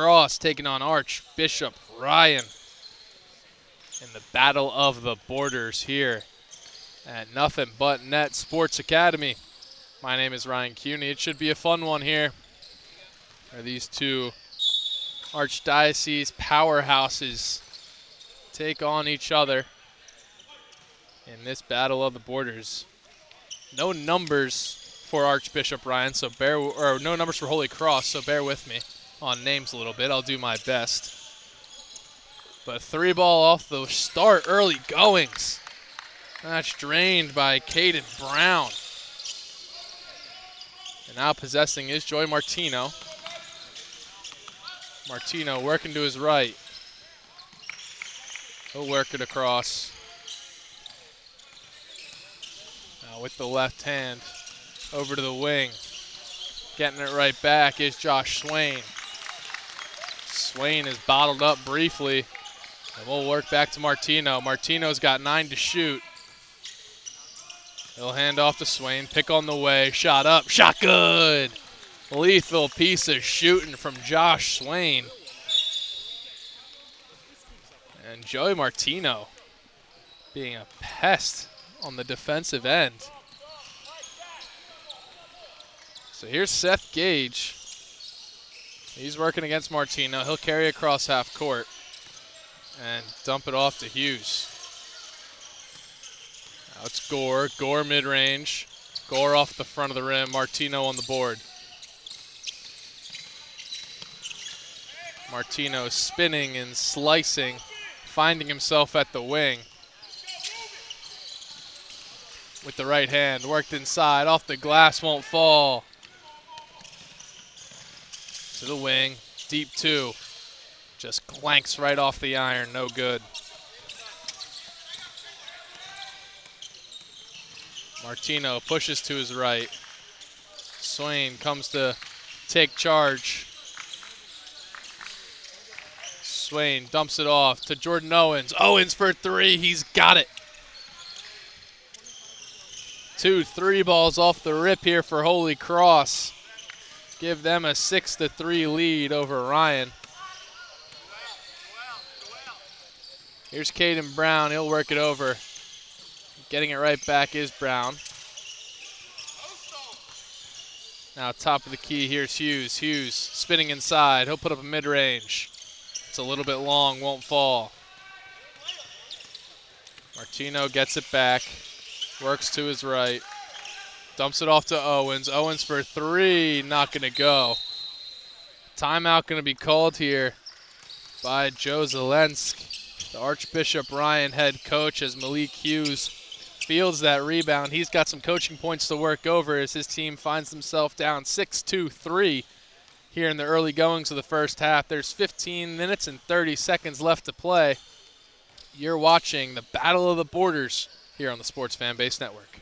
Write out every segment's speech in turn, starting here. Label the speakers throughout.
Speaker 1: cross, taking on Archbishop Ryan in the Battle of the Borders here at Nothing But Net Sports Academy. My name is Ryan Cuney. It should be a fun one here. These two Archdiocese powerhouses take on each other in this Battle of the Borders. No numbers for Archbishop Ryan, so no numbers for Holy Cross, so bear with me on names a little bit. I'll do my best. But 3-ball off the start, early goings. That's drained by Caden Brown. And now possessing is Joey Martino. Martino working to his right. He'll work it across. Now with the left hand, over to the wing. Getting it right back is Josh Swain. Swain is bottled up briefly. And we'll work back to Martino. Martino's got 9 to shoot. He'll hand off to Swain, pick on the way, shot up, shot good. Lethal piece of shooting from Josh Swain. And Joey Martino being a pest on the defensive end. So here's Seth Gage. He's working against Martino. He'll carry across half court and dump it off to Hughes. Now it's Gore. Gore mid-range. Gore off the front of the rim. Martino on the board. Martino spinning and slicing, finding himself at the wing. With the right hand, worked inside, off the glass, won't fall. To the wing, deep 2. Just clanks right off the iron, no good. Martino pushes to his right. Swain comes to take charge. Swain dumps it off to Jordan Owens. Owens for 3, he's got it. 2 3-balls off the rip here for Holy Cross. Give them a 6-3 lead over Ryan. Here's Caden Brown, he'll work it over. Getting it right back is Brown. Now top of the key, here's Hughes. Hughes spinning inside, he'll put up a mid-range. It's a little bit long, won't fall. Martino gets it back, works to his right. Dumps it off to Owens. Owens for 3, not gonna go. Timeout gonna be called here by Joe Zelensk, the Archbishop Ryan head coach, as Malik Hughes fields that rebound. He's got some coaching points to work over as his team finds himself down 6-2-3 here in the early goings of the first half. There's 15 minutes and 30 seconds left to play. You're watching the Battle of the Borders here on the Sports Fan Base Network.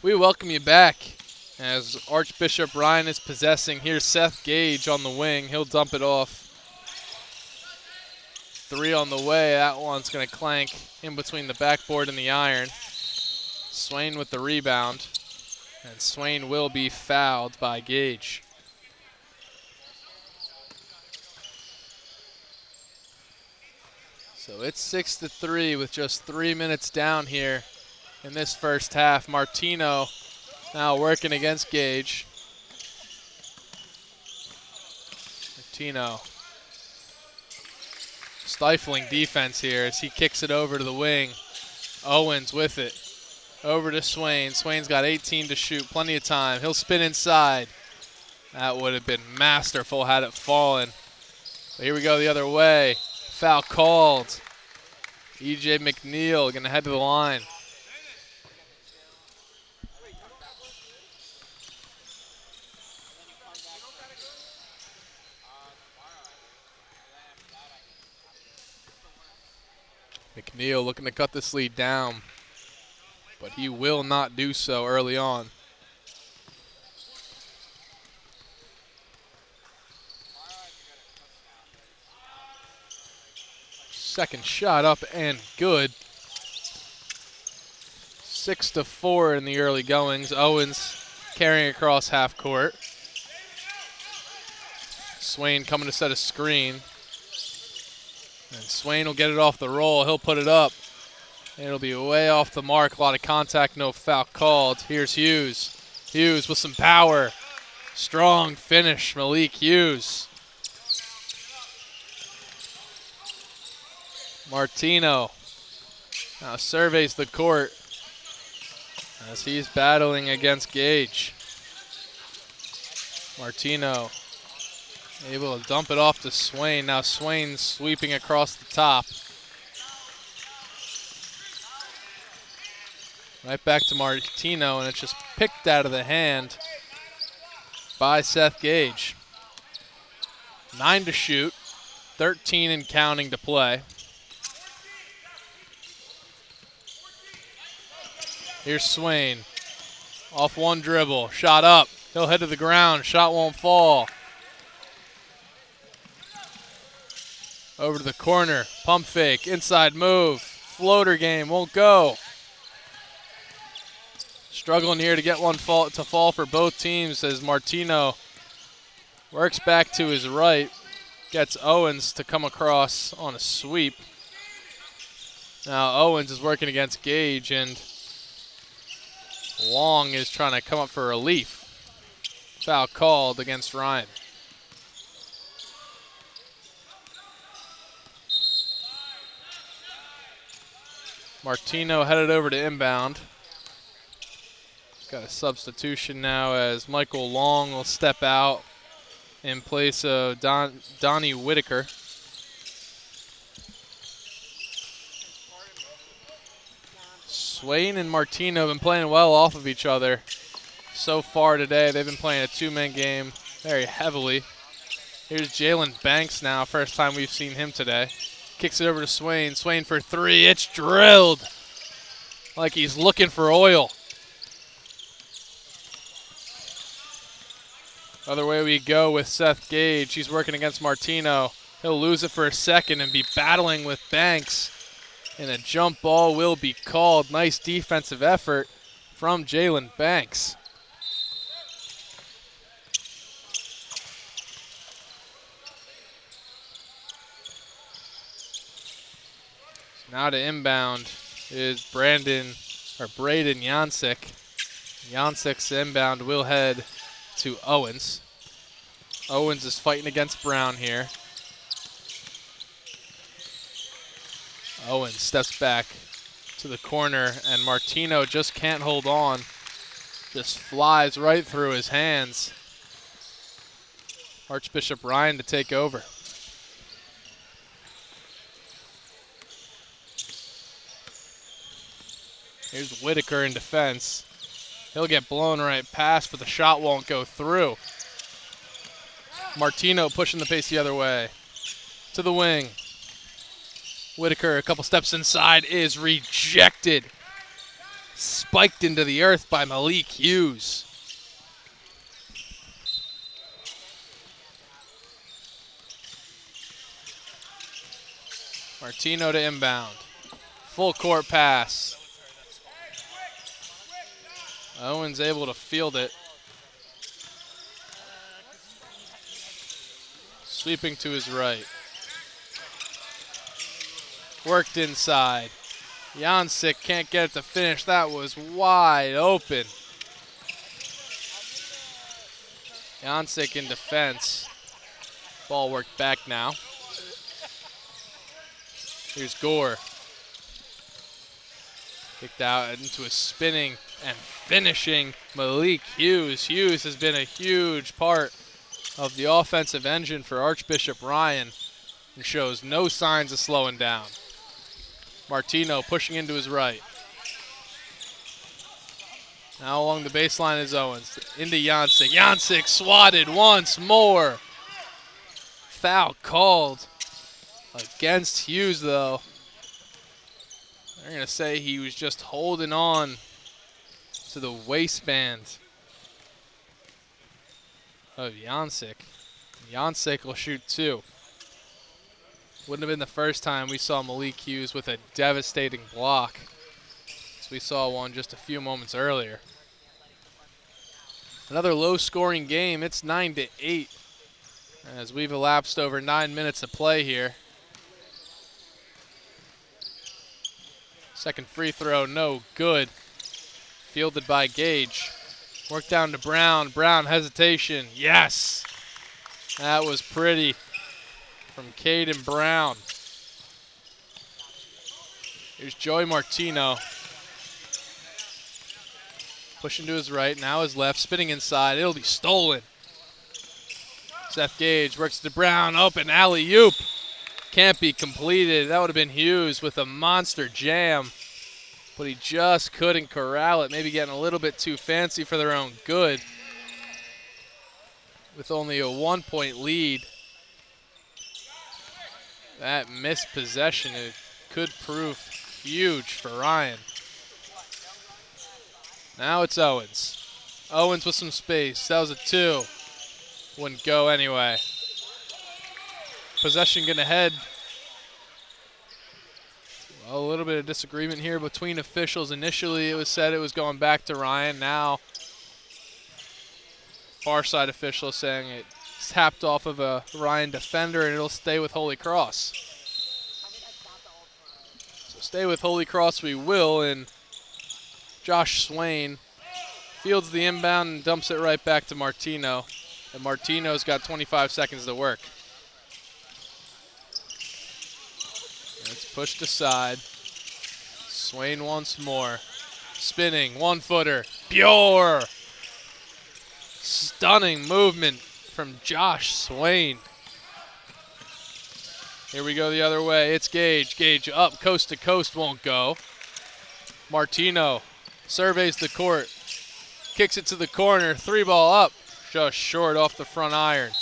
Speaker 1: We welcome you back as Archbishop Ryan is possessing. Here's Seth Gage on the wing. He'll dump it off. 3 on the way. That one's going to clank in between the backboard and the iron. Swain with the rebound. And Swain will be fouled by Gage. So it's 6-3 with just 3 minutes down here in this first half. Martino now working against Gage. Martino stifling defense here as he kicks it over to the wing. Owens with it. Over to Swain. Swain's got 18 to shoot, plenty of time. He'll spin inside. That would have been masterful had it fallen. But here we go the other way. Foul called. E.J. McNeil going to head to the line. McNeil looking to cut this lead down, but he will not do so early on. Second shot up and good. 6-4 in the early goings. Owens carrying across half court. Swain coming to set a screen. And Swain will get it off the roll. He'll put it up. It'll be way off the mark. A lot of contact, no foul called. Here's Hughes. Hughes with some power. Strong finish, Malik Hughes. Martino now surveys the court as he's battling against Gage. Martino able to dump it off to Swain. Now Swain sweeping across the top. Right back to Martino, and it's just picked out of the hand by Seth Gage. 9 to shoot, 13 and counting to play. Here's Swain. Off one dribble, shot up. He'll head to the ground, shot won't fall. Over to the corner, pump fake, inside move. Floater game, won't go. Struggling here to get one to fall for both teams as Martino works back to his right. Gets Owens to come across on a sweep. Now Owens is working against Gage, and Long is trying to come up for relief. Foul called against Ryan. Martino headed over to inbound. Got a substitution now as Michael Long will step out in place of Donnie Whitaker. Swain and Martino have been playing well off of each other so far today. They've been playing a two-man game very heavily. Here's Jalen Banks now, first time we've seen him today. Kicks it over to Swain. Swain for three. It's drilled like he's looking for oil. Other way we go with Seth Gage. He's working against Martino. He'll lose it for a second and be battling with Banks. And a jump ball will be called. Nice defensive effort from Jalen Banks. Now to inbound is Braden Jancic. Jancic's inbound will head to Owens. Owens is fighting against Brown here. Owens steps back to the corner, and Martino just can't hold on. Just flies right through his hands. Archbishop Ryan to take over. Here's Whitaker in defense. He'll get blown right past, but the shot won't go through. Martino pushing the pace the other way. To the wing. Whitaker, a couple steps inside, is rejected. Spiked into the earth by Malik Hughes. Martino to inbound. Full court pass. Owens able to field it. Sweeping to his right. Worked inside. Jancic can't get it to finish. That was wide open. Jancic in defense. Ball worked back now. Here's Gore. Kicked out into a spinning and finishing Malik Hughes. Hughes has been a huge part of the offensive engine for Archbishop Ryan and shows no signs of slowing down. Martino pushing into his right. Now along the baseline is Owens. Into Jancic. Jancic swatted once more. Foul called against Hughes, though. They're going to say he was just holding on to the waistband of Jancic. Jancic will shoot 2. Wouldn't have been the first time we saw Malik Hughes with a devastating block, as we saw one just a few moments earlier. Another low-scoring game. It's 9-8 as we've elapsed over 9 minutes of play here. Second free throw, no good. Fielded by Gage. Work down to Brown. Brown, hesitation. Yes! That was pretty from Caden Brown. Here's Joey Martino. Pushing to his right, now his left, spinning inside. It'll be stolen. Seth Gage works to Brown, open alley-oop. Can't be completed. That would have been Hughes with a monster jam, but he just couldn't corral it. Maybe getting a little bit too fancy for their own good. With only a 1-point lead, that missed possession, it could prove huge for Ryan. Now it's Owens. Owens with some space. That was a 2. Wouldn't go anyway. Possession going to head. Well, a little bit of disagreement here between officials. Initially, it was said it was going back to Ryan. Now, far side official saying it's tapped off of a Ryan defender and it'll stay with Holy Cross. So stay with Holy Cross we will, and Josh Swain fields the inbound and dumps it right back to Martino. And Martino's got 25 seconds to work. It's pushed aside. Swain once more. Spinning, 1-footer. Pure! Stunning movement from Josh Swain. Here we go the other way. It's Gage. Gage up, coast to coast, won't go. Martino surveys the court. Kicks it to the corner. 3-ball up. Just short off the front iron.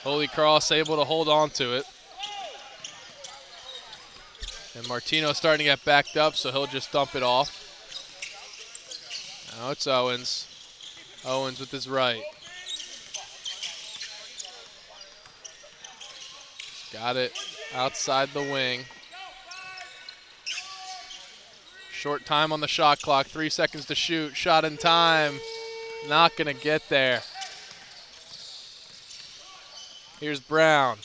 Speaker 1: Holy Cross able to hold on to it. And Martino starting to get backed up, so he'll just dump it off. Now it's Owens. Owens with his right. Got it outside the wing. Short time on the shot clock, 3 seconds to shoot. Shot in time, not gonna get there. Here's Brown.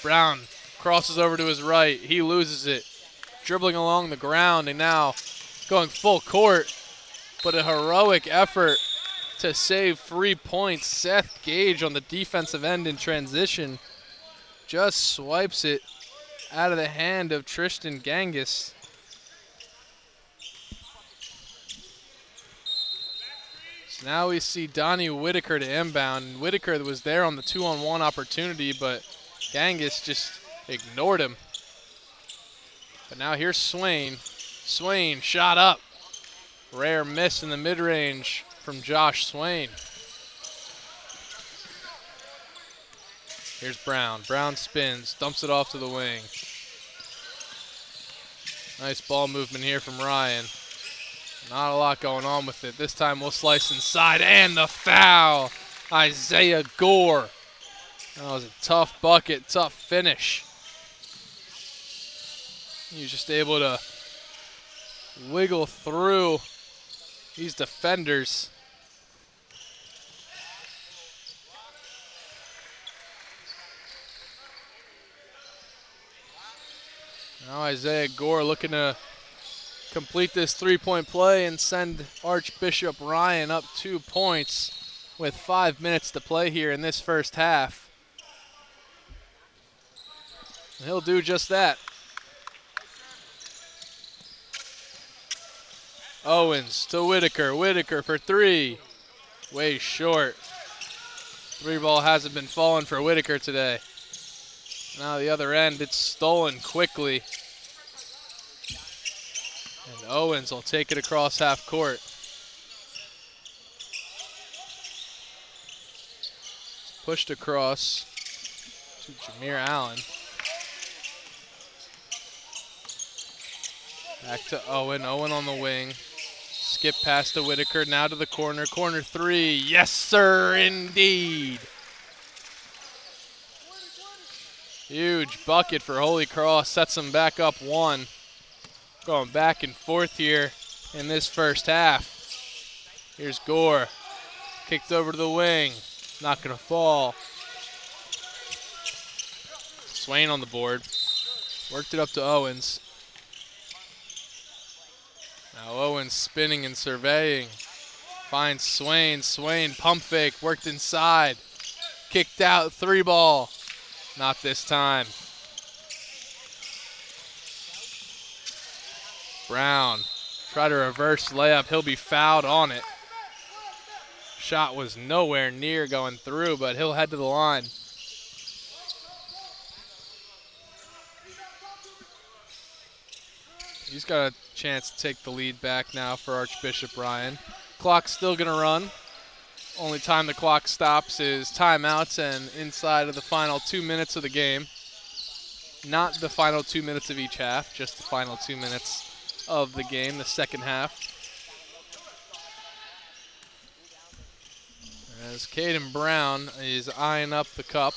Speaker 1: Brown crosses over to his right. He loses it. Dribbling along the ground and now going full court. But a heroic effort to save 3 points. Seth Gage on the defensive end in transition just swipes it out of the hand of Tristan Gangus. So now we see Donnie Whitaker to inbound. Whitaker was there on the 2-on-1 opportunity, but Gangus just ignored him. But now here's Swain. Swain shot up. Rare miss in the mid-range from Josh Swain. Here's Brown. Brown spins, dumps it off to the wing. Nice ball movement here from Ryan. Not a lot going on with it. This time we'll slice inside, and the foul. Isaiah Gore. That was a tough bucket, tough finish. He was just able to wiggle through these defenders. Now Isaiah Gore looking to complete this 3-point play and send Archbishop Ryan up 2 points with 5 minutes to play here in this first half. And he'll do just that. Owens to Whitaker. Whitaker for 3. Way short. 3-ball hasn't been falling for Whitaker today. Now the other end, it's stolen quickly. And Owens will take it across half court. Pushed across to Jameer Allen. Back to Owen. Owen on the wing. Skip past to Whitaker. Now to the corner. Corner three. Yes, sir, indeed. Huge bucket for Holy Cross. Sets them back up one. Going back and forth here in this first half. Here's Gore. Kicked over to the wing. Not going to fall. Swain on the board. Worked it up to Owens. Now Owens spinning and surveying. Finds Swain. Swain pump fake. Worked inside. Kicked out. 3-ball. Not this time. Brown. Try to reverse layup. He'll be fouled on it. Shot was nowhere near going through, but he'll head to the line. He's got a chance to take the lead back now for Archbishop Ryan. Clock's still going to run. Only time the clock stops is timeouts and inside of the final 2 minutes of the game. Not the final 2 minutes of each half, just the final 2 minutes of the game, the second half. As Caden Brown is eyeing up the cup.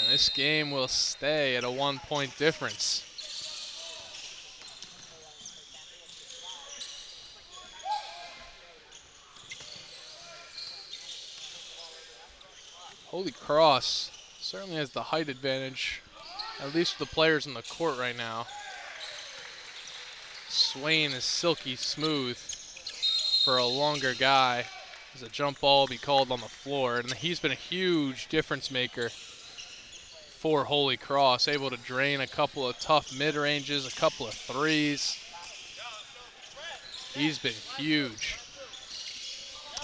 Speaker 1: And this game will stay at a 1-point difference. Holy Cross certainly has the height advantage, at least with the players in the court right now. Swain is silky smooth for a longer guy. As a jump ball will be called on the floor, and he's been a huge difference maker for Holy Cross, able to drain a couple of tough mid-ranges, a couple of threes. He's been huge.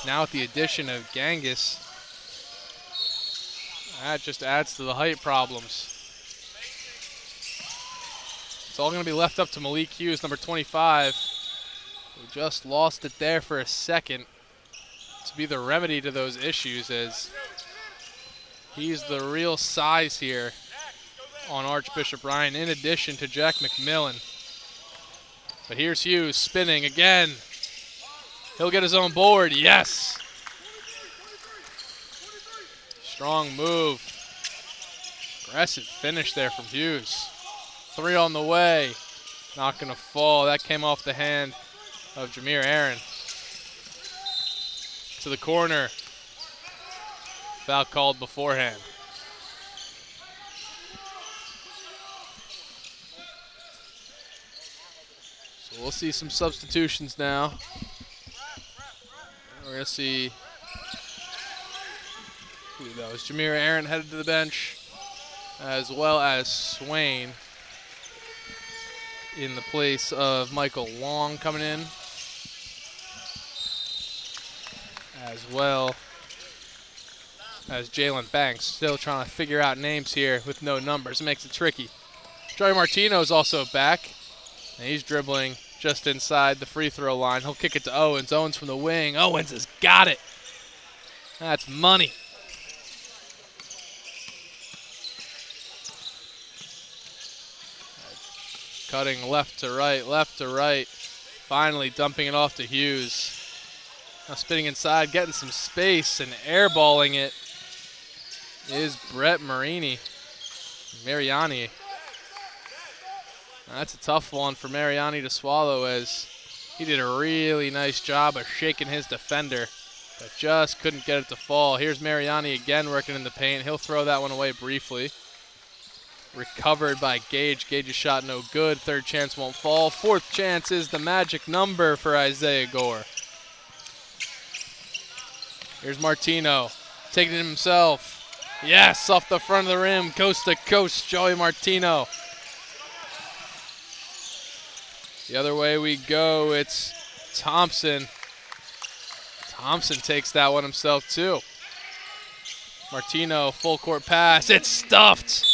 Speaker 1: Now with the addition of Gangus, that just adds to the height problems. It's all going to be left up to Malik Hughes, number 25, who just lost it there for a second, to be the remedy to those issues, as he's the real size here on Archbishop Ryan, in addition to Jack McMillan. But here's Hughes spinning again. He'll get his own board, yes. Strong move. Aggressive finish there from Hughes. 3 on the way. Not going to fall. That came off the hand of Jameer Aaron. To the corner. Foul called beforehand. So we'll see some substitutions now. We're going to see, I believe that was Jameer Aaron headed to the bench, as well as Swain in the place of Michael Long coming in, as well as Jalen Banks. Still trying to figure out names here with no numbers. It makes it tricky. Joey Martino's also back, and he's dribbling just inside the free throw line. He'll kick it to Owens. Owens from the wing. Owens has got it. That's money. Cutting left to right. Finally dumping it off to Hughes. Now spinning inside, getting some space and airballing it is Brett Mariani. Now that's a tough one for Mariani to swallow, as he did a really nice job of shaking his defender, but just couldn't get it to fall. Here's Mariani again working in the paint. He'll throw that one away briefly. Recovered by Gage. Gage's shot no good. Third chance won't fall. Fourth chance is the magic number for Isaiah Gore. Here's Martino, taking it himself. Yes, off the front of the rim, coast to coast, Joey Martino. The other way we go, it's Thompson. Thompson takes that one himself too. Martino, full court pass. It's stuffed.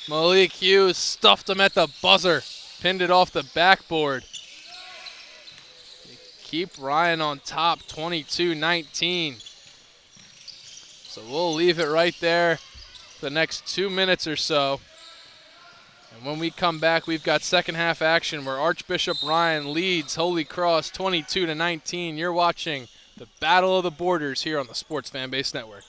Speaker 1: Malik Hughes stuffed him at the buzzer. Pinned it off the backboard. Keep Ryan on top, 22-19. So we'll leave it right there for the next 2 minutes or so. And when we come back, we've got second half action where Archbishop Ryan leads Holy Cross 22-19. You're watching the Battle of the Borders here on the Sports Fanbase Network.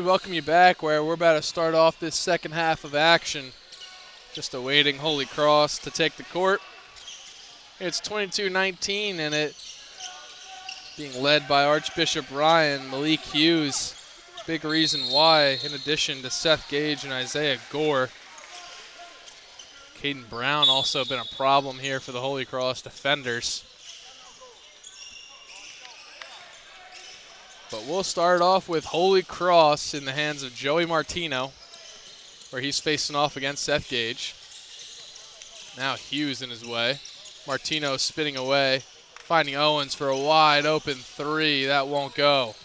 Speaker 1: Welcome you back where we're about to start off this second half of action. Just awaiting Holy Cross to take the court. It's 22-19 and it being led by Archbishop Ryan, Malik Hughes. Big reason why, in addition to Seth Gage and Isaiah Gore. Caden Brown also been a problem here for the Holy Cross defenders. But we'll start off with Holy Cross in the hands of Joey Martino, where he's facing off against Seth Gage. Now Hughes in his way. Martino spinning away, finding Owens for a wide open three. That won't go.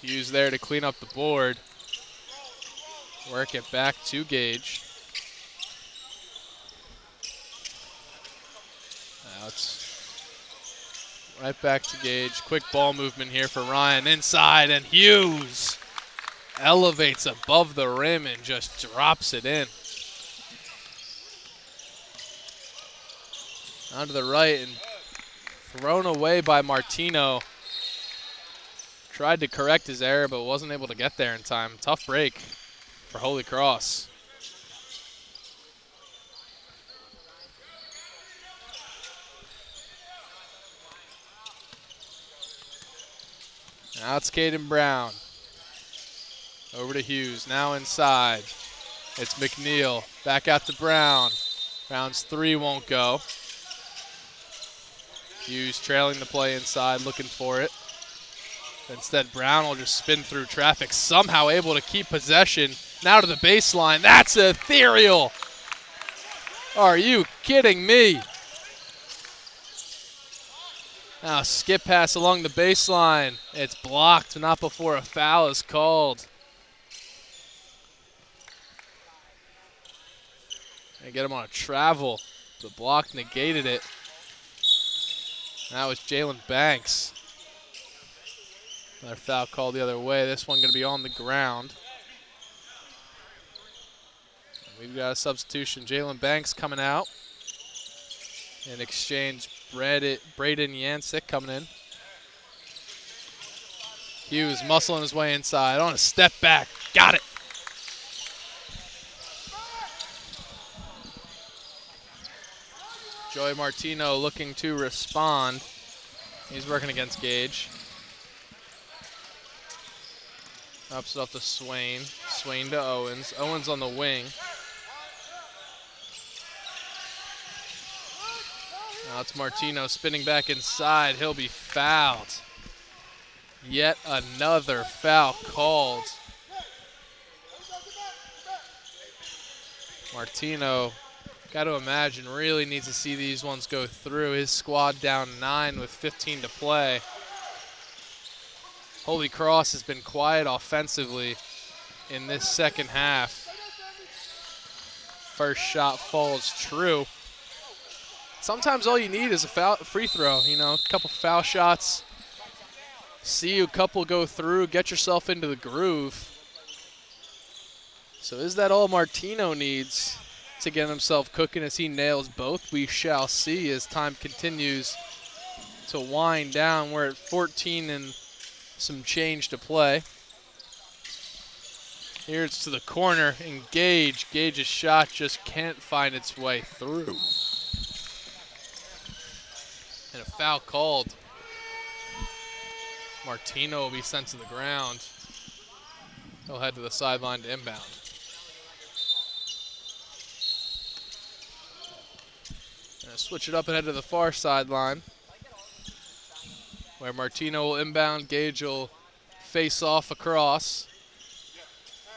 Speaker 1: Hughes there to clean up the board. Work it back to Gage. Now it's right back to Gage. Quick ball movement here for Ryan inside, and Hughes elevates above the rim and just drops it in. Onto the right and thrown away by Martino. Tried to correct his error, but wasn't able to get there in time. Tough break for Holy Cross. Now it's Caden Brown. Over to Hughes, now inside. It's McNeil, back out to Brown. Brown's three won't go. Hughes trailing the play inside, looking for it. Instead, Brown will just spin through traffic, somehow able to keep possession. Now to the baseline, that's ethereal. Are you kidding me? Now skip pass along the baseline. It's blocked, not before a foul is called. And get him on a travel. The block negated it. Now it's Jalen Banks. Another foul called the other way. This one going to be on the ground. And we've got a substitution. Jalen Banks coming out. In exchange, Braden Yancic coming in. Hughes muscling his way inside on a step back. Got it. Joey Martino looking to respond. He's working against Gage. Ups it up to Swain. Swain to Owens. Owens on the wing. Now it's Martino spinning back inside. He'll be fouled. Yet another foul called. Martino, got to imagine, really needs to see these ones go through. His squad down 9 with 15 to play. Holy Cross has been quiet offensively in this second half. First shot falls true. Sometimes all you need is a free throw, you know, a couple foul shots. See a couple go through, get yourself into the groove. So is that all Martino needs to get himself cooking as he nails both? We shall see as time continues to wind down. We're at 14 and some change to play. Here it's to the corner, and Gage's shot just can't find its way through. And a foul called. Martino will be sent to the ground. He'll head to the sideline to inbound. Gonna switch it up and head to the far sideline, where Martino will inbound. Gage will face off across.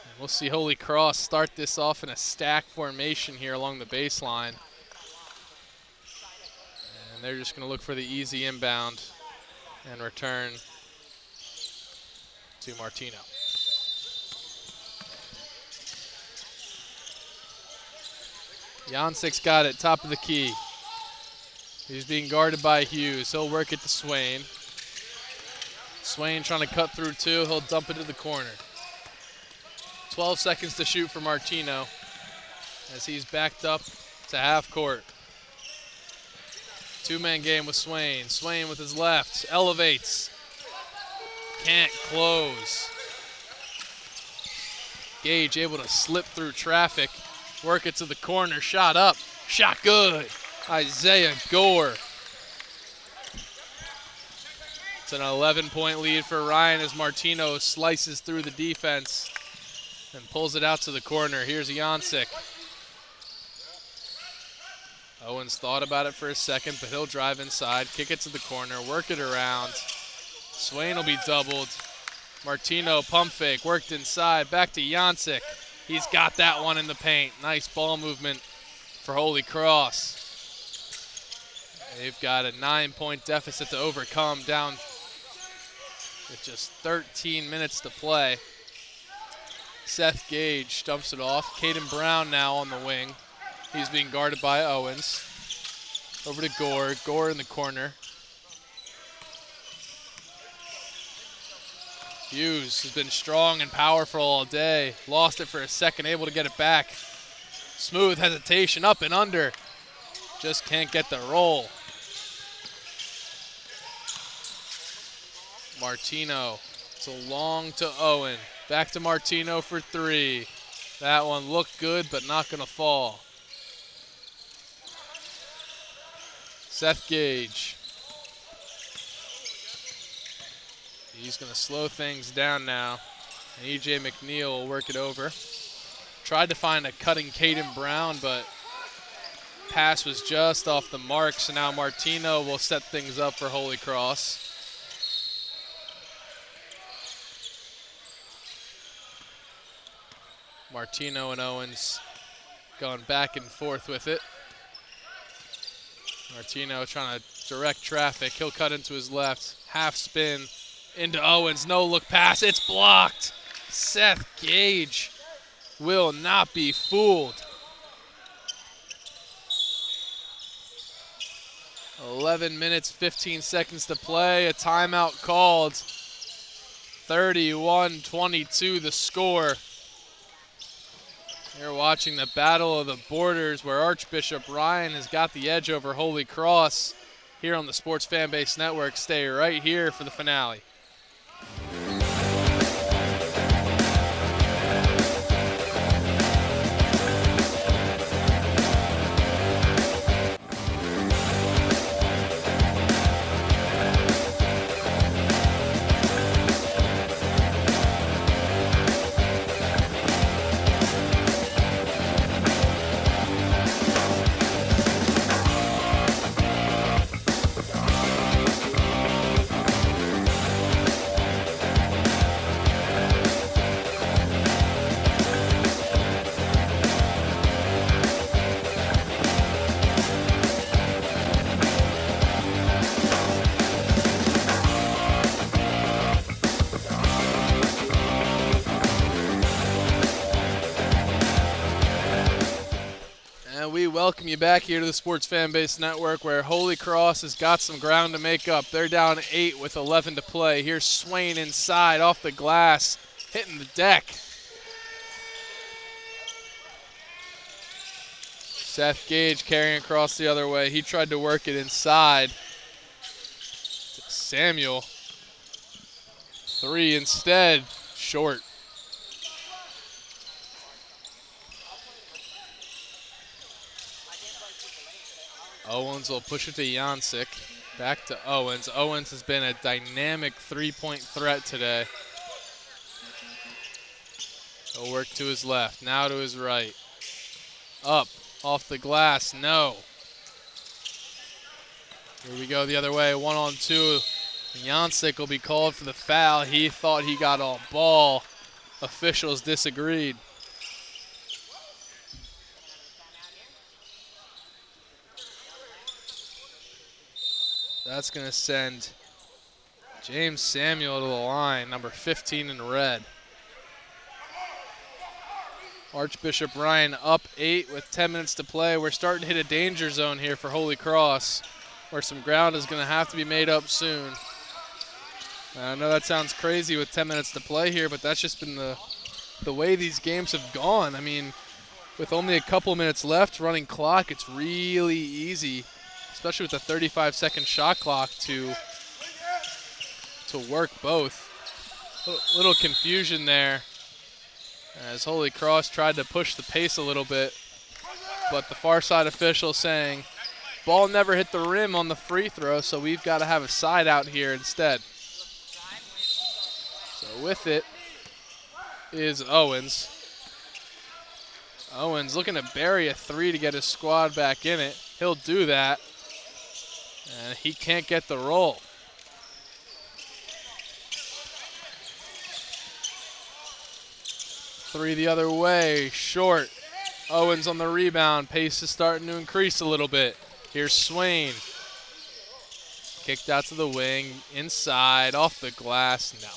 Speaker 1: And we'll see Holy Cross start this off in a stack formation here along the baseline. And they're just going to look for the easy inbound and return to Martino. Jancic's got it, top of the key. He's being guarded by Hughes. He'll work it to Swain. Swain trying to cut through two. He'll dump it to the corner. 12 seconds to shoot for Martino as he's backed up to half court. Two-man game with Swain. Swain with his left, elevates. Can't close. Gage able to slip through traffic. Work it to the corner, shot up, shot good. Isaiah Gore. It's an 11-point lead for Ryan as Martino slices through the defense and pulls it out to the corner. Here's Jancic. Owens thought about it for a second, but he'll drive inside, kick it to the corner, work it around. Swain will be doubled. Martino pump fake, worked inside, back to Jancic. He's got that one in the paint. Nice ball movement for Holy Cross. They've got a 9-point deficit to overcome down with just 13 minutes to play. Seth Gage dumps it off. Caden Brown now on the wing. He's being guarded by Owens. Over to Gore. Gore in the corner. Hughes has been strong and powerful all day. Lost it for a second, able to get it back. Smooth hesitation, up and under. Just can't get the roll. Martino, it's a long to Owen. Back to Martino for three. That one looked good, but not gonna fall. Seth Gage. He's gonna slow things down now. And E.J. McNeil will work it over. Tried to find a cutting Caden Brown, but pass was just off the mark. So now Martino will set things up for Holy Cross. Martino and Owens going back and forth with it. Martino trying to direct traffic. He'll cut into his left. Half spin into Owens. No look pass. It's blocked. Seth Gage will not be fooled. 11 minutes, 15 seconds to play. A timeout called. 31-22 the score. You're watching the Battle of the Borders where Archbishop Ryan has got the edge over Holy Cross here on the Sports Fanbase Network. Stay right here for the finale. And we welcome you back here to the Sports Fan Base Network, where Holy Cross has got some ground to make up. They're down 8 with 11 to play. Here's Swain inside off the glass, hitting the deck. Seth Gage carrying across the other way. He tried to work it inside. Samuel. 3 instead, short. Owens will push it to Jancic. Back to Owens. Owens has been a dynamic three-point threat today. He'll work to his left, now to his right. Up, off the glass, no. Here we go the other way, 1-on-2. Jancic will be called for the foul. He thought he got all ball. Officials disagreed. That's going to send James Samuel to the line, number 15 in red. Archbishop Ryan up 8 with 10 minutes to play. We're starting to hit a danger zone here for Holy Cross, where some ground is going to have to be made up soon. I know that sounds crazy with 10 minutes to play here, but that's just been the way these games have gone. I mean, with only a couple minutes left, running clock, it's really easy, especially with a 35-second shot clock, to work both. A little confusion there as Holy Cross tried to push the pace a little bit, but the far side official saying ball never hit the rim on the free throw, so we've got to have a side out here instead. So with it is Owens. Owens looking to bury a 3 to get his squad back in it. He'll do that, and he can't get the roll. Three the other way, short. Owens on the rebound. Pace is starting to increase a little bit. Here's Swain. Kicked out to the wing, inside, off the glass, no.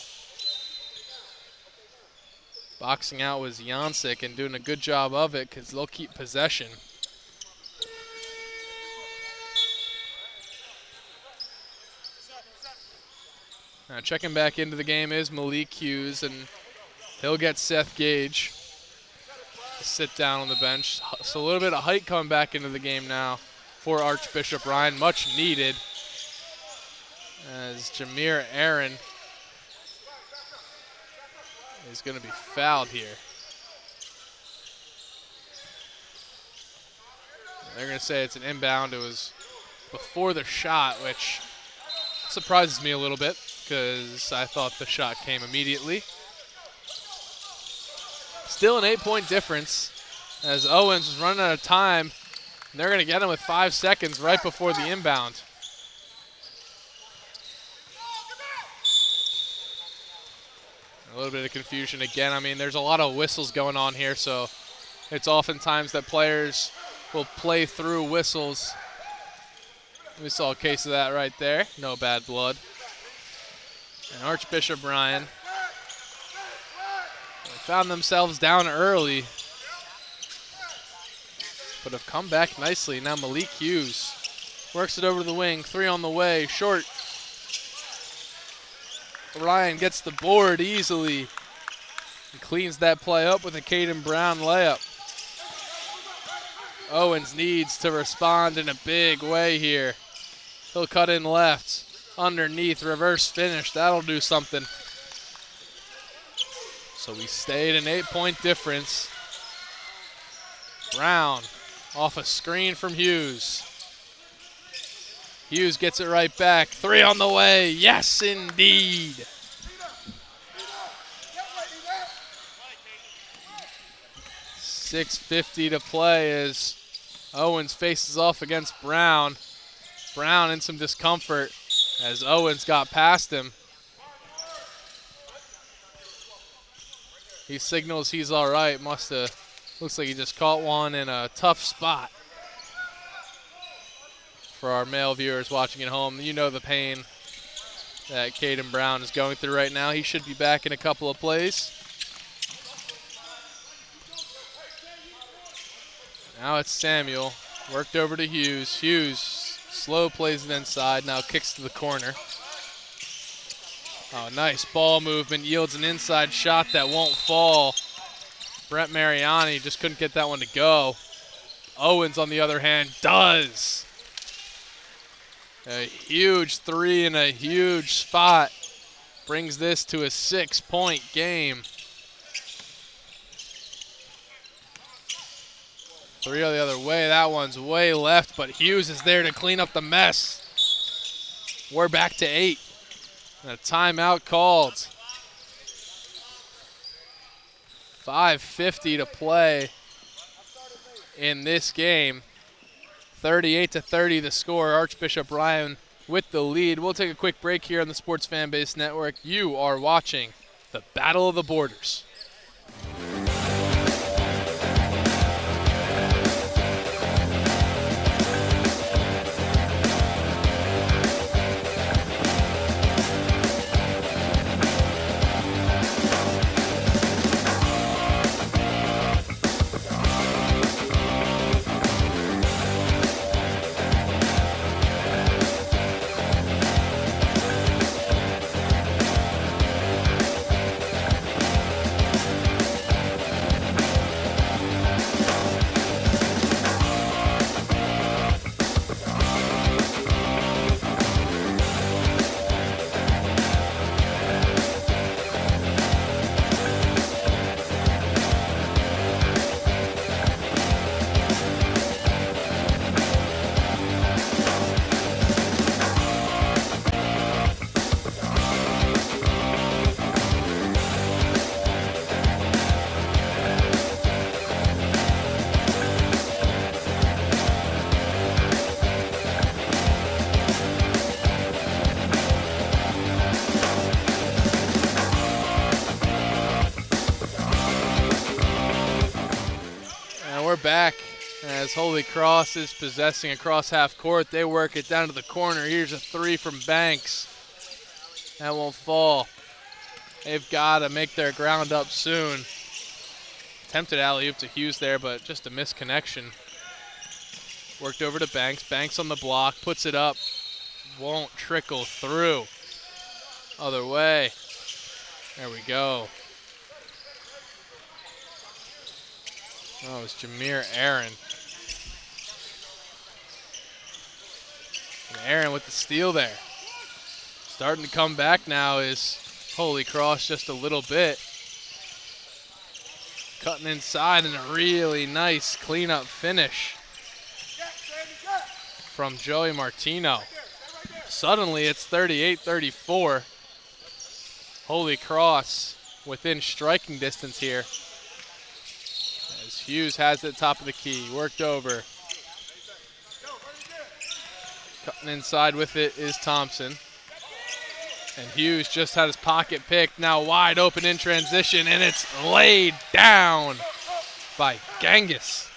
Speaker 1: Boxing out was Jancic and doing a good job of it because they'll keep possession. Now checking back into the game is Malik Hughes, and he'll get Seth Gage to sit down on the bench. So a little bit of height coming back into the game now for Archbishop Ryan, much needed, as Jameer Aaron is going to be fouled here. They're going to say it's an inbound. It was before the shot, which surprises me a little bit because I thought the shot came immediately. Still an 8-point difference as Owens is running out of time. And they're going to get him with 5 seconds right before the inbound. A little bit of confusion again. I mean, there's a lot of whistles going on here, so it's oftentimes that players will play through whistles. We saw a case of that right there. No bad blood. And Archbishop Ryan found themselves down early, but have come back nicely. Now Malik Hughes works it over to the wing. 3 on the way, short. Ryan gets the board easily and cleans that play up with a Caden Brown layup. Owens needs to respond in a big way here. He'll cut in left, underneath, reverse finish. That'll do something. So we stayed an 8-point difference. Brown off a screen from Hughes. Hughes gets it right back. 3 on the way. Yes, indeed. .650 to play as Owens faces off against Brown. Brown in some discomfort as Owens got past him. He signals he's all right. Looks like he just caught one in a tough spot. For our male viewers watching at home, you know the pain that Caden Brown is going through right now. He should be back in a couple of plays. Now it's Samuel. Worked over to Hughes. Hughes slow plays it inside. Now kicks to the corner. Oh, nice ball movement. Yields an inside shot that won't fall. Brett Mariani just couldn't get that one to go. Owens, on the other hand, does. A huge three in a huge spot. Brings this to a 6-point game. Three the other way. That one's way left, but Hughes is there to clean up the mess. We're back to 8. And a timeout called. 5:50 to play in this game. 38-30 the score. Archbishop Ryan with the lead. We'll take a quick break here on the Sports Fan Base Network. You are watching the Battle of the Borders. Back as Holy Cross is possessing across half court. They work it down to the corner. Here's a three from Banks. That won't fall. They've got to make their ground up soon. Attempted alley-oop to Hughes there, but just a misconnection. Worked over to Banks. Banks on the block, puts it up. Won't trickle through. Other way. There we go. Oh, it's Jameer Aaron. And Aaron with the steal there. Starting to come back now is Holy Cross just a little bit. Cutting inside and a really nice cleanup finish from Joey Martino. Suddenly it's 38-34. Holy Cross within striking distance here. As Hughes has it top of the key, worked over. Cutting inside with it is Thompson. And Hughes just had his pocket picked, now wide open in transition, and it's laid down by Genghis.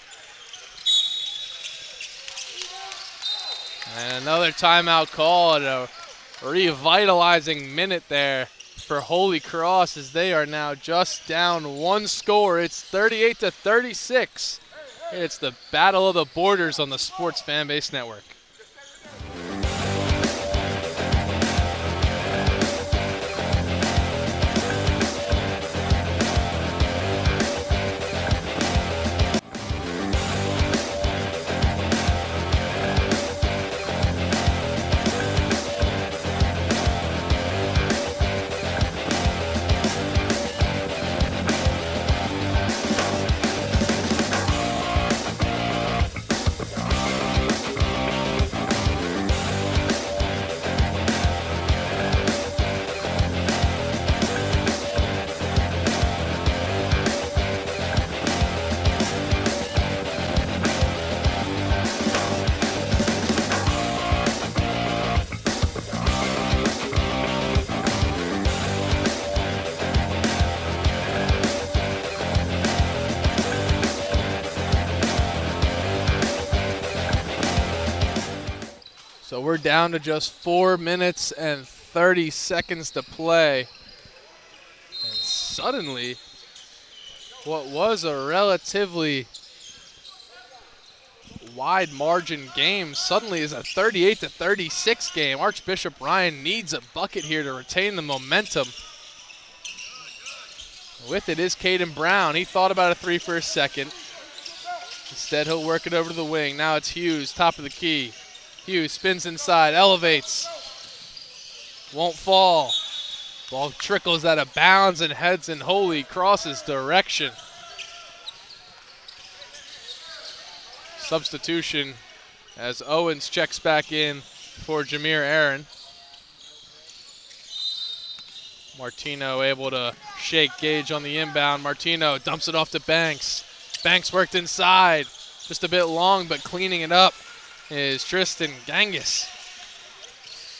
Speaker 1: And another timeout call at a revitalizing minute there for Holy Cross as they are now just down one score. It's 38-36. It's the Battle of the Borders on the Sports Fan Base Network. So we're down to just 4 minutes and 30 seconds to play. And suddenly, what was a relatively wide margin game suddenly is a 38-36 game. Archbishop Ryan needs a bucket here to retain the momentum. With it is Caden Brown. He thought about a three for a second. Instead, he'll work it over to the wing. Now it's Hughes, top of the key. Hughes spins inside, elevates. Won't fall. Ball trickles out of bounds and heads in Holy Cross's direction. Substitution as Owens checks back in for Jameer Aaron. Martino able to shake Gage on the inbound. Martino dumps it off to Banks. Banks worked inside. Just a bit long, but cleaning it up is Tristan Gangus.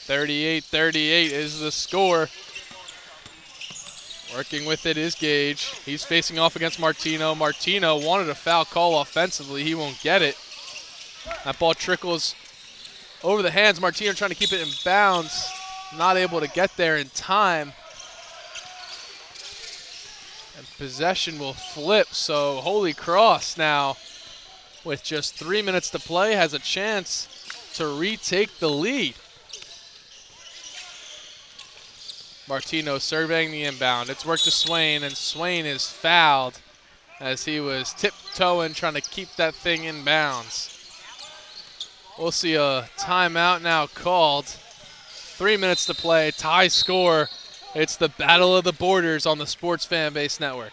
Speaker 1: 38-38 is the score. Working with it is Gage. He's facing off against Martino. Martino wanted a foul call offensively. He won't get it. That ball trickles over the hands. Martino trying to keep it in bounds. Not able to get there in time. And possession will flip. So Holy Cross now, with just 3 minutes to play, has a chance to retake the lead. Martino surveying the inbound. It's worked to Swain, and Swain is fouled as he was tiptoeing trying to keep that thing in bounds. We'll see a timeout now called. 3 minutes to play, tie score. It's the Battle of the Borders on the Sports Fan Base Network.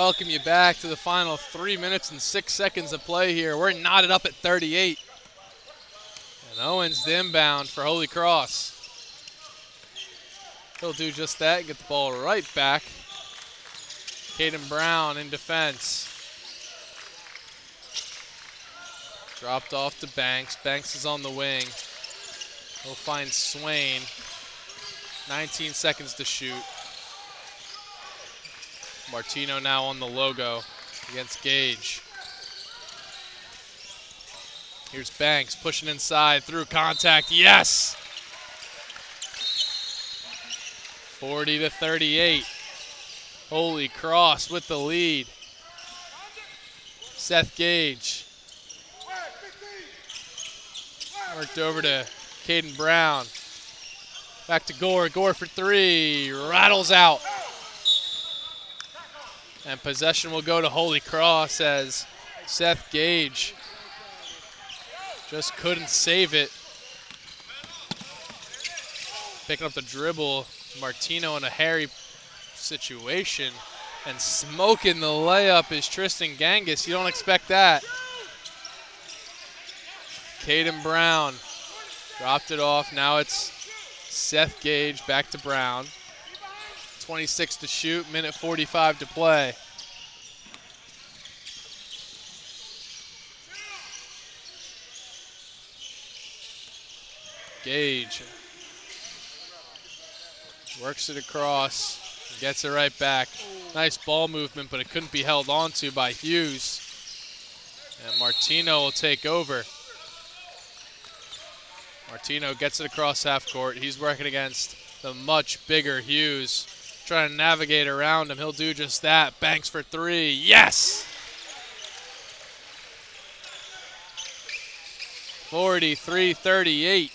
Speaker 1: Welcome you back to the final 3 minutes and 6 seconds of play here. We're knotted up at 38. And Owens the inbound for Holy Cross. He'll do just that, get the ball right back. Caden Brown in defense. Dropped off to Banks. Banks is on the wing. He'll find Swain. 19 seconds to shoot. Martino now on the logo against Gage. Here's Banks pushing inside through contact. Yes! 40-38. Holy Cross with the lead. Seth Gage. Worked over to Caden Brown. Back to Gore. Gore for three. Rattles out. And possession will go to Holy Cross as Seth Gage just couldn't save it. Picking up the dribble. Martino in a hairy situation. And smoking the layup is Tristan Gangus. You don't expect that. Caden Brown dropped it off. Now it's Seth Gage back to Brown. 26 to shoot, minute 45 to play. Gage works it across, gets it right back. Nice ball movement, but it couldn't be held onto by Hughes. And Martino will take over. Martino gets it across half court. He's working against the much bigger Hughes. Trying to navigate around him. He'll do just that. Banks for three. Yes! 43-38.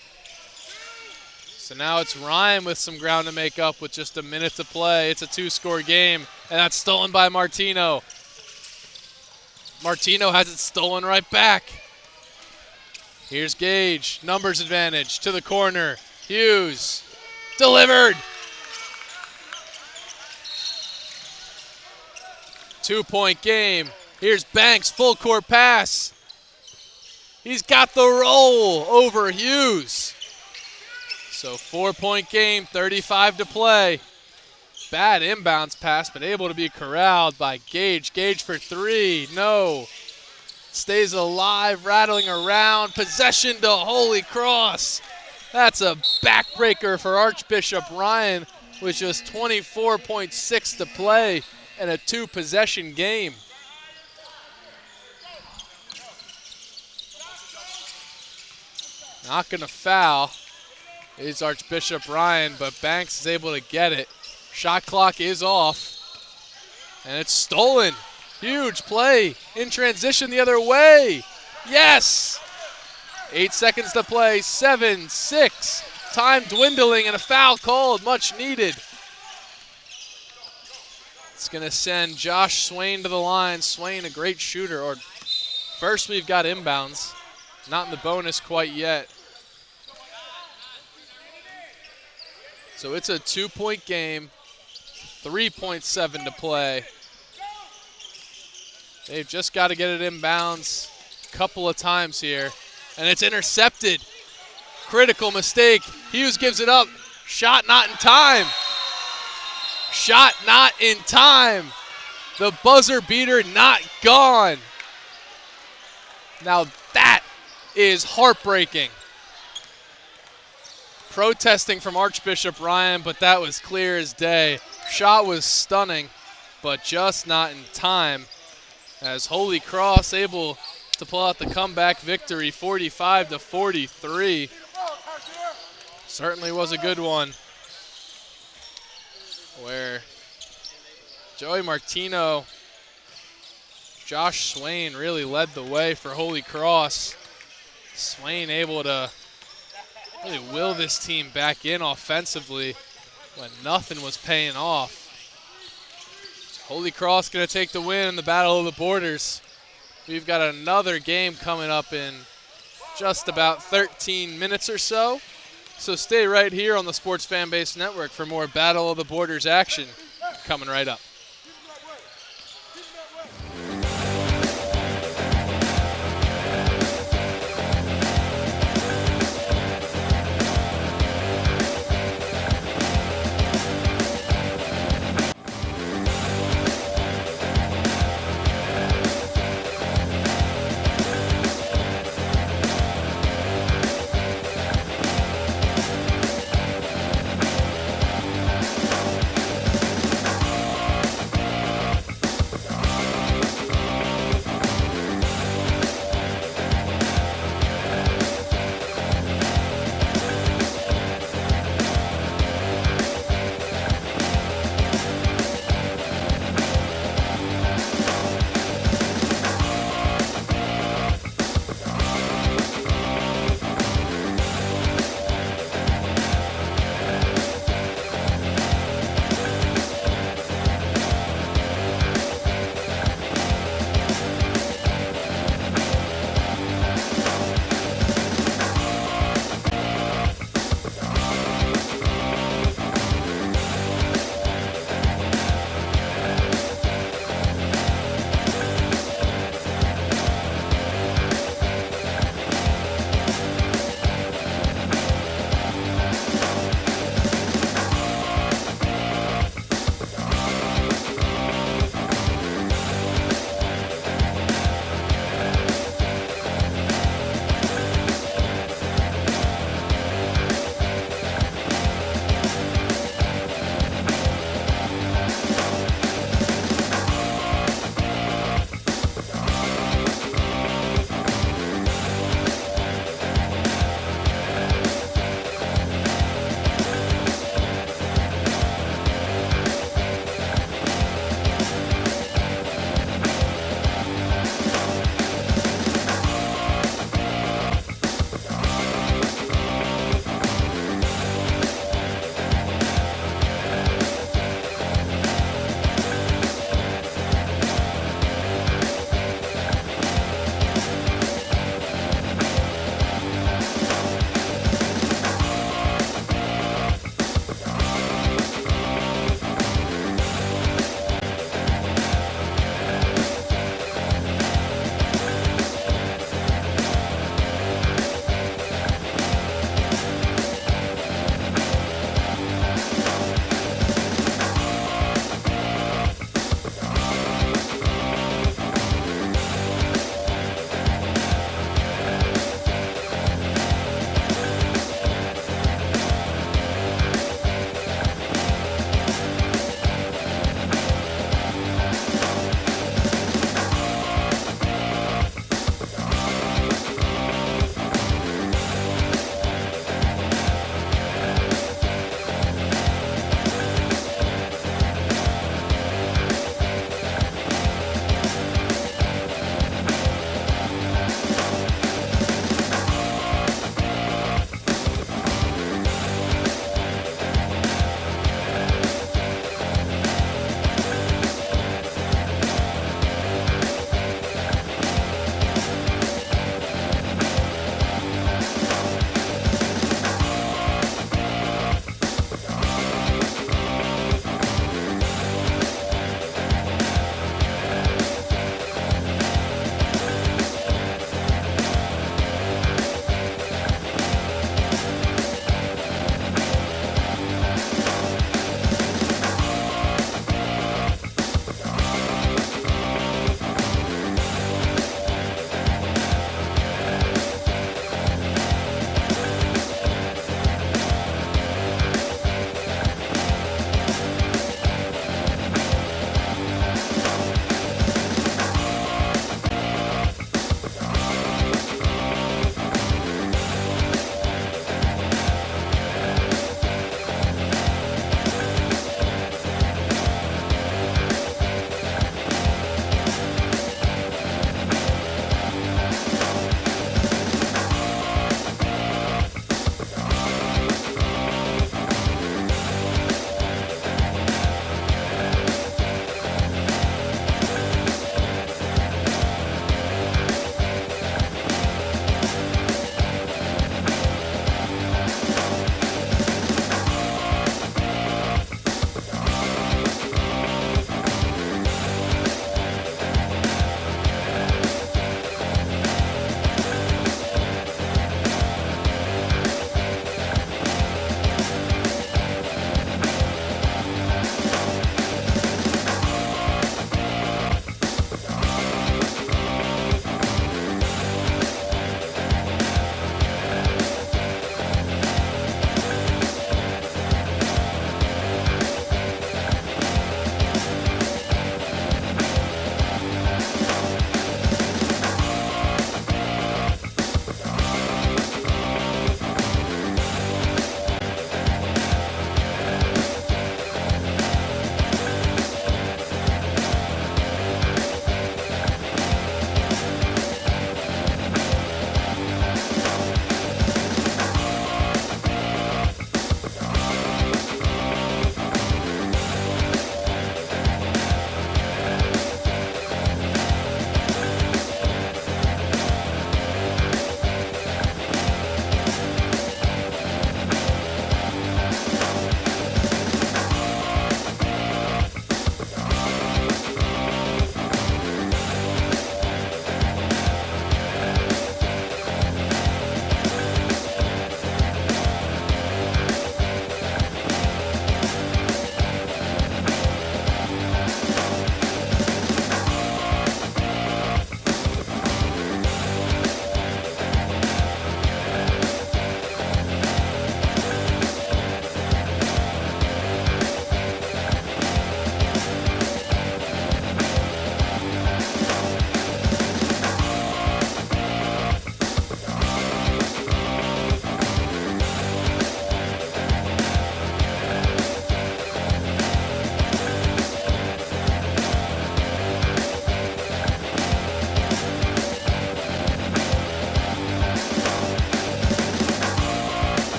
Speaker 1: So now it's Ryan with some ground to make up with just a minute to play. It's a 2-score game, and that's stolen by Martino. Martino has it stolen right back. Here's Gage, numbers advantage to the corner. Hughes, delivered. 2-point game. Here's Banks, full court pass. He's got the roll over Hughes. So 4-point game, 35 to play. Bad inbounds pass, but able to be corralled by Gage. Gage for 3, no. Stays alive, rattling around. Possession to Holy Cross. That's a backbreaker for Archbishop. Ryan with just 24.6 to play in a 2-possession game. Not gonna foul is Archbishop Ryan, but Banks is able to get it. Shot clock is off, and it's stolen. Huge play in transition the other way. Yes! 8 seconds to play, 7-6. Time dwindling and a foul called, much needed. It's gonna send Josh Swain to the line. Swain, a great shooter. Or first we've got inbounds. Not in the bonus quite yet. So it's a 2-point game, 3.7 to play. They've just got to get it inbounds a couple of times here. And it's intercepted. Critical mistake. Hughes gives it up. Shot not in time. Shot not in time. The buzzer beater not gone. Now that is heartbreaking. Protesting from Archbishop Ryan, but that was clear as day. Shot was stunning, but just not in time. As Holy Cross able to pull out the comeback victory, 45-43. Certainly was a good one, where Joey Martino, Josh Swain really led the way for Holy Cross. Swain able to really will this team back in offensively when nothing was paying off. Holy Cross going to take the win in the Battle of the Borders. We've got another game coming up in just about 13 minutes or so. So stay right here on the Sports Fanbase Network for more Battle of the Borders action coming right up.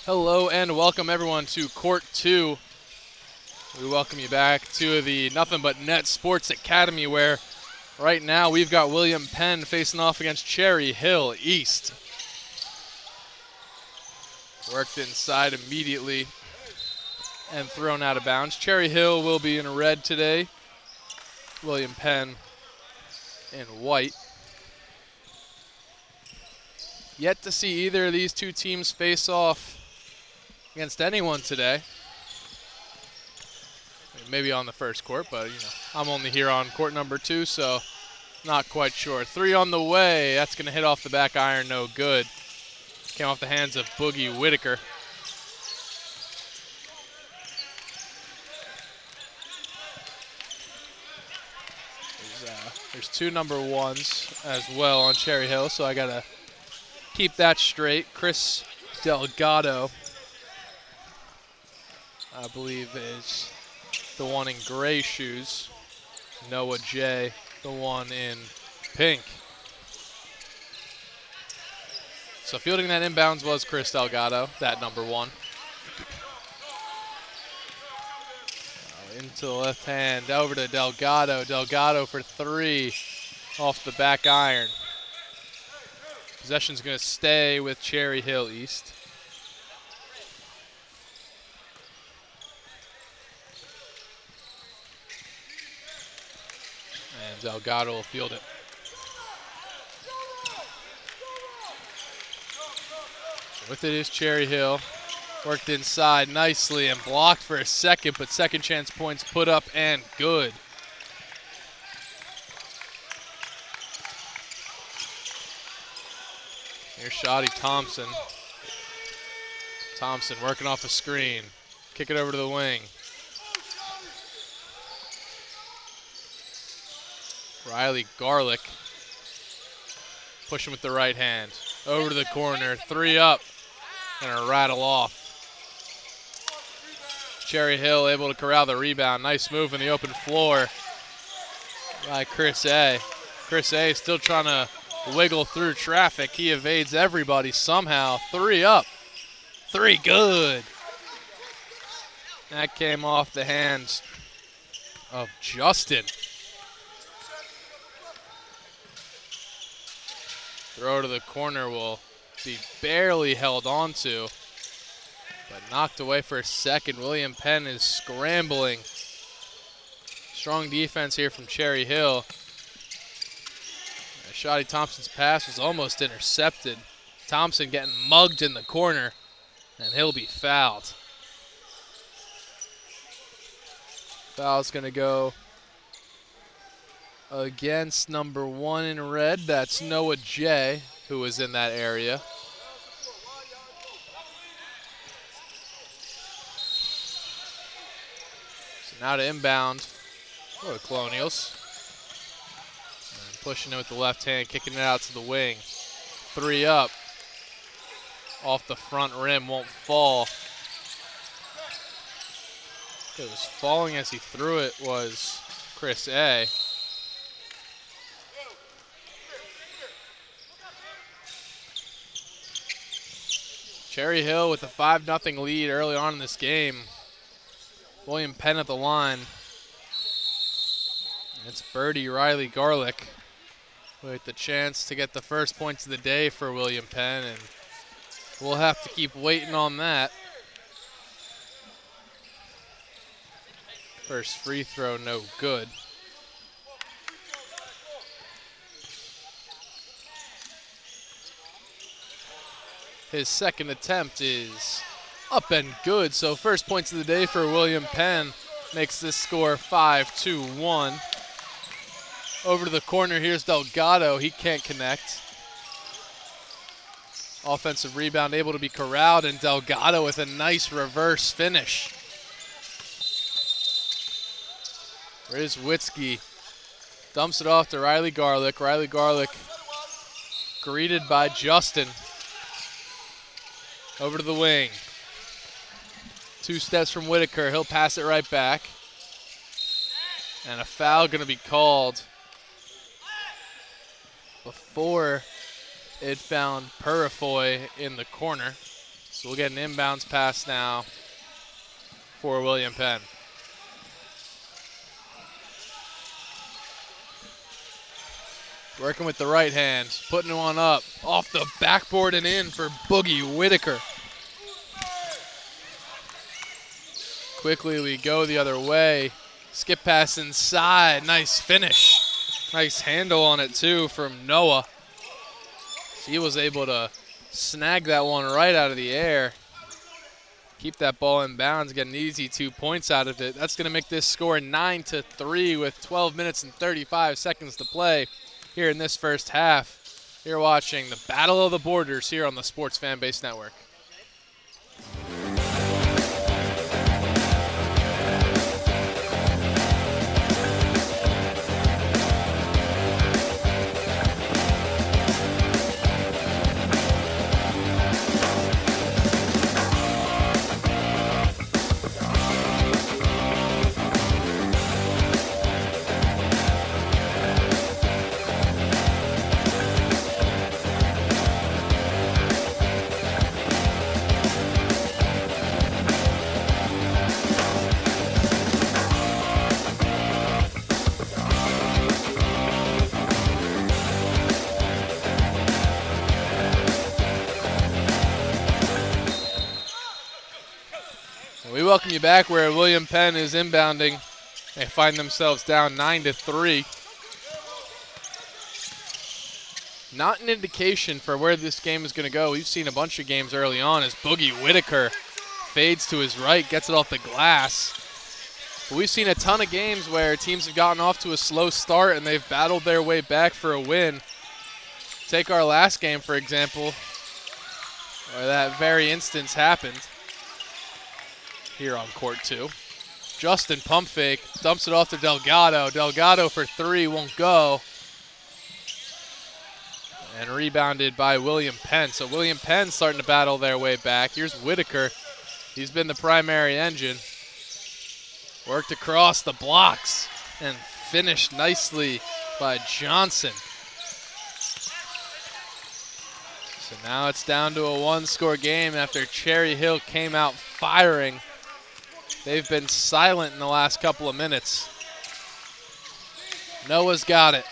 Speaker 1: Hello and welcome everyone to Court 2. We welcome you back to the Nothing But Net Sports Academy, where right now we've got William Penn facing off against Cherry Hill East. Worked inside immediately and thrown out of bounds. Cherry Hill will be in red today. William Penn in white. Yet to see either of these two teams face off against anyone today. Maybe on the first court, but I'm only here on court number 2, so not quite sure. 3 on the way. That's going to hit off the back iron, no good. Came off the hands of Boogie Whitaker. There's 2 number 1s as well on Cherry Hill, so I got to keep that straight. Chris Delgado, I believe, is the one in gray shoes. Noah J, the one in pink. So fielding that inbounds was Chris Delgado, that number 1. Into the left hand, over to Delgado. Delgado for 3 off the back iron. Possession's going to stay with Cherry Hill East. And Delgado will field it. With it is Cherry Hill. Worked inside nicely and blocked for a second, but second chance points put up and good. Here's Shotty Thompson. Thompson working off a screen. Kick it over to the wing. Riley Garlick pushing with the right hand. Over to the corner, 3 up, and a rattle off. Cherry Hill able to corral the rebound. Nice move in the open floor by Chris A. Chris A still trying to wiggle through traffic. He evades everybody somehow. 3 up, 3 good. That came off the hands of Justin. Throw to the corner will be barely held onto, but knocked away for a second. William Penn is scrambling. Strong defense here from Cherry Hill. Shotty Thompson's pass was almost intercepted. Thompson getting mugged in the corner, and he'll be fouled. Foul's going to go against number 1 in red. That's Noah J, who was in that area. So now to inbound for the Colonials. And pushing it with the left hand, kicking it out to the wing. 3 up. Off the front rim, won't fall. It was falling as he threw it was Chris A. Cherry Hill with a 5-0 lead early on in this game. William Penn at the line. It's Birdie Riley Garlick with the chance to get the first points of the day for William Penn, and we'll have to keep waiting on that. First free throw, no good. His second attempt is up and good. So first points of the day for William Penn makes this score 5-1. Over to the corner, here's Delgado. He can't connect. Offensive rebound able to be corralled, and Delgado with a nice reverse finish. Rizwitzki dumps it off to Riley Garlick. Riley Garlick greeted by Justin. Over to the wing. 2 steps from Whitaker. He'll pass it right back. And a foul going to be called before it found Purifoy in the corner. So we'll get an inbounds pass now for William Penn. Working with the right hand, putting one up, off the backboard and in for Boogie Whitaker. Quickly we go the other way. Skip pass inside, nice finish. Nice handle on it too from Noah. He was able to snag that one right out of the air. Keep that ball in bounds, get an easy 2 points out of it. That's gonna make this score 9-3 with 12 minutes and 35 seconds to play here in this first half. You're watching the Battle of the Borders here on the Sports Fan Base Network. We welcome you back where William Penn is inbounding. They find themselves down 9-3. Not an indication for where this game is going to go. We've seen a bunch of games early on as Boogie Whitaker fades to his right, gets it off the glass. But we've seen a ton of games where teams have gotten off to a slow start and they've battled their way back for a win. Take our last game, for example, where that very instance happened. Here on court 2. Justin pump fake, dumps it off to Delgado. Delgado for 3, won't go. And rebounded by William Penn. So William Penn starting to battle their way back. Here's Whitaker. He's been the primary engine. Worked across the blocks and finished nicely by Johnson. So now it's down to a one-score game after Cherry Hill came out firing. They've been silent in the last couple of minutes. Noah's got it.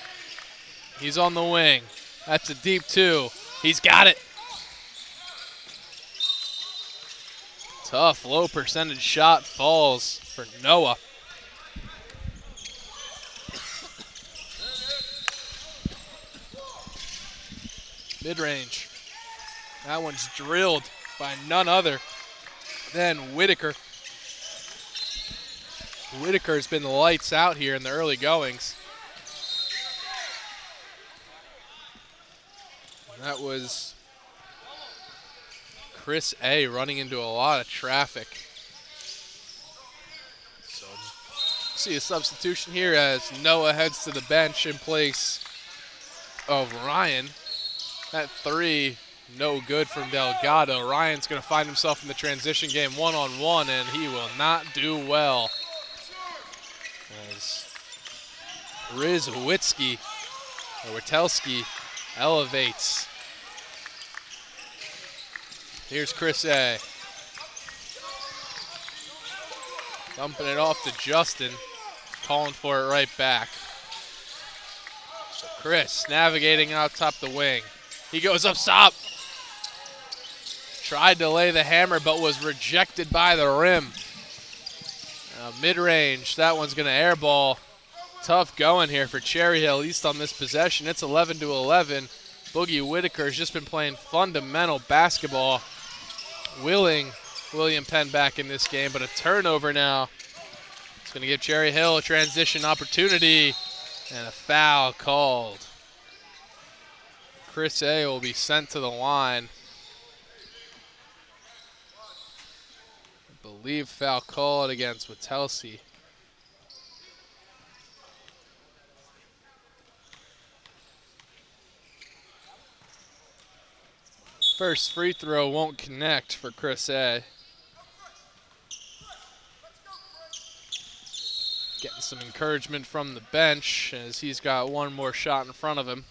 Speaker 1: He's on the wing. That's a deep 2. He's got it. Tough, low percentage shot falls for Noah. Mid-range. That one's drilled by none other than Whitaker. Whitaker's been lights out here in the early goings. That was Chris A. running into a lot of traffic. So see a substitution here as Noah heads to the bench in place of Ryan. That 3, no good from Delgado. Ryan's going to find himself in the transition game one-on-one, and he will not do well. As Witelski elevates. Here's Chris A. Dumping it off to Justin, calling for it right back. So Chris navigating out top the wing. He goes up top. Tried to lay the hammer, but was rejected by the rim. Mid-range, that one's going to airball. Tough going here for Cherry Hill, at least on this possession. It's 11-11. Boogie Whitaker's just been playing fundamental basketball. Willing William Penn back in this game, but a turnover now. It's going to give Cherry Hill a transition opportunity, and a foul called. Chris A. will be sent to the line. I believe foul called against Witelski. First free throw won't connect for Chris A. Getting some encouragement from the bench as he's got one more shot in front of him.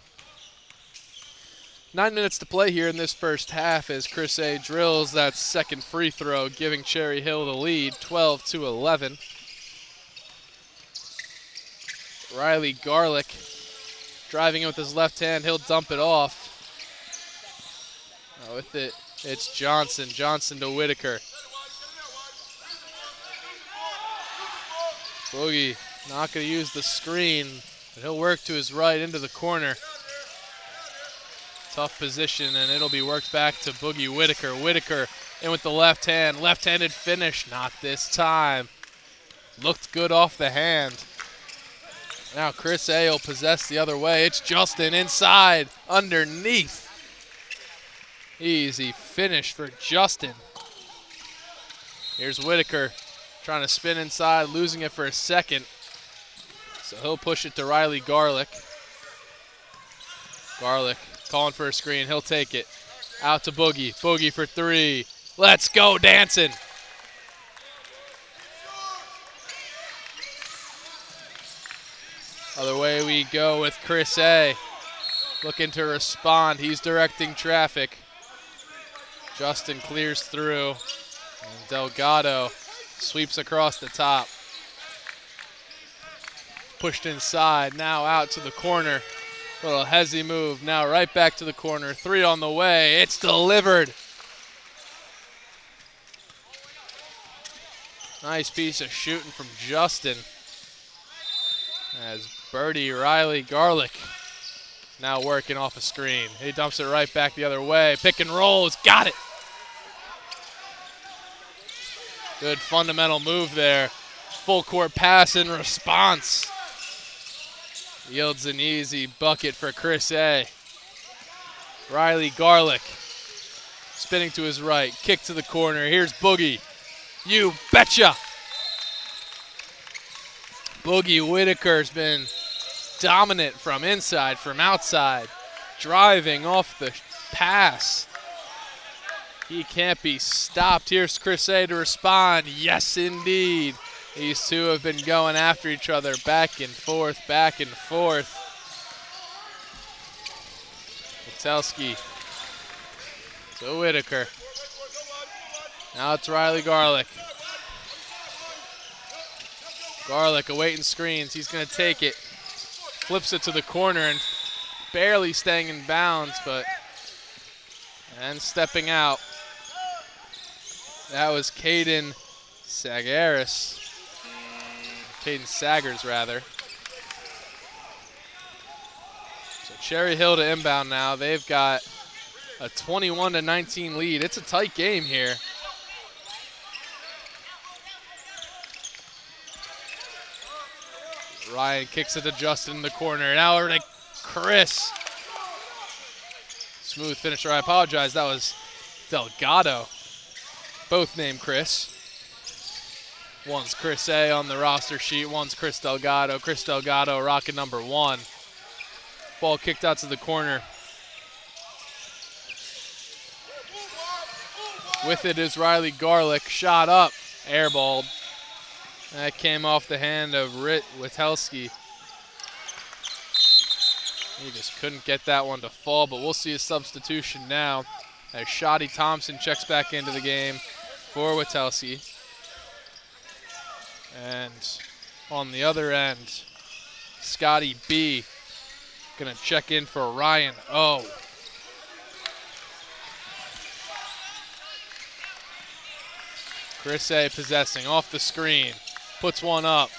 Speaker 1: 9 minutes to play here in this first half as Chris A drills that second free throw, giving Cherry Hill the lead, 12-11. Riley Garlick driving it with his left hand. He'll dump it off. With it, it's Johnson. Johnson to Whitaker. Boogie not going to use the screen, but he'll work to his right into the corner. Tough position, and it'll be worked back to Boogie Whitaker. Whitaker in with the left hand. Left-handed finish. Not this time. Looked good off the hand. Now Chris A will possess the other way. It's Justin inside, underneath. Easy finish for Justin. Here's Whitaker trying to spin inside, losing it for a second. So he'll push it to Riley Garlick. Garlick calling for a screen. He'll take it. Out to Boogie. Boogie for three. Let's go dancing. Other way we go with Chris A. Looking to respond. He's directing traffic. Justin clears through. And Delgado sweeps across the top. Pushed inside. Now out to the corner. Little hezzy move. Now right back to the corner. Three on the way. It's delivered. Nice piece of shooting from Justin. As Birdie Riley Garlick now working off a screen. He dumps it right back the other way. Pick and roll. He's got it. Good fundamental move there. Full court pass in response. Yields an easy bucket for Chris A. Riley Garlick spinning to his right. Kick to the corner. Here's Boogie. You betcha. Boogie Whitaker's been dominant from inside, from outside. Driving off the pass. He can't be stopped. Here's Chris A to respond. Yes, indeed. These two have been going after each other back and forth, back and forth. Witelski to Whitaker. Now it's Riley Garlick. Garlick awaiting screens. He's going to take it. Flips it to the corner and barely staying in bounds, and stepping out. That was Caden Sagers. Caden Sagers, rather. So Cherry Hill to inbound now. They've got a 21-19 lead. It's a tight game here. Ryan kicks it to Justin in the corner. Now over to Chris. Smooth finisher. I apologize. That was Delgado. Both named Chris. One's Chris A on the roster sheet. One's Chris Delgado. Chris Delgado rocking number 1. Ball kicked out to the corner. With it is Riley Garlick. Shot up. Airballed. That came off the hand of Witelski. He just couldn't get that one to fall, but we'll see a substitution now as Shoddy Thompson checks back into the game for Witelski. And on the other end, Scotty B gonna check in for Ryan O. Chris A possessing off the screen. Puts one up.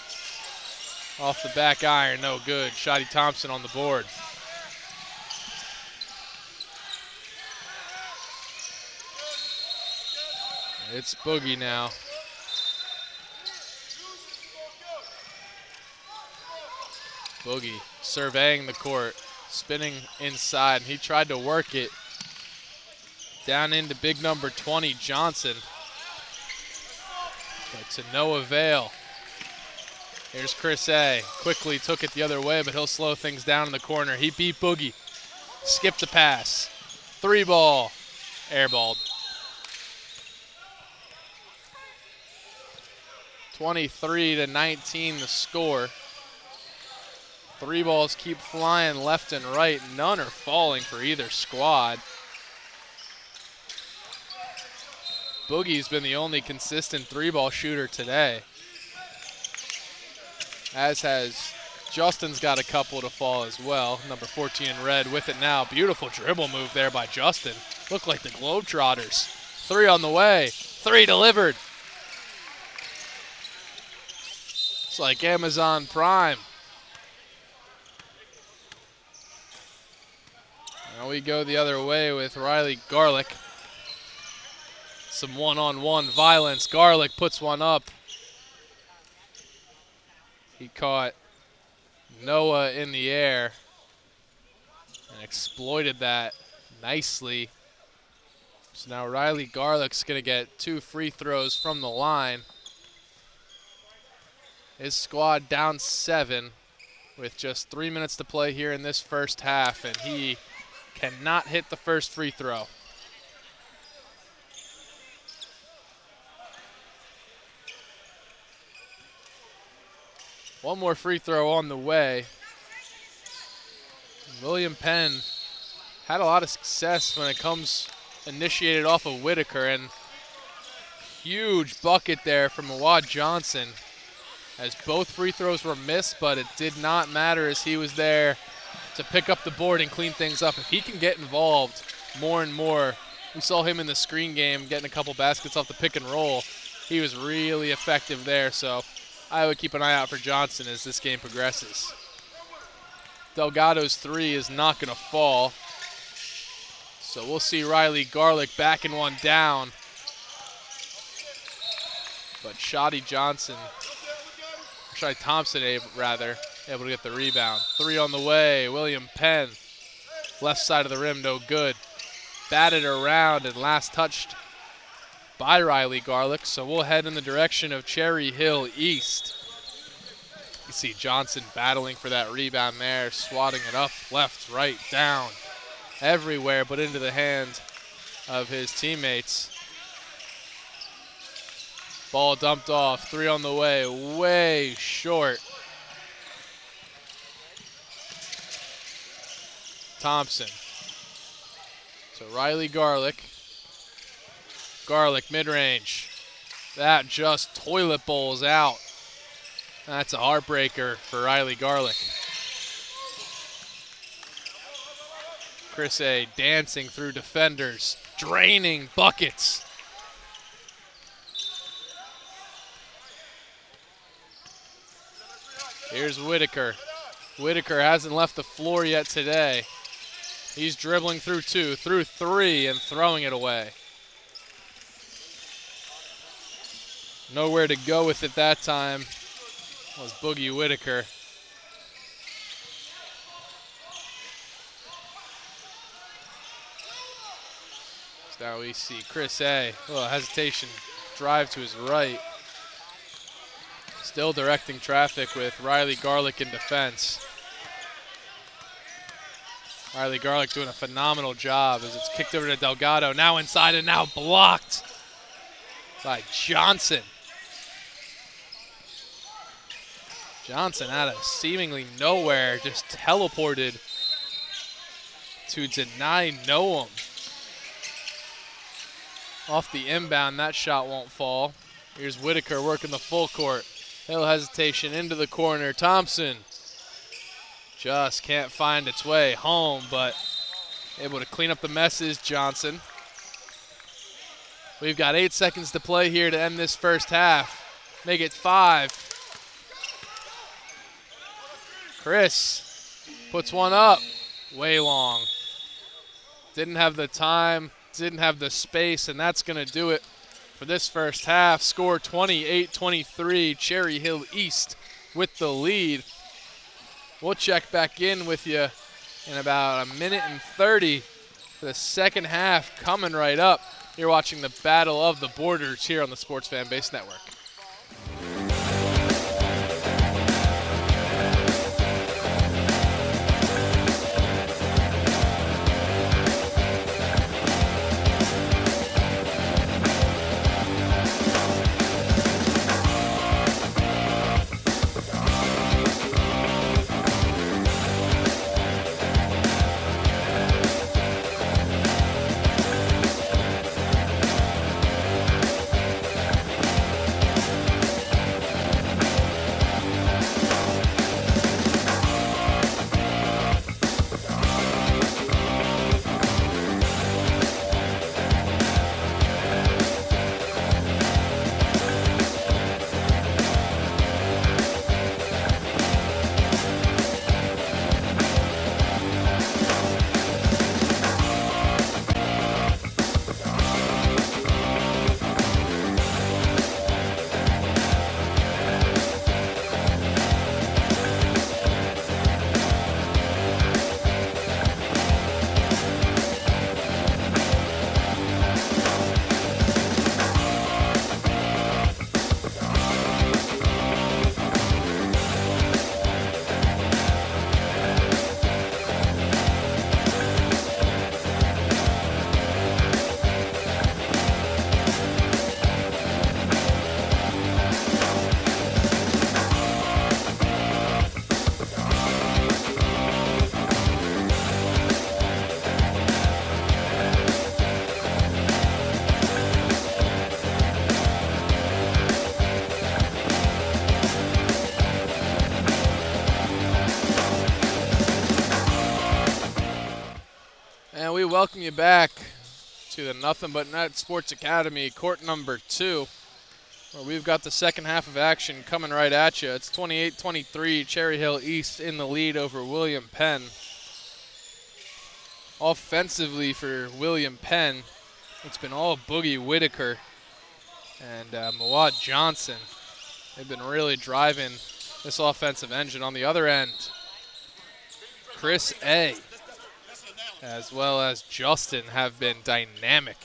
Speaker 1: Off the back iron, no good. Shoddy Thompson on the board. It's Boogie now. Boogie surveying the court, spinning inside, and he tried to work it down into big number 20, Johnson. But to no avail. Here's Chris A. Quickly took it the other way, but he'll slow things down in the corner. He beat Boogie. Skipped the pass. 3-ball. Airballed. 23-19 the score. Three balls keep flying left and right. None are falling for either squad. Boogie's been the only consistent three-ball shooter today, as has Justin's got a couple to fall as well. Number 14 in red with it now. Beautiful dribble move there by Justin. Look like the Globetrotters. Three on the way. Three delivered. It's like Amazon Prime. Now we go the other way with Riley Garlick. Some one-on-one violence. Garlick puts one up. He caught Noah in the air and exploited that nicely. So now Riley Garlick's going to get 2 free throws from the line. His squad down 7 with just 3 minutes to play here in this first half, and he cannot hit the first free throw. One more free throw on the way. William Penn had a lot of success when it comes initiated off of Whitaker, and huge bucket there from Awad Johnson as both free throws were missed, but it did not matter as he was there to pick up the board and clean things up. If he can get involved more and more, we saw him in the screen game getting a couple baskets off the pick and roll. He was really effective there, so I would keep an eye out for Johnson as this game progresses. Delgado's three is not going to fall. So we'll see Riley Garlick backing one down. But Shoddy Thompson, able to get the rebound. Three on the way, William Penn. Left side of the rim, no good. Batted around and last touched by Riley Garlick, so we'll head in the direction of Cherry Hill East. You see Johnson battling for that rebound there, swatting it up, left, right, down, everywhere but into the hand of his teammates. Ball dumped off, three on the way short. Thompson. So Riley Garlick. Garlick mid-range. That just toilet bowls out. That's a heartbreaker for Riley Garlick. Chris A dancing through defenders, draining buckets. Here's Whitaker. Whitaker hasn't left the floor yet today. He's dribbling through two, through three, and throwing it away. Nowhere to go with it that time was Boogie Whitaker. So now we see Chris A. A little hesitation, drive to his right. Still directing traffic with Riley Garlick in defense. Riley Garlick doing a phenomenal job as it's kicked over to Delgado. Now inside and now blocked by Johnson. Johnson out of seemingly nowhere just teleported to deny Noam. Off the inbound, that shot won't fall. Here's Whitaker working the full court. Little hesitation into the corner. Thompson just can't find its way home, but able to clean up the mess is Johnson. We've got 8 seconds to play here to end this first half. Make it 5. Chris puts one up, way long. Didn't have the time, didn't have the space, and that's going to do it for this first half. Score 28-23, Cherry Hill East with the lead. We'll check back in with you in about 1:30 for the second half coming right up. You're watching the Battle of the Borders here on the Sports Fan Base Network. welcome you back to the Nothing But Net Sports Academy, court number 2, where we've got the second half of action coming right at you. It's 28-23, Cherry Hill East in the lead over William Penn. Offensively for William Penn, it's been all Boogie Whitaker and Mawad Johnson. They've been really driving this offensive engine. On the other end, Chris A. as well as Justin have been dynamic.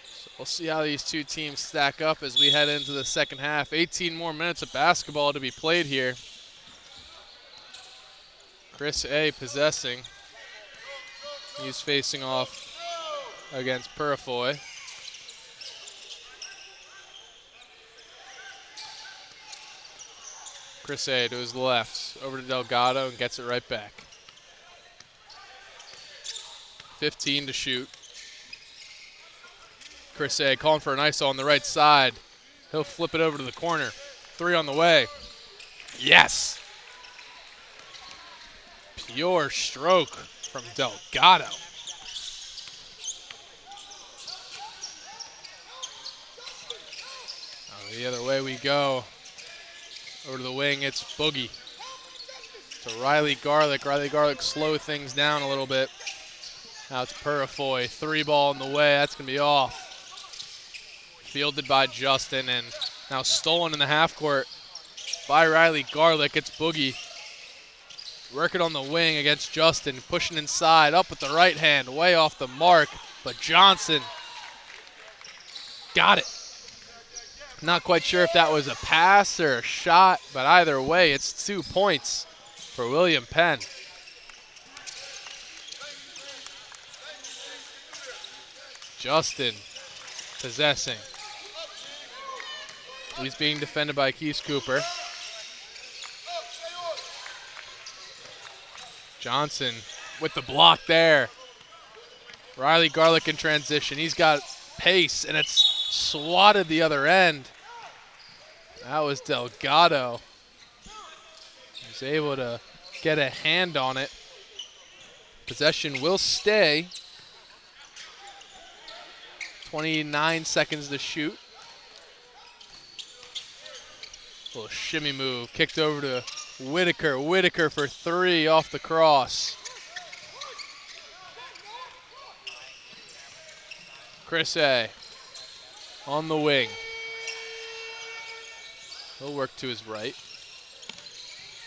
Speaker 1: So we'll see how these two teams stack up as we head into the second half. 18 more minutes of basketball to be played here. Chris A. possessing. He's facing off against Purifoy. Chris A. to his left, over to Delgado and gets it right back. 15 to shoot. Chris A. calling for an ISO on the right side. He'll flip it over to the corner. 3 on the way. Yes! Pure stroke from Delgado. The other way we go. Over to the wing, it's Boogie. To Riley Garlick. Riley Garlick slow things down a little bit. Now it's Purifoy. 3 ball in the way. That's going to be off. Fielded by Justin and now stolen in the half court by Riley Garlick. It's Boogie. Working on the wing against Justin. Pushing inside. Up with the right hand. Way off the mark. But Johnson got it. Not quite sure if that was a pass or a shot, but either way, it's 2 points for William Penn. Justin possessing. He's being defended by Keith Cooper. Johnson with the block there. Riley Garlick in transition. He's got pace, and it's swatted the other end. That was Delgado. He was able to get a hand on it. Possession will stay. 29 seconds to shoot. Little shimmy move. Kicked over to Whitaker. Whitaker for 3 off the cross. Chris A. on the wing. He'll work to his right.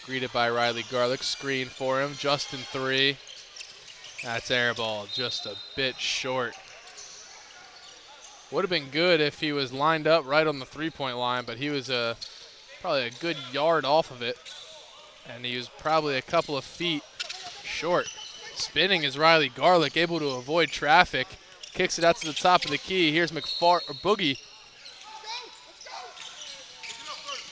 Speaker 1: Greeted by Riley Garlick. Screen for him. Justin 3. That's air ball. Just a bit short. Would have been good if he was lined up right on the three-point line, but he was probably a good yard off of it. And he was probably a couple of feet short. Spinning is Riley Garlick, able to avoid traffic. Kicks it out to the top of the key. Here's Boogie.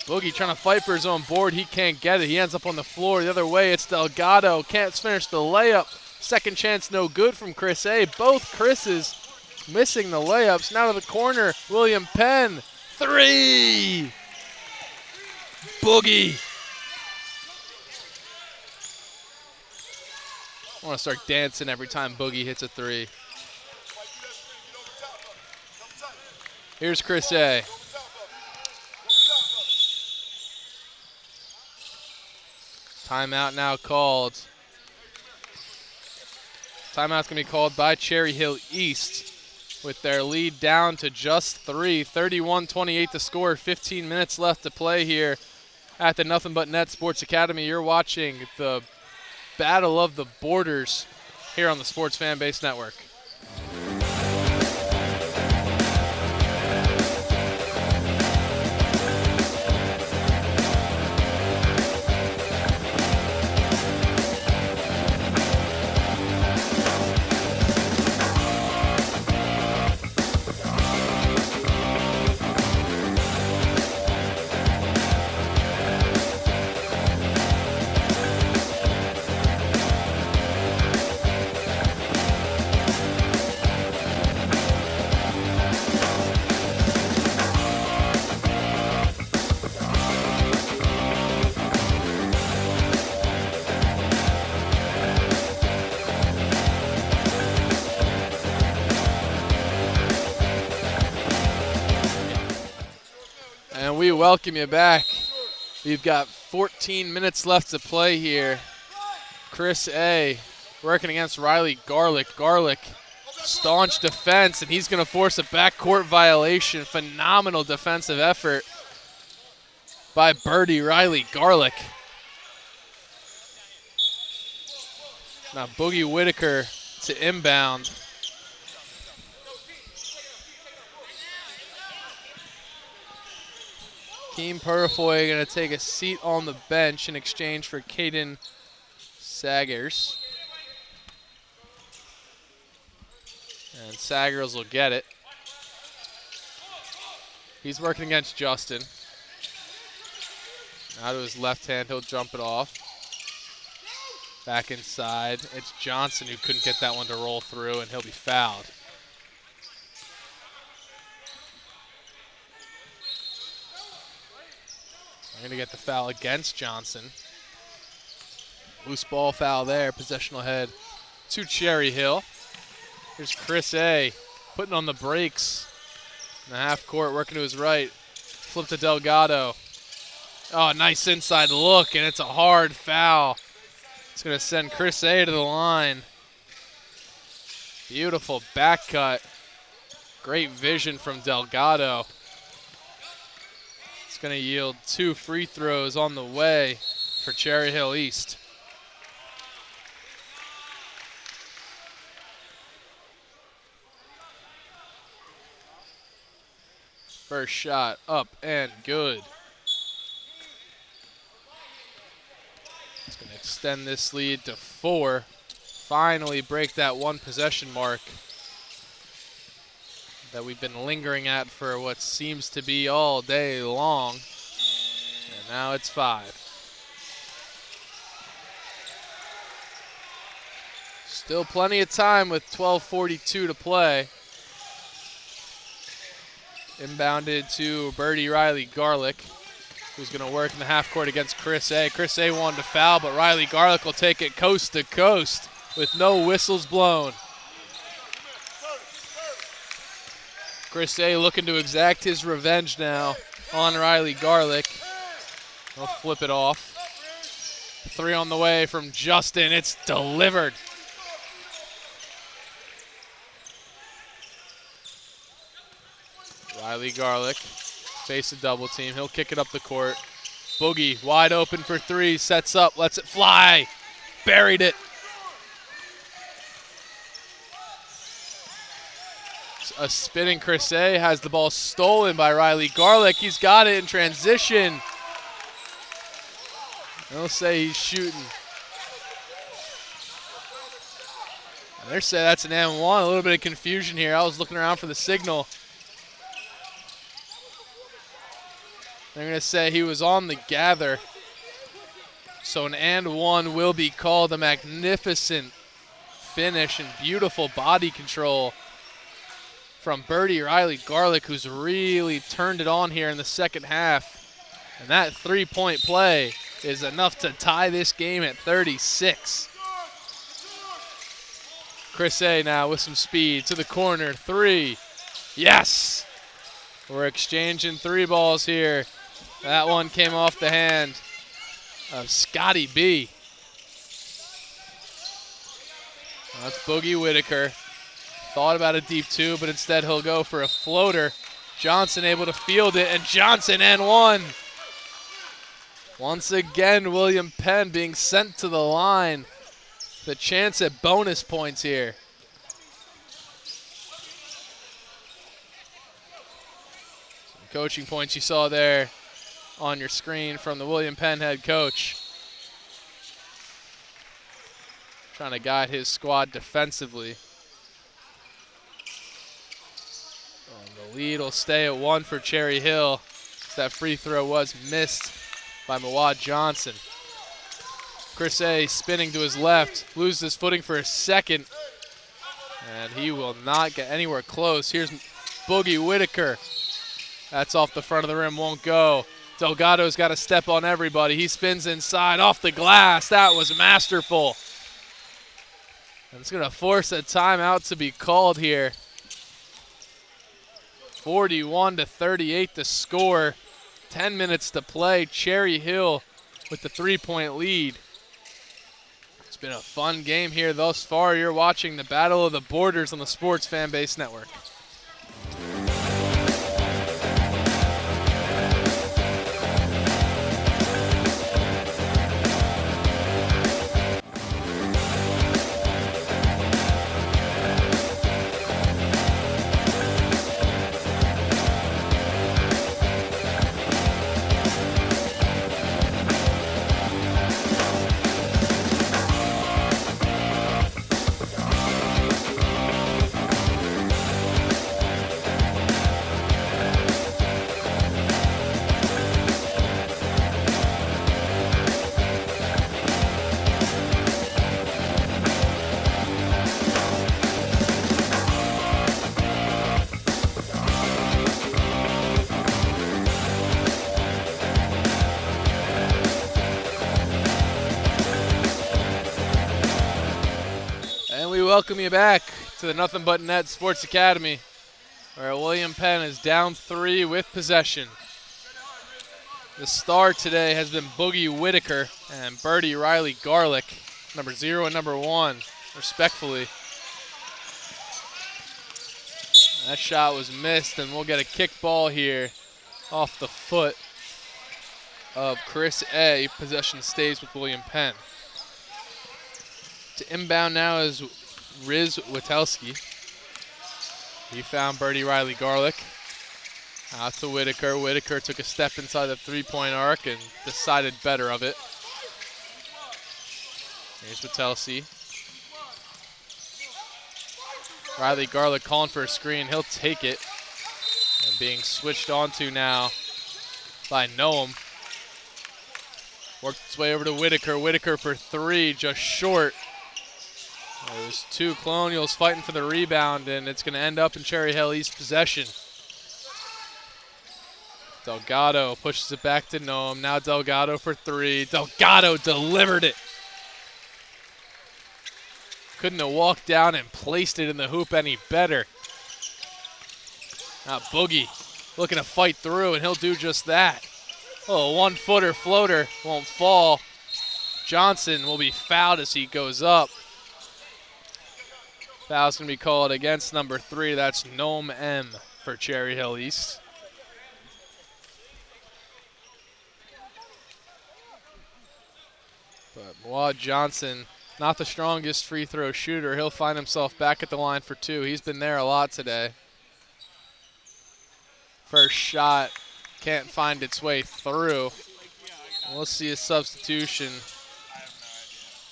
Speaker 1: Boogie trying to fight for his own board. He can't get it. He ends up on the floor. The other way, it's Delgado. Can't finish the layup. Second chance, no good from Chris A. Both Chris's missing the layups. Now to the corner. William Penn. 3! Boogie. I want to start dancing every time Boogie hits a 3. Here's Chris A. Timeout now called. Timeout's going to be called by Cherry Hill East with their lead down to just 3. 31-28 to score. 15 minutes left to play here at the Nothing But Net Sports Academy. You're watching the Battle of the Borders here on the Sports Fan Base Network. welcome you back. We've got 14 minutes left to play here. Chris A. working against Riley Garlick. Garlick, staunch defense, and he's going to force a backcourt violation. Phenomenal defensive effort by Birdie Riley Garlick. Now Boogie Whitaker to inbound. Keem Purifoy going to take a seat on the bench in exchange for Caden Saggers. And Saggers will get it. He's working against Justin. Now to his left hand, he'll jump it off. Back inside. It's Johnson who couldn't get that one to roll through, and he'll be fouled. They're going to get the foul against Johnson. Loose ball foul there. Possessional head to Cherry Hill. Here's Chris A. putting on the brakes in the half court, working to his right. Flip to Delgado. Oh, nice inside look, and it's a hard foul. It's going to send Chris A. to the line. Beautiful back cut. Great vision from Delgado. It's going to yield 2 free throws on the way for Cherry Hill East. First shot up and good. It's going to extend this lead to 4. Finally break that 1 possession mark that we've been lingering at for what seems to be all day long. And now it's 5. Still plenty of time with 12:42 to play. Inbounded to Birdie Riley Garlick, who's going to work in the half court against Chris A. Chris A. wanted to foul, but Riley Garlick will take it coast to coast with no whistles blown. Chris A. looking to exact his revenge now on Riley Garlick. He'll flip it off. 3 on the way from Justin. It's delivered. Riley Garlick face a double team. He'll kick it up the court. Boogie wide open for 3. Sets up, lets it fly. Buried it. A spinning Chris A. has the ball stolen by Riley Garlick. He's got it in transition. They'll say he's shooting. And they're saying that's an M1. A little bit of confusion here. I was looking around for the signal. They're going to say he was on the gather. So an and 1 will be called. A magnificent finish and beautiful body control from Birdie Riley Garlick, who's really turned it on here in the second half. And that 3-point play is enough to tie this game at 36. Chris A. now with some speed to the corner. 3. Yes! We're exchanging 3 balls here. That one came off the hand of Scotty B. That's Boogie Whitaker. Thought about a deep 2, but instead he'll go for a floater. Johnson able to field it, and Johnson and 1. Once again, William Penn being sent to the line. The chance at bonus points here. Some coaching points you saw there on your screen from the William Penn head coach. Trying to guide his squad defensively. And the lead will stay at 1 for Cherry Hill. That free throw was missed by Mawad Johnson. Chris A. spinning to his left, loses his footing for a second, and he will not get anywhere close. Here's Boogie Whitaker. That's off the front of the rim, won't go. Delgado's got to step on everybody. He spins inside, off the glass. That was masterful. And it's going to force a timeout to be called here. 41-38 to score. 10 minutes to play. Cherry Hill with the 3-point lead. It's been a fun game here thus far. You're watching the Battle of the Borders on the Sports Fan Base Network. Welcome you back to the Nothing But Net Sports Academy, where William Penn is down 3 with possession. The star today has been Boogie Whitaker and Birdie Riley Garlick, number 0 and number 1, respectfully. That shot was missed, and we'll get a kick ball here off the foot of Chris A. Possession stays with William Penn. To inbound now is Riz Witelski. He found Birdie Riley Garlick. Out to Whitaker. Whitaker took a step inside the 3-point arc and decided better of it. Here's Witelski. Riley Garlick calling for a screen. He'll take it. And being switched onto now by Noam. Worked its way over to Whitaker. Whitaker for 3, just short. There's 2 Colonials fighting for the rebound, and it's going to end up in Cherry Hill East possession. Delgado pushes it back to Noam. Now Delgado for 3. Delgado delivered it. Couldn't have walked down and placed it in the hoop any better. Now Boogie looking to fight through, and he'll do just that. Oh, 1-footer floater won't fall. Johnson will be fouled as he goes up. Foul's going to be called against number 3. That's Noam M. for Cherry Hill East. But Mawad Johnson, not the strongest free throw shooter. He'll find himself back at the line for 2. He's been there a lot today. First shot can't find its way through. We'll see a substitution.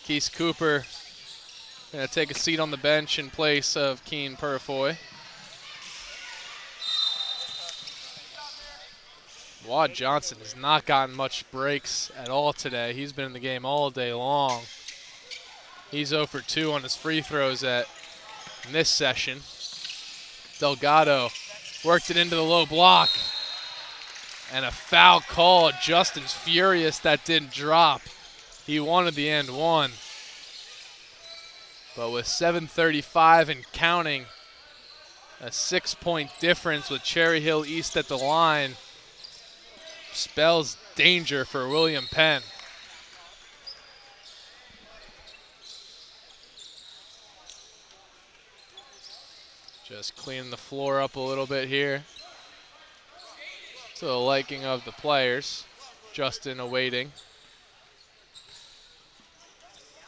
Speaker 1: Keith Cooper going to take a seat on the bench in place of Keen Purifoy. Wad Johnson has not gotten much breaks at all today. He's been in the game all day long. He's 0 for 2 on his free throws in this session. Delgado worked it into the low block. And a foul call. Justin's furious that didn't drop. He wanted the and one. But with 7:35 and counting, a 6-point difference with Cherry Hill East at the line spells danger for William Penn. Just cleaning the floor up a little bit here to the liking of the players. Justin awaiting.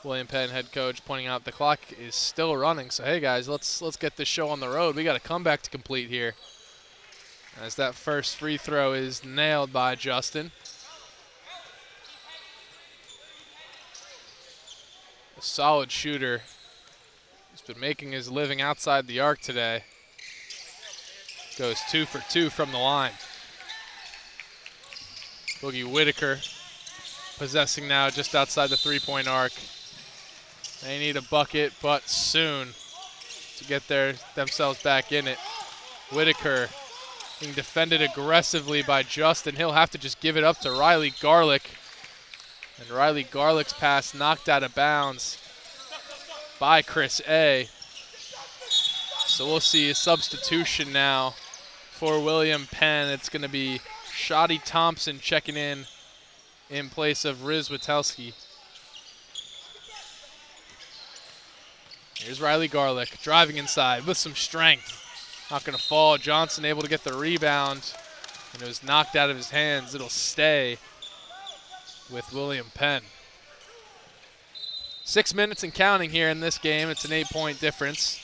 Speaker 1: William Penn head coach pointing out the clock is still running. So hey guys, let's get this show on the road. We got a comeback to complete here. As that first free throw is nailed by Justin. A solid shooter. He's been making his living outside the arc today. Goes 2 for 2 from the line. Boogie Whitaker possessing now just outside the 3-point arc. They need a bucket, but soon to get themselves back in it. Whitaker being defended aggressively by Justin. He'll have to just give it up to Riley Garlick. And Riley Garlick's pass knocked out of bounds by Chris A. So we'll see a substitution now for William Penn. It's going to be Shotty Thompson checking in place of Riz Witelski. Here's Riley Garlick driving inside with some strength. Not going to fall. Johnson able to get the rebound, and it was knocked out of his hands. It'll stay with William Penn. 6 minutes and counting here in this game. It's an 8-point difference.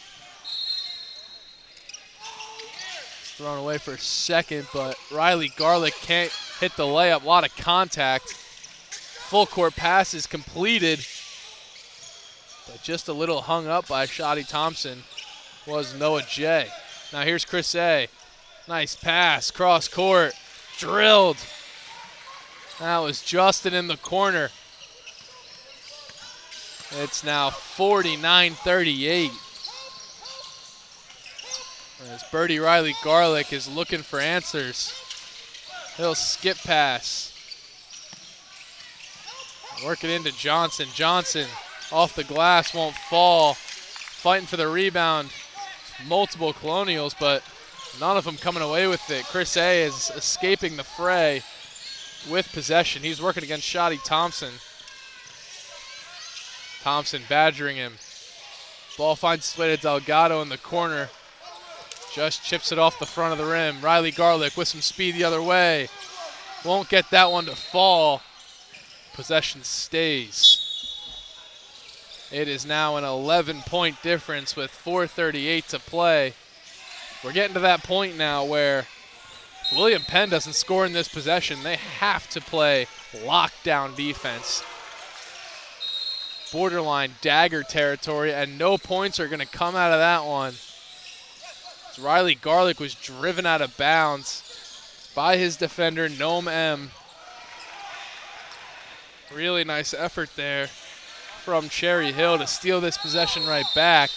Speaker 1: It's thrown away for a second, but Riley Garlick can't hit the layup. A lot of contact. Full court pass is completed, but just a little hung up by Shotty Thompson was Noah J. Now here's Chris A. Nice pass, cross court, drilled. That was Justin in the corner. It's now 49-38. As Birdie Riley Garlick is looking for answers. He'll skip pass. Working into Johnson. Johnson off the glass, won't fall. Fighting for the rebound. Multiple Colonials, but none of them coming away with it. Chris A is escaping the fray with possession. He's working against Shotty Thompson. Thompson badgering him. Ball finds its way to Delgado in the corner. Just chips it off the front of the rim. Riley Garlick with some speed the other way. Won't get that one to fall. Possession stays. It is now an 11-point difference with 4:38 to play. We're getting to that point now where if William Penn doesn't score in this possession, they have to play lockdown defense. Borderline dagger territory, and no points are going to come out of that one. As Riley Garlick was driven out of bounds by his defender, Noam M. Really nice effort there from Cherry Hill to steal this possession right back.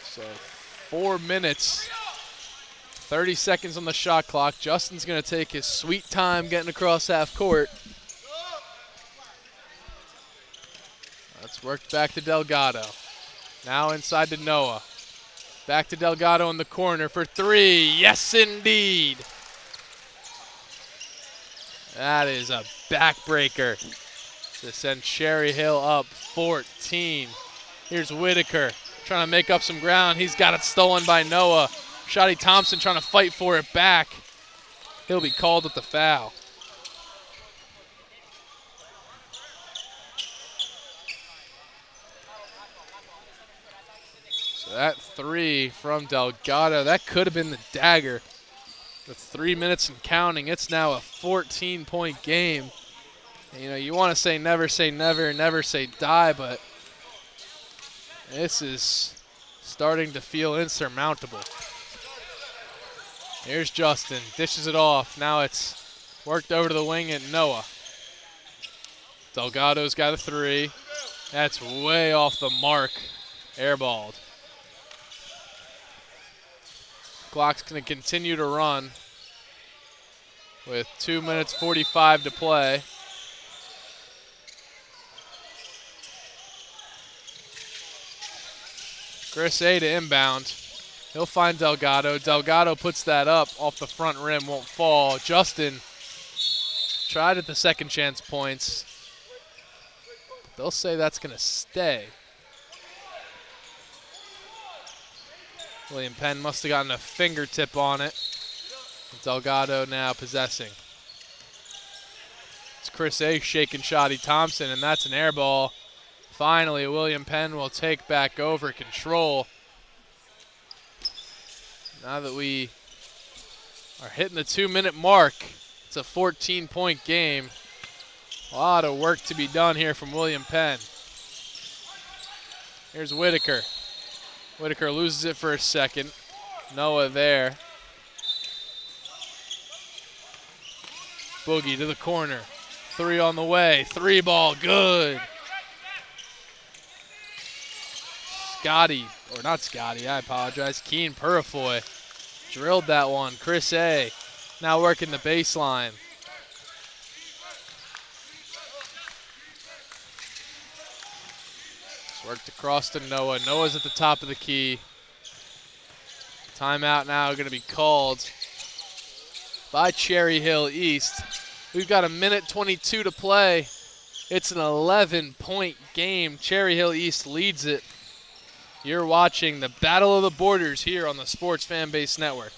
Speaker 1: So 4 minutes, 30 seconds on the shot clock. Justin's going to take his sweet time getting across half court. That's worked back to Delgado. Now inside to Noah. Back to Delgado in the corner for three. Yes, indeed. That is a backbreaker to send Cherry Hill up 14. Here's Whitaker trying to make up some ground. He's got it stolen by Noah. Shotty Thompson trying to fight for it back. He'll be called with the foul. So that three from Delgado, that could have been the dagger. With 3 minutes and counting, it's now a 14-point game. And, you know, you want to say never say die, but this is starting to feel insurmountable. Here's Justin, dishes it off. Now it's worked over to the wing at Noah. Delgado's got a three. That's way off the mark. Airballed. Clock's going to continue to run with 2 minutes 45 to play. Chris A to inbound. He'll find Delgado. Delgado puts that up off the front rim, won't fall. Justin tried at the second chance points. They'll say that's going to stay. William Penn must have gotten a fingertip on it. Delgado now possessing. It's Chris A shaking Shotty Thompson, and that's an air ball. Finally, William Penn will take back over control. Now that we are hitting the 2-minute mark, it's a 14-point game. A lot of work to be done here from William Penn. Here's Whitaker. Whitaker loses it for a second. Noah there. Boogie to the corner. Three on the way. Three ball, good. I apologize. Keen Purifoy drilled that one. Chris A now working the baseline. It's worked across to Noah. Noah's at the top of the key. Timeout now going to be called by Cherry Hill East. We've got a minute 22 to play. It's an 11-point game. Cherry Hill East leads it. You're watching the Battle of the Borders here on the Sports Fan Base Network.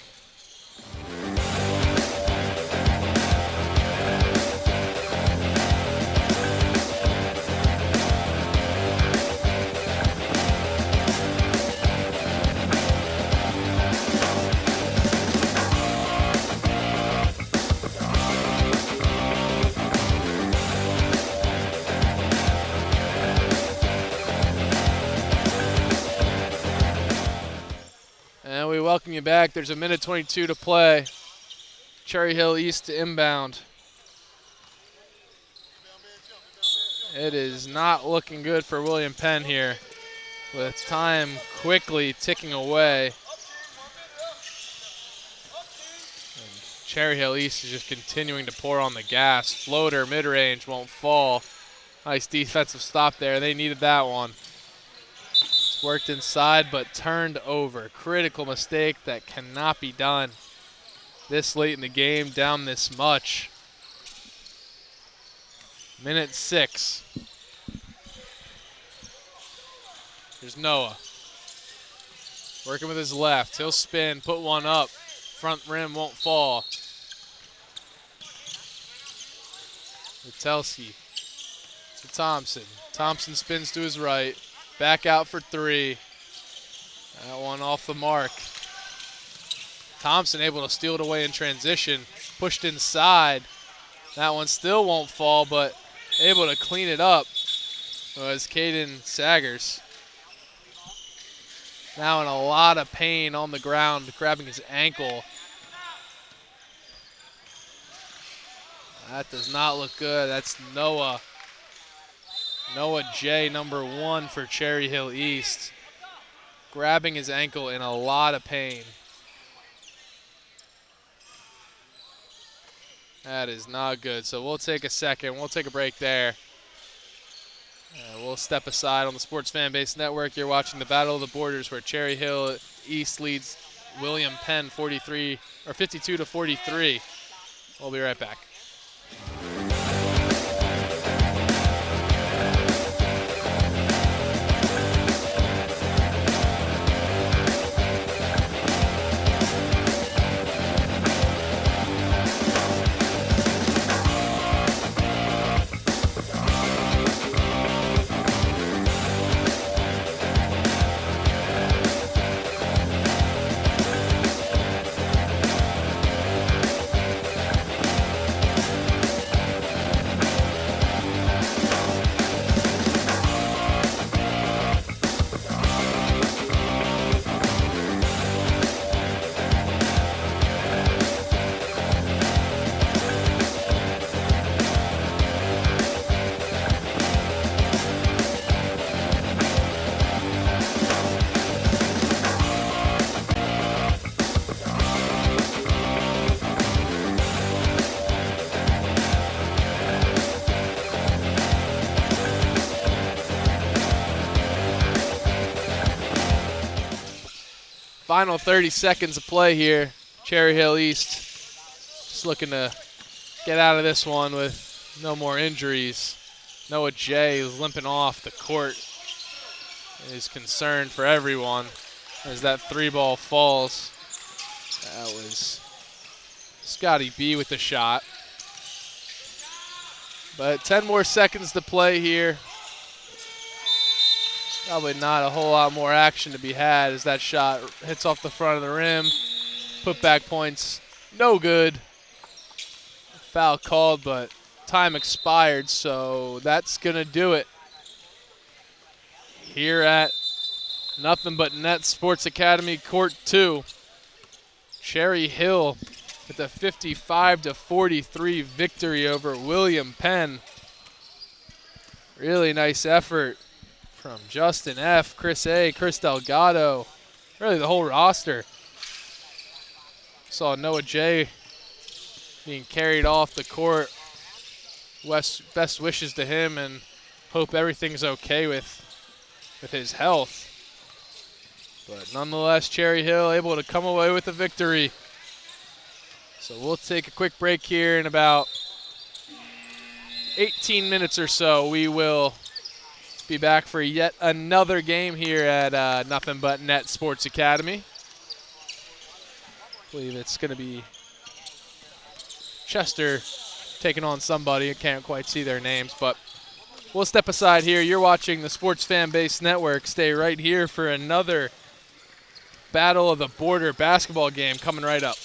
Speaker 1: And we welcome you back. There's a minute 22 to play. Cherry Hill East to inbound. It is not looking good for William Penn here, with time quickly ticking away. And Cherry Hill East is just continuing to pour on the gas. Floater, mid-range, won't fall. Nice defensive stop there. They needed that one. Worked inside but turned over. Critical mistake that cannot be done this late in the game, down this much. Minute 6. Here's Noah. Working with his left. He'll spin, put one up. Front rim won't fall. Witelski to Thompson. Thompson spins to his right. Back out for 3. That one off the mark. Thompson able to steal it away in transition. Pushed inside. That one still won't fall, but able to clean it up was Caden Saggers. Now in a lot of pain on the ground, grabbing his ankle. That does not look good. That's Noah. Noah J, number 1 for Cherry Hill East. Grabbing his ankle in a lot of pain. That is not good. So we'll take a second. We'll take a break there. We'll step aside on the Sports Fan Base Network. You're watching the Battle of the Borders, where Cherry Hill East leads William Penn 52 to 43. We'll be right back. Final 30 seconds of play here. Cherry Hill East just looking to get out of this one with no more injuries. Noah J is limping off the court. Is concerned for everyone as that 3-ball falls. That was Scotty B with the shot. But 10 more seconds to play here. Probably not a whole lot more action to be had as that shot hits off the front of the rim. Put back points, no good. Foul called, but time expired, so that's going to do it. Here at Nothing But Net Sports Academy, Court 2. Cherry Hill with a 55-43 victory over William Penn. Really nice effort from Justin F., Chris A., Chris Delgado, really the whole roster. Saw Noah J being carried off the court. Best wishes to him, and hope everything's okay with his health. But nonetheless, Cherry Hill able to come away with a victory. So we'll take a quick break here in about 18 minutes or so. We will be back for yet another game here at Nothing But Net Sports Academy. I believe it's going to be Chester taking on somebody. I can't quite see their names, but we'll step aside here. You're watching the Sports Fan Base Network. Stay right here for another Battle of the Border basketball game coming right up.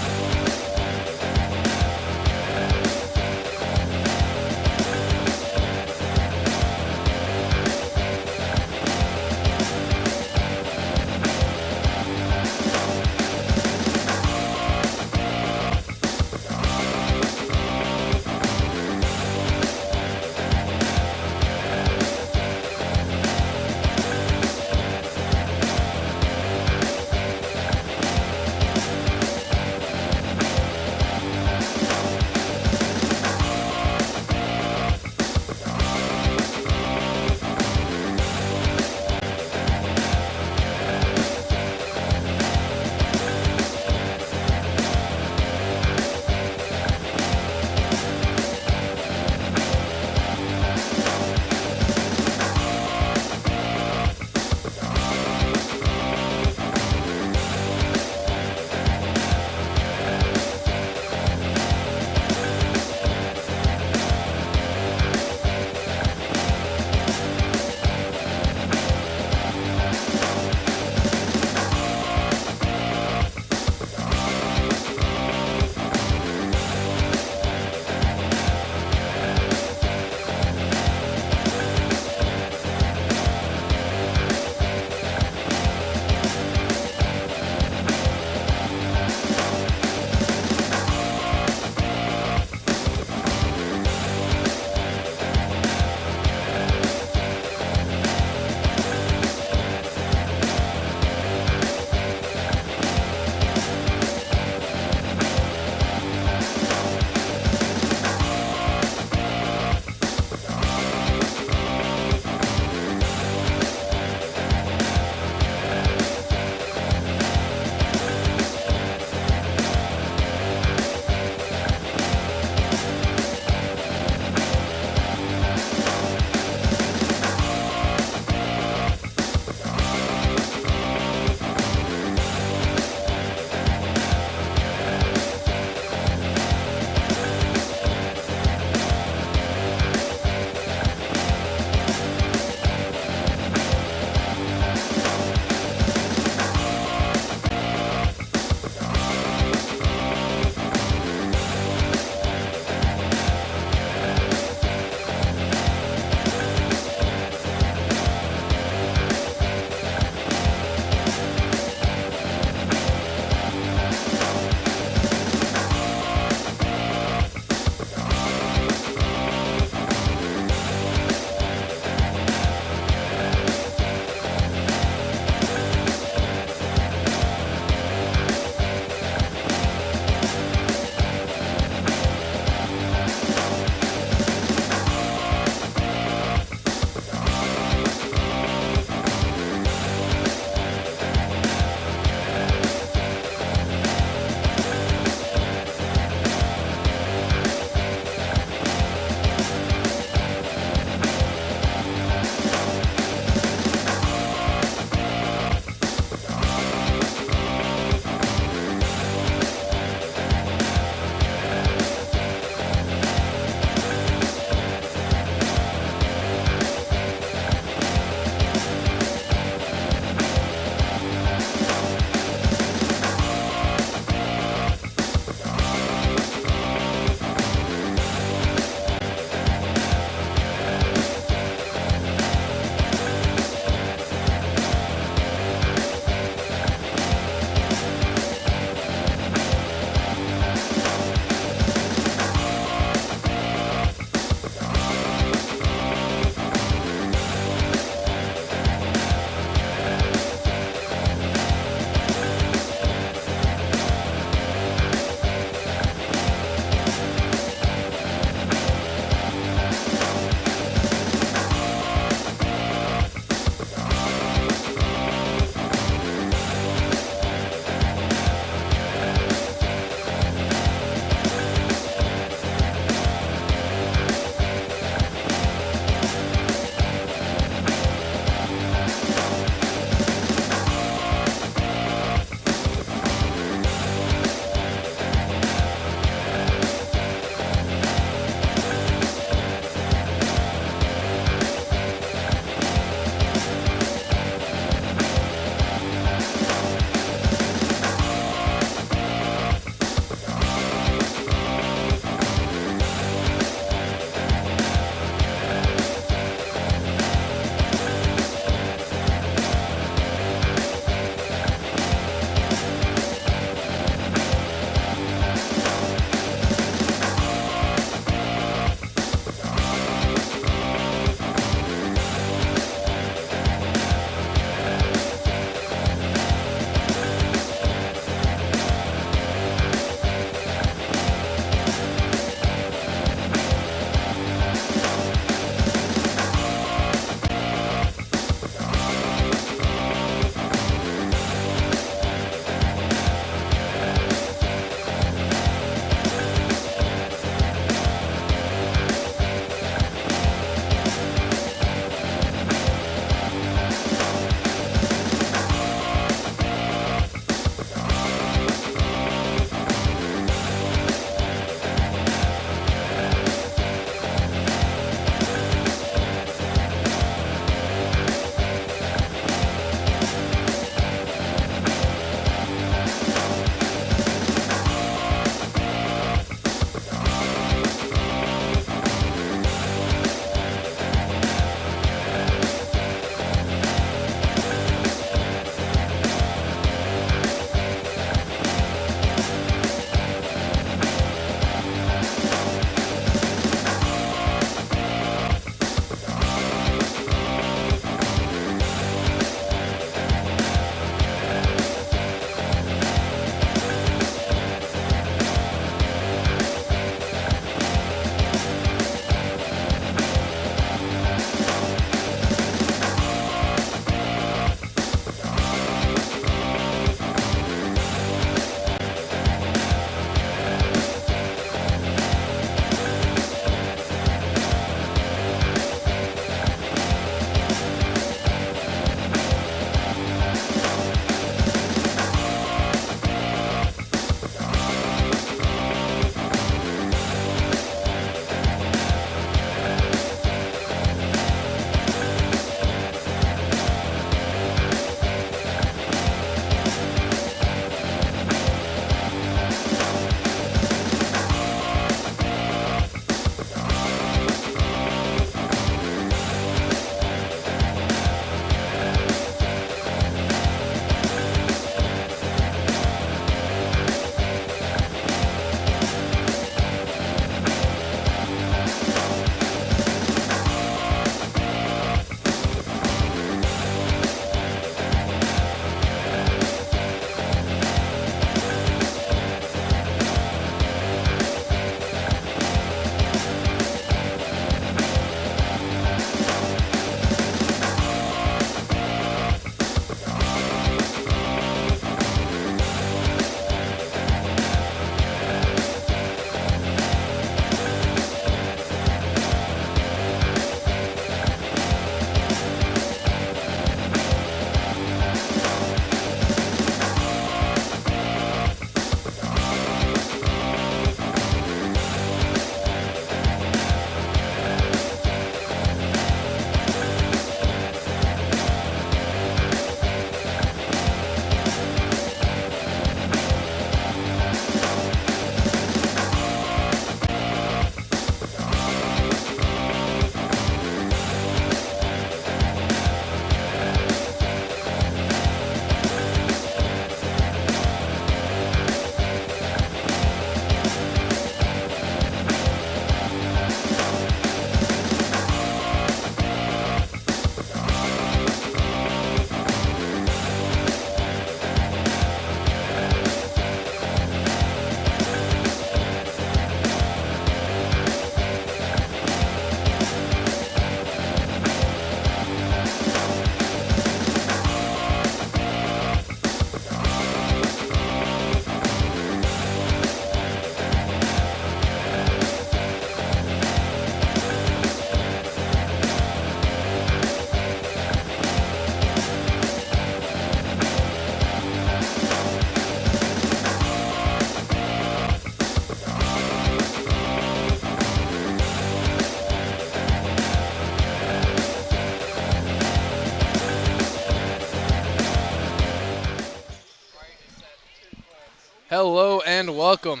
Speaker 1: Hello and welcome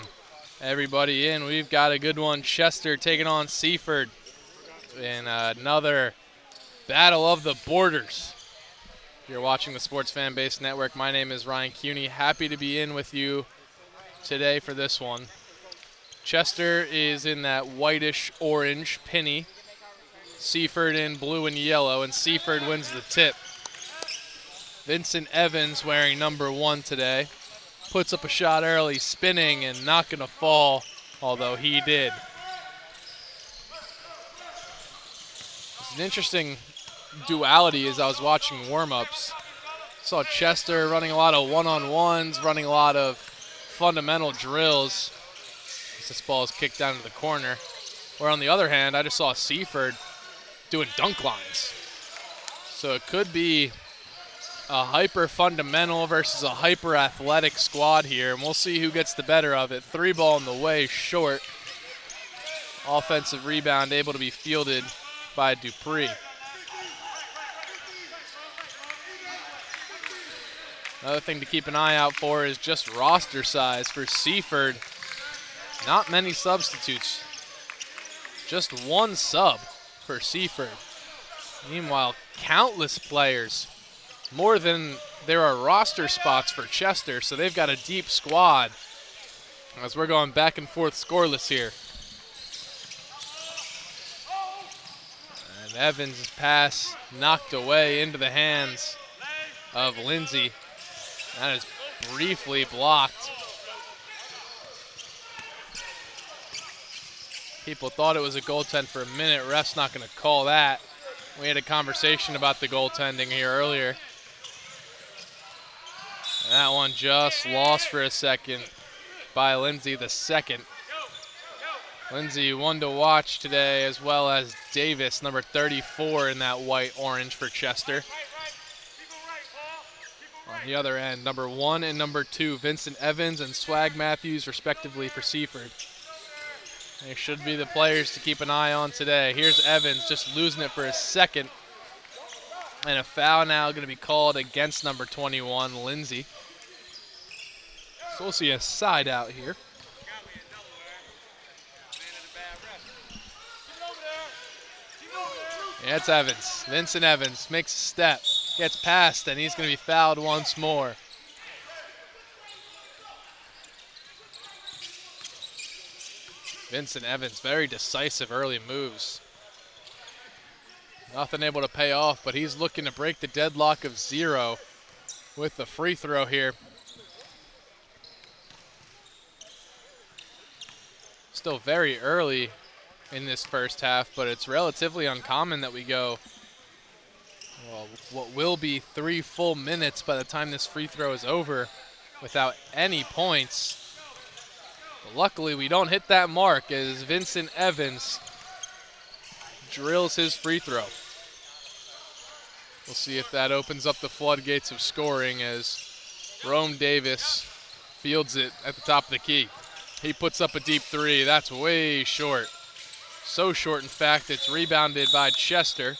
Speaker 1: everybody in. We've got a good one. Chester taking on Seaford in another battle of the borders. You're watching the Sports Fan Base Network. My name is Ryan Cuny. Happy to be in with you today for this one. Chester is in that whitish orange penny. Seaford in blue and yellow, and Seaford wins the tip. Vincent Evans wearing number 1 today. Puts up a shot early, spinning and not going to fall, although he did. It's an interesting duality as I was watching warm-ups. Saw Chester running a lot of one-on-ones, running a lot of fundamental drills as this ball is kicked down to the corner. Where on the other hand, I just saw Seaford doing dunk lines. So it could be a hyper-fundamental versus a hyper-athletic squad here, and we'll see who gets the better of it. 3 ball in the way, short. Offensive rebound able to be fielded by Dupree. Another thing to keep an eye out for is just roster size for Seaford. Not many substitutes. Just 1 sub for Seaford. Meanwhile, countless players. More than there are roster spots for Chester, so they've got a deep squad as we're going back and forth scoreless here. And Evans' pass knocked away into the hands of Lindsay. That is briefly blocked. People thought it was a goaltend for a minute. Ref's not going to call that. We had a conversation about the goaltending here earlier. That one just lost for a second by Lindsay, the second. Lindsay, one to watch today, as well as Davis, number 34 in that white-orange for Chester. On the other end, number 1 and number 2, Vincent Evans and Swag Matthews, respectively, for Seaford. They should be the players to keep an eye on today. Here's Evans just losing it for a second. And a foul now going to be called against number 21, Lindsay. So we'll see a side out here. Yeah, it's Evans. Vincent Evans makes a step, gets past, and he's going to be fouled once more. Vincent Evans, very decisive early moves. Nothing able to pay off, but he's looking to break the deadlock of 0 with the free throw here. Still very early in this first half, but it's relatively uncommon that we go, well, what will be 3 full minutes by the time this free throw is over without any points. But luckily, we don't hit that mark as Vincent Evans drills his free throw. We'll see if that opens up the floodgates of scoring as Rome Davis fields it at the top of the key. He puts up a deep 3. That's way short. So short, in fact, it's rebounded by Chester.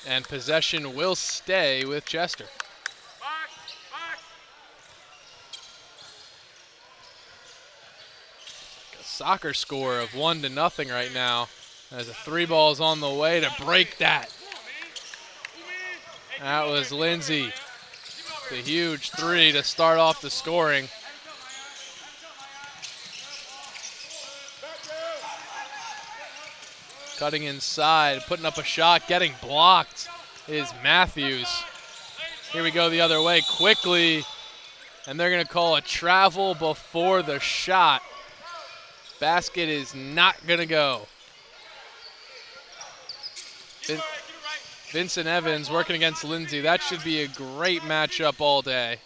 Speaker 1: And possession will stay with Chester. A soccer score of 1-0 right now. As a 3 ball is on the way to break that. That was Lindsay. The huge 3 to start off the scoring. Cutting inside, putting up a shot, getting blocked is Matthews. Here we go the other way quickly, and they're going to call a travel before the shot. Basket is not going to go. Vincent Evans working against Lindsay. That should be a great matchup all day.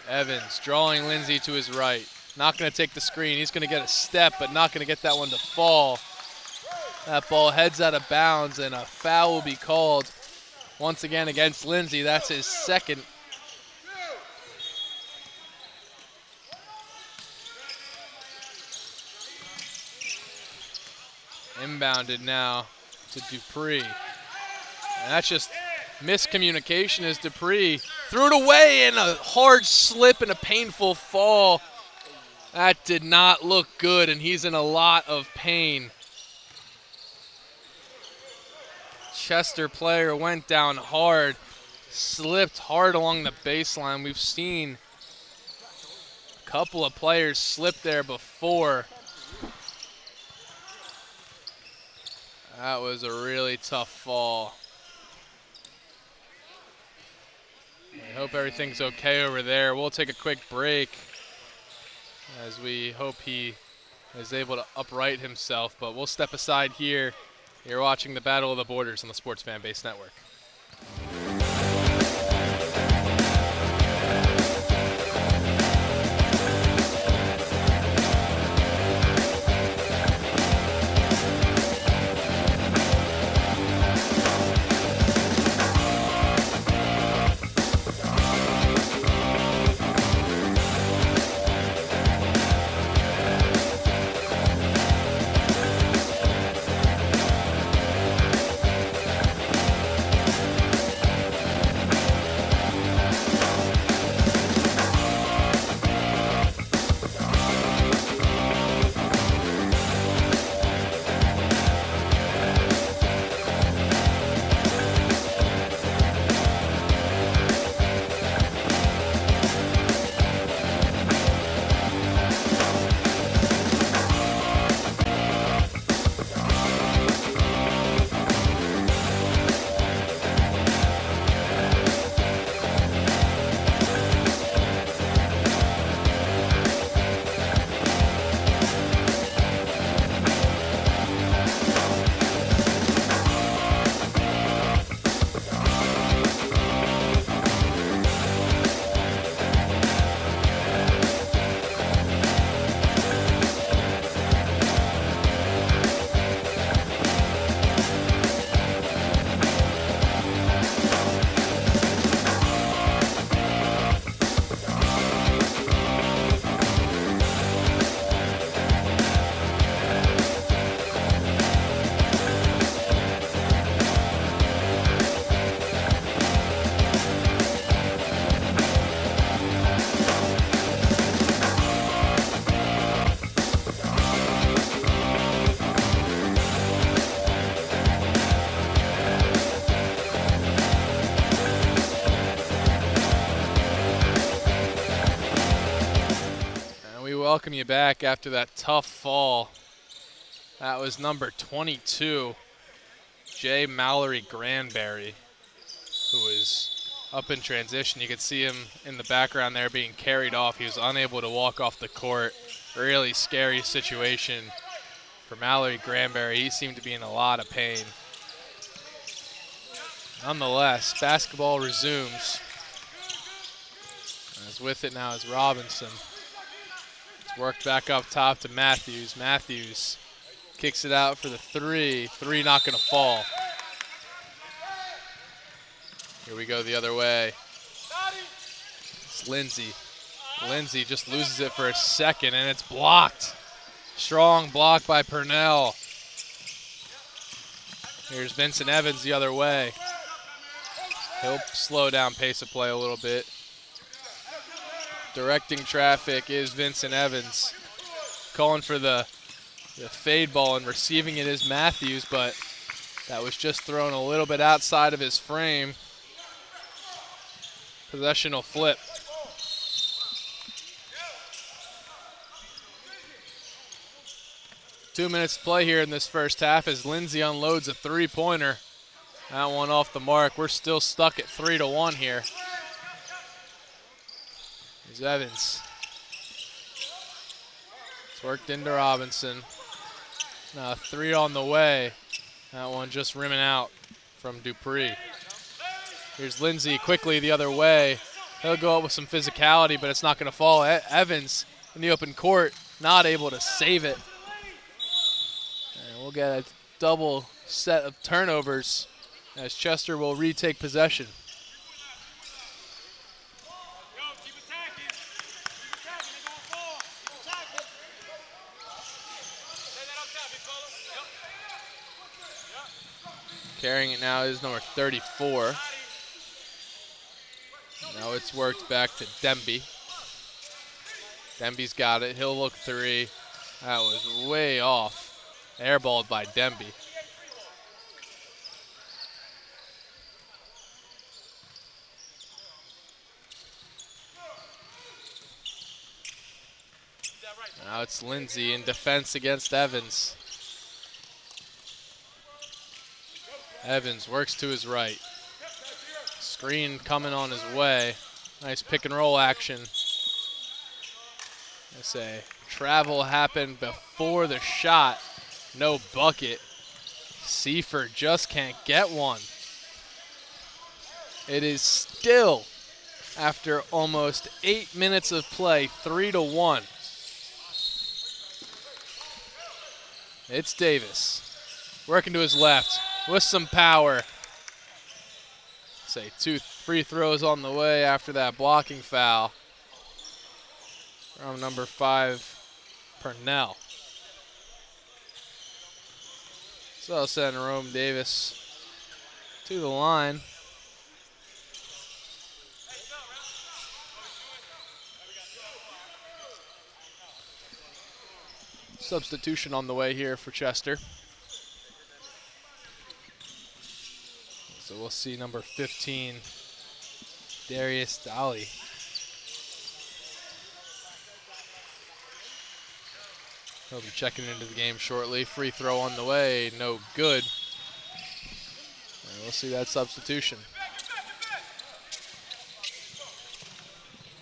Speaker 1: Evans drawing Lindsay to his right. Not going to take the screen. He's going to get a step, but not going to get that one to fall. That ball heads out of bounds, and a foul will be called once again against Lindsay. That's his second. Inbounded now to Dupree. And that's just miscommunication as Dupree threw it away, and a hard slip and a painful fall. That did not look good, and he's in a lot of pain. Chester player went down hard, slipped hard along the baseline. We've seen a couple of players slip there before. That was a really tough fall. I hope everything's okay over there. We'll take a quick break as we hope he is able to upright himself, but we'll step aside here. You're watching the Battle of the Borders on the Sports Fan Base Network. Welcome you back after that tough fall. That was number 22, Jay Mallory Granberry, who is up in transition. You can see him in the background there being carried off. He was unable to walk off the court. Really scary situation for Mallory Granberry. He seemed to be in a lot of pain. Nonetheless, basketball resumes. As with it now is Robinson. Worked back up top to Matthews. Matthews kicks it out for the three. Three not going to fall. Here we go the other way. It's Lindsay. Lindsay just loses it for a second, and it's blocked. Strong block by Purnell. Here's Vincent Evans the other way. He'll slow down pace of play a little bit. Directing traffic is Vincent Evans. Calling for the fade ball, and receiving it is Matthews, but that was just thrown a little bit outside of his frame. Possession will flip. Two minutes to play here in this first half as Lindsay unloads a three-pointer. That one off the mark. We're still stuck at 3-1 here. Here's Evans. It's worked into Robinson. Now three on the way. That one just rimming out from Dupree. Here's Lindsay quickly the other way. He'll go up with some physicality, but it's not going to fall. Evans in the open court, not able to save it. And we'll get a double set of turnovers as Chester will retake possession. Carrying it now is number 34, it's worked back to Demby. Demby's got it. He'll look three. That was way off. Airballed by Demby. Now it's Lindsay in defense against Evans. Evans works to his right. Screen coming on his way. Nice pick and roll action. I say travel happened before the shot. No bucket. Seaford just can't get one. It is still, after almost 8 minutes of play, 3-1. It's Davis. Working to his left with some power. Say 2 free throws on the way after that blocking foul from number 5, Purnell. So I'll send Rome Davis to the line. Substitution on the way here for Chester. So we'll see number 15, Darius Dolly. He'll be checking into the game shortly. Free throw on the way, no good. And we'll see that substitution.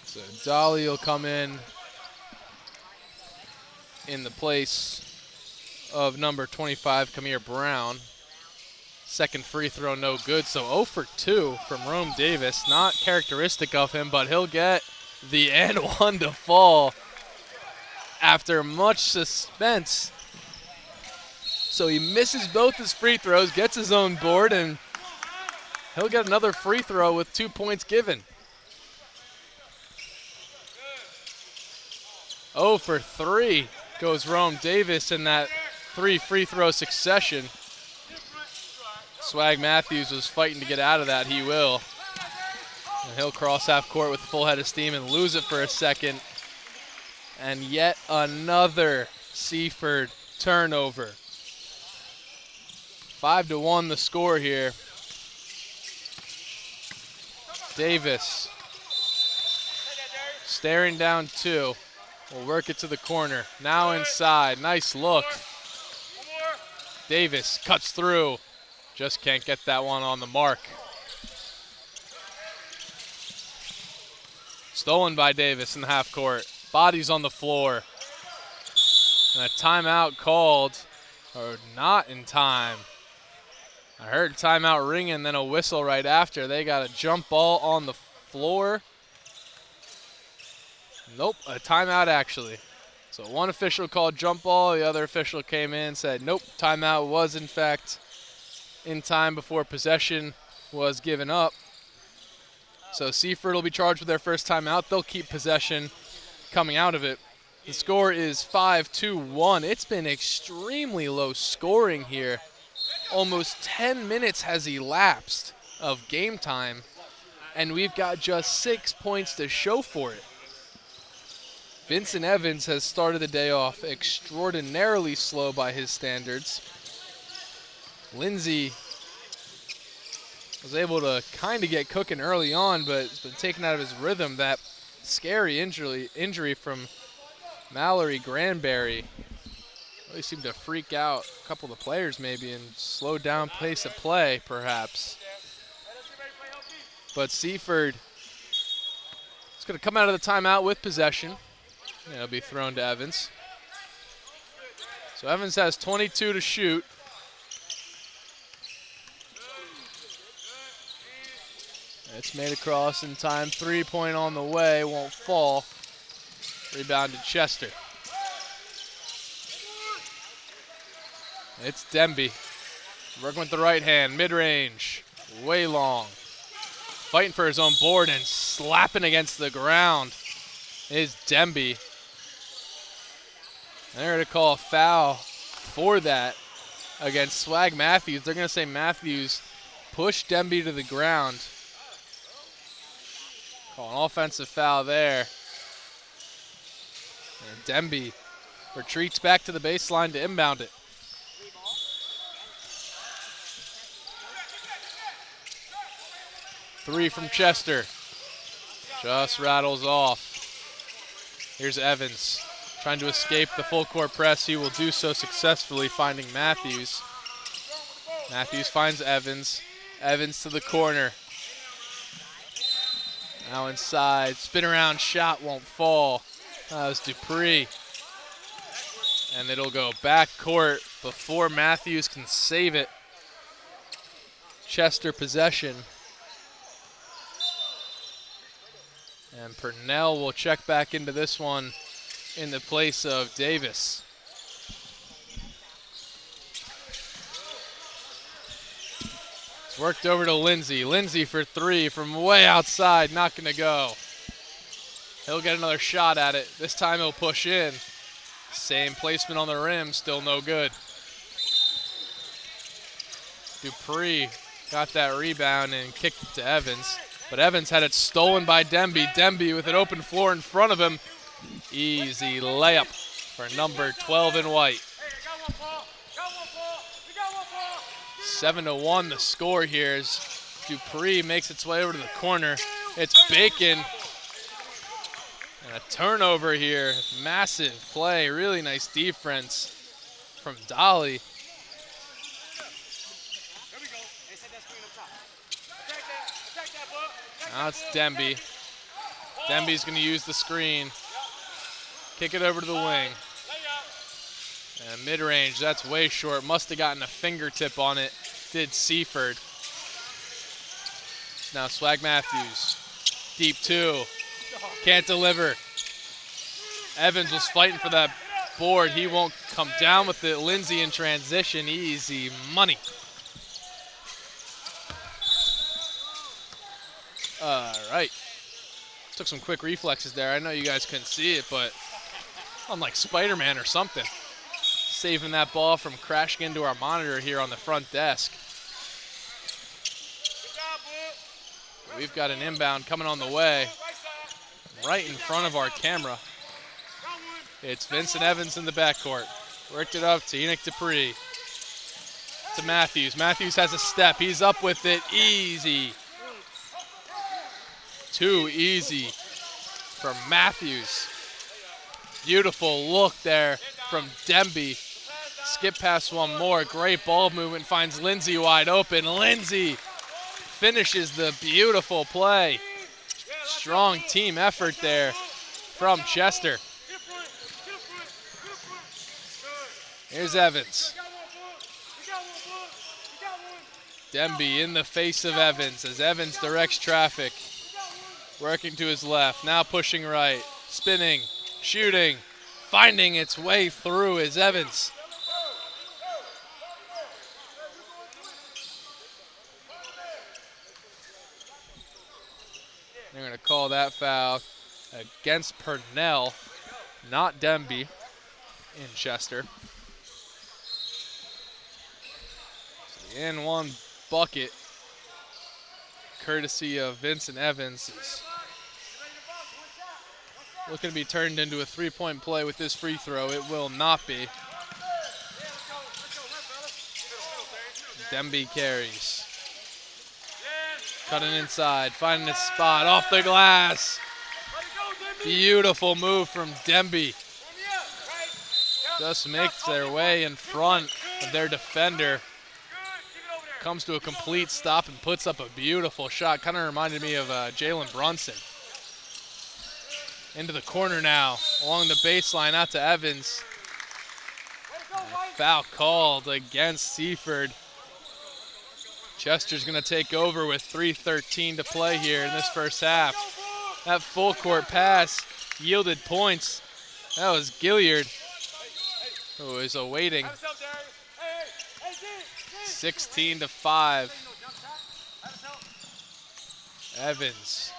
Speaker 1: So Dolly will come in the place of number 25, Kamir Brown. Second free throw, no good. So 0 for 2 from Rome Davis. Not characteristic of him, but he'll get the N1 to fall after much suspense. So he misses both his free throws, gets his own board, and he'll get another free throw with 2 points given. 0 for 3 goes Rome Davis in that 3 free throw succession. Swag Matthews was fighting to get out of that. He will. And he'll cross half court with a full head of steam and lose it for a second. And yet another Seaford turnover. 5-1 the score here. Davis staring down 2. Will work it to the corner. Now inside. Nice look. Davis cuts through. Just can't get that one on the mark. Stolen by Davis in the half court. Bodies on the floor. And a timeout called, or not in time. I heard timeout ring and then a whistle right after. They got a jump ball on the floor. Nope, a timeout actually. So one official called jump ball, the other official came in and said nope, timeout was in fact in time before possession was given up. So Seaford will be charged with their first timeout. They'll keep possession coming out of it. The score is 5-1. It's been extremely low scoring here. Almost 10 minutes has elapsed of game time, and we've got just 6 points to show for it. Vincent Evans has started the day off extraordinarily slow by his standards. Lindsay was able to kind of get cooking early on, but it's been taken out of his rhythm. That scary injury from Mallory Granberry really seemed to freak out a couple of the players maybe and slow down pace of play perhaps. But Seaford is going to come out of the timeout with possession. And it'll be thrown to Evans. So Evans has 22 to shoot. It's made across in time. 3-point on the way, won't fall. Rebound to Chester. It's Demby. Working with the right hand, mid-range, way long. Fighting for his own board and slapping against the ground is Demby. They're going to call a foul for that against Swag Matthews. They're going to say Matthews pushed Demby to the ground. Call an offensive foul there. And Demby retreats back to the baseline to inbound it. Three from Chester. Just rattles off. Here's Evans trying to escape the full court press. He will do so successfully, finding Matthews. Matthews finds Evans. Evans to the corner. Now inside. Spin around shot won't fall. That was Dupree. And it'll go back court before Matthews can save it. Chester possession. And Purnell will check back into this one in the place of Davis. It's worked over to Lindsay. Lindsay for three from way outside, not gonna go. He'll get another shot at it. This time he'll push in. Same placement on the rim, still no good. Dupree got that rebound and kicked it to Evans. But Evans had it stolen by Demby. Demby with an open floor in front of him. Easy layup for number 12 in white. 7-1 the score here as Dupree makes its way over to the corner. It's Bacon. And a turnover here. Massive play. Really nice defense from Dolly. Now it's Demby. Demby's going to use the screen. Kick it over to the wing. And mid-range, that's way short. Must have gotten a fingertip on it. Did Seaford. Now Swag Matthews. Deep two. Can't deliver. Evans was fighting for that board. He won't come down with it. Lindsay in transition. Easy money. All right. Took some quick reflexes there. I know you guys couldn't see it, but I'm like Spider-Man or something. Saving that ball from crashing into our monitor here on the front desk. We've got an inbound coming on the way right in front of our camera. It's Vincent Evans in the backcourt. Worked it up to Enoch Dupree. To Matthews. Matthews has a step. He's up with it. Easy. Too easy from Matthews. Beautiful look there from Demby. Skip past one more. Great ball movement. Finds Lindsay wide open. Lindsay finishes the beautiful play. Strong team effort there from Chester. Here's Evans. Demby in the face of Evans as Evans directs traffic. Working to his left, now pushing right, spinning, shooting, finding its way through is Evans. They're going to call that foul against Purnell, not Demby in Chester. So the N1 bucket, courtesy of Vincent Evans, is looking to be turned into a three-point play with this free throw. It will not be. Demby carries. Cutting inside, finding his spot, off the glass. Beautiful move from Demby. Just makes their way in front of their defender. Comes to a complete stop and puts up a beautiful shot. Kind of reminded me of Jalen Brunson. Into the corner now, along the baseline, out to Evans. Foul called against Seaford. Chester's going to take over with 3:13 to play here in this first half. That full court pass yielded points. That was Gilliard, who is awaiting. 16-5. Evans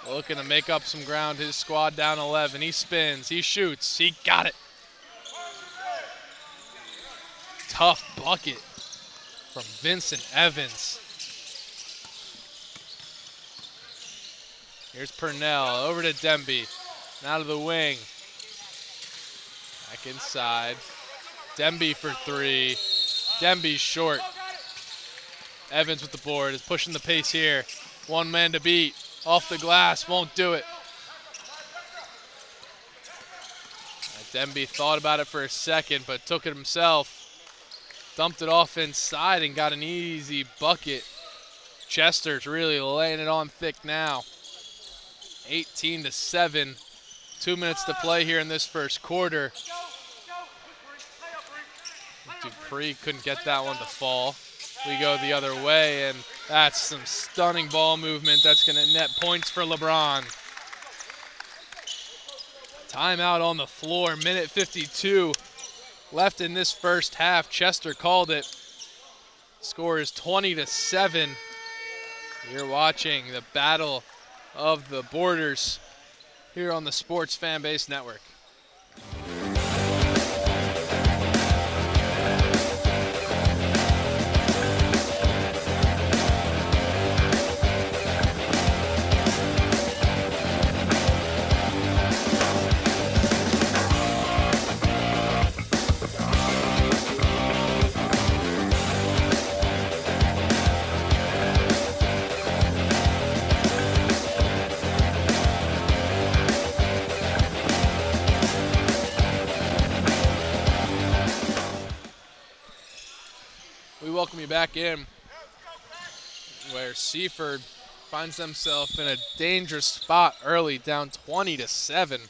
Speaker 1: looking to make up some ground. His squad down 11. He spins. He shoots. He got it. Tough bucket from Vincent Evans. Here's Purnell over to Demby. Now to the wing. Back inside. Demby for three. Demby's short. Evans with the board is pushing the pace here. One man to beat. Off the glass, won't do it. Demby thought about it for a second, but took it himself. Dumped it off inside and got an easy bucket. Chester's really laying it on thick now. 18-7. 2 minutes to play here in this first quarter. Dupree couldn't get that one to fall. We go the other way, and that's some stunning ball movement that's going to net points for LeBron. Timeout on the floor, minute 52 left in this first half. Chester called it. Score is 20-7. You're watching the Battle of the Borders here on the Sports Fan Base Network. Welcome you back in, where Seaford finds themselves in a dangerous spot early, down 20-7.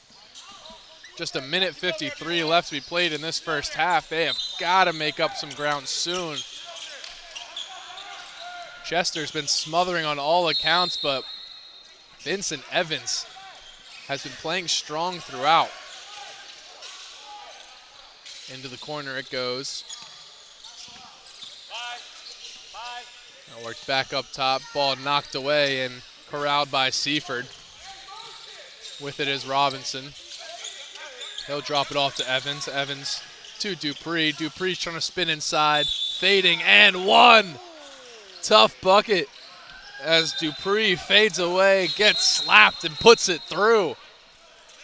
Speaker 1: Just a minute 53 left to be played in this first half. They have got to make up some ground soon. Chester's been smothering on all accounts, but Vincent Evans has been playing strong throughout. Into the corner it goes. Worked back up top, ball knocked away and corralled by Seaford. With it is Robinson. He'll drop it off to Evans. Evans to Dupree. Dupree's trying to spin inside, fading, and one. Tough bucket as Dupree fades away, gets slapped, and puts it through.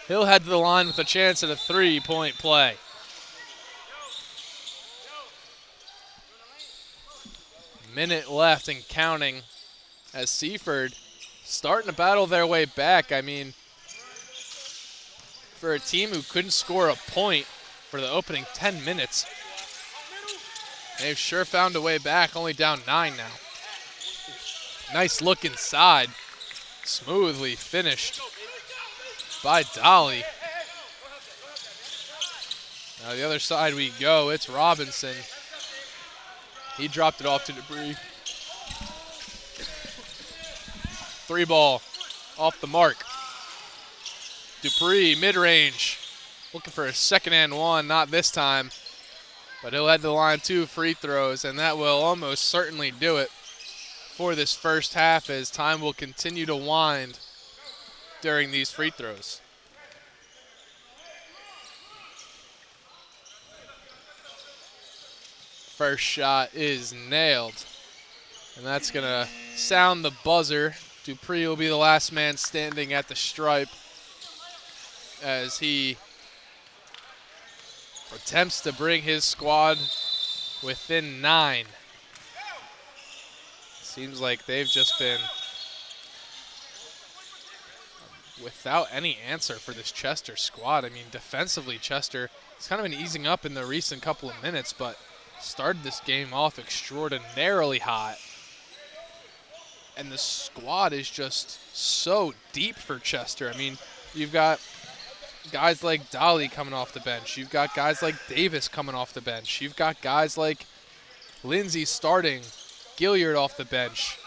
Speaker 1: He'll head to the line with a chance at a three-point play. Minute left and counting as Seaford starting to battle their way back. I mean, for a team who couldn't score a point for the opening 10 minutes, they've sure found a way back, only down 9 now. Nice look inside. Smoothly finished by Dolly. Now the other side we go, it's Robinson. He dropped it off to Dupree. Three ball off the mark. Dupree, mid-range. Looking for a second and one, not this time. But he'll head to the line, 2 free throws, and that will almost certainly do it for this first half as time will continue to wind during these free throws. First shot is nailed, and that's going to sound the buzzer. Dupree will be the last man standing at the stripe as he attempts to bring his squad within 9. Seems like they've just been without any answer for this Chester squad. I mean, defensively, Chester is kind of been easing up in the recent couple of minutes, but started this game off extraordinarily hot. And the squad is just so deep for Chester. I mean, you've got guys like Dolly coming off the bench. You've got guys like Davis coming off the bench. You've got guys like Lindsay starting, Gilliard off the bench.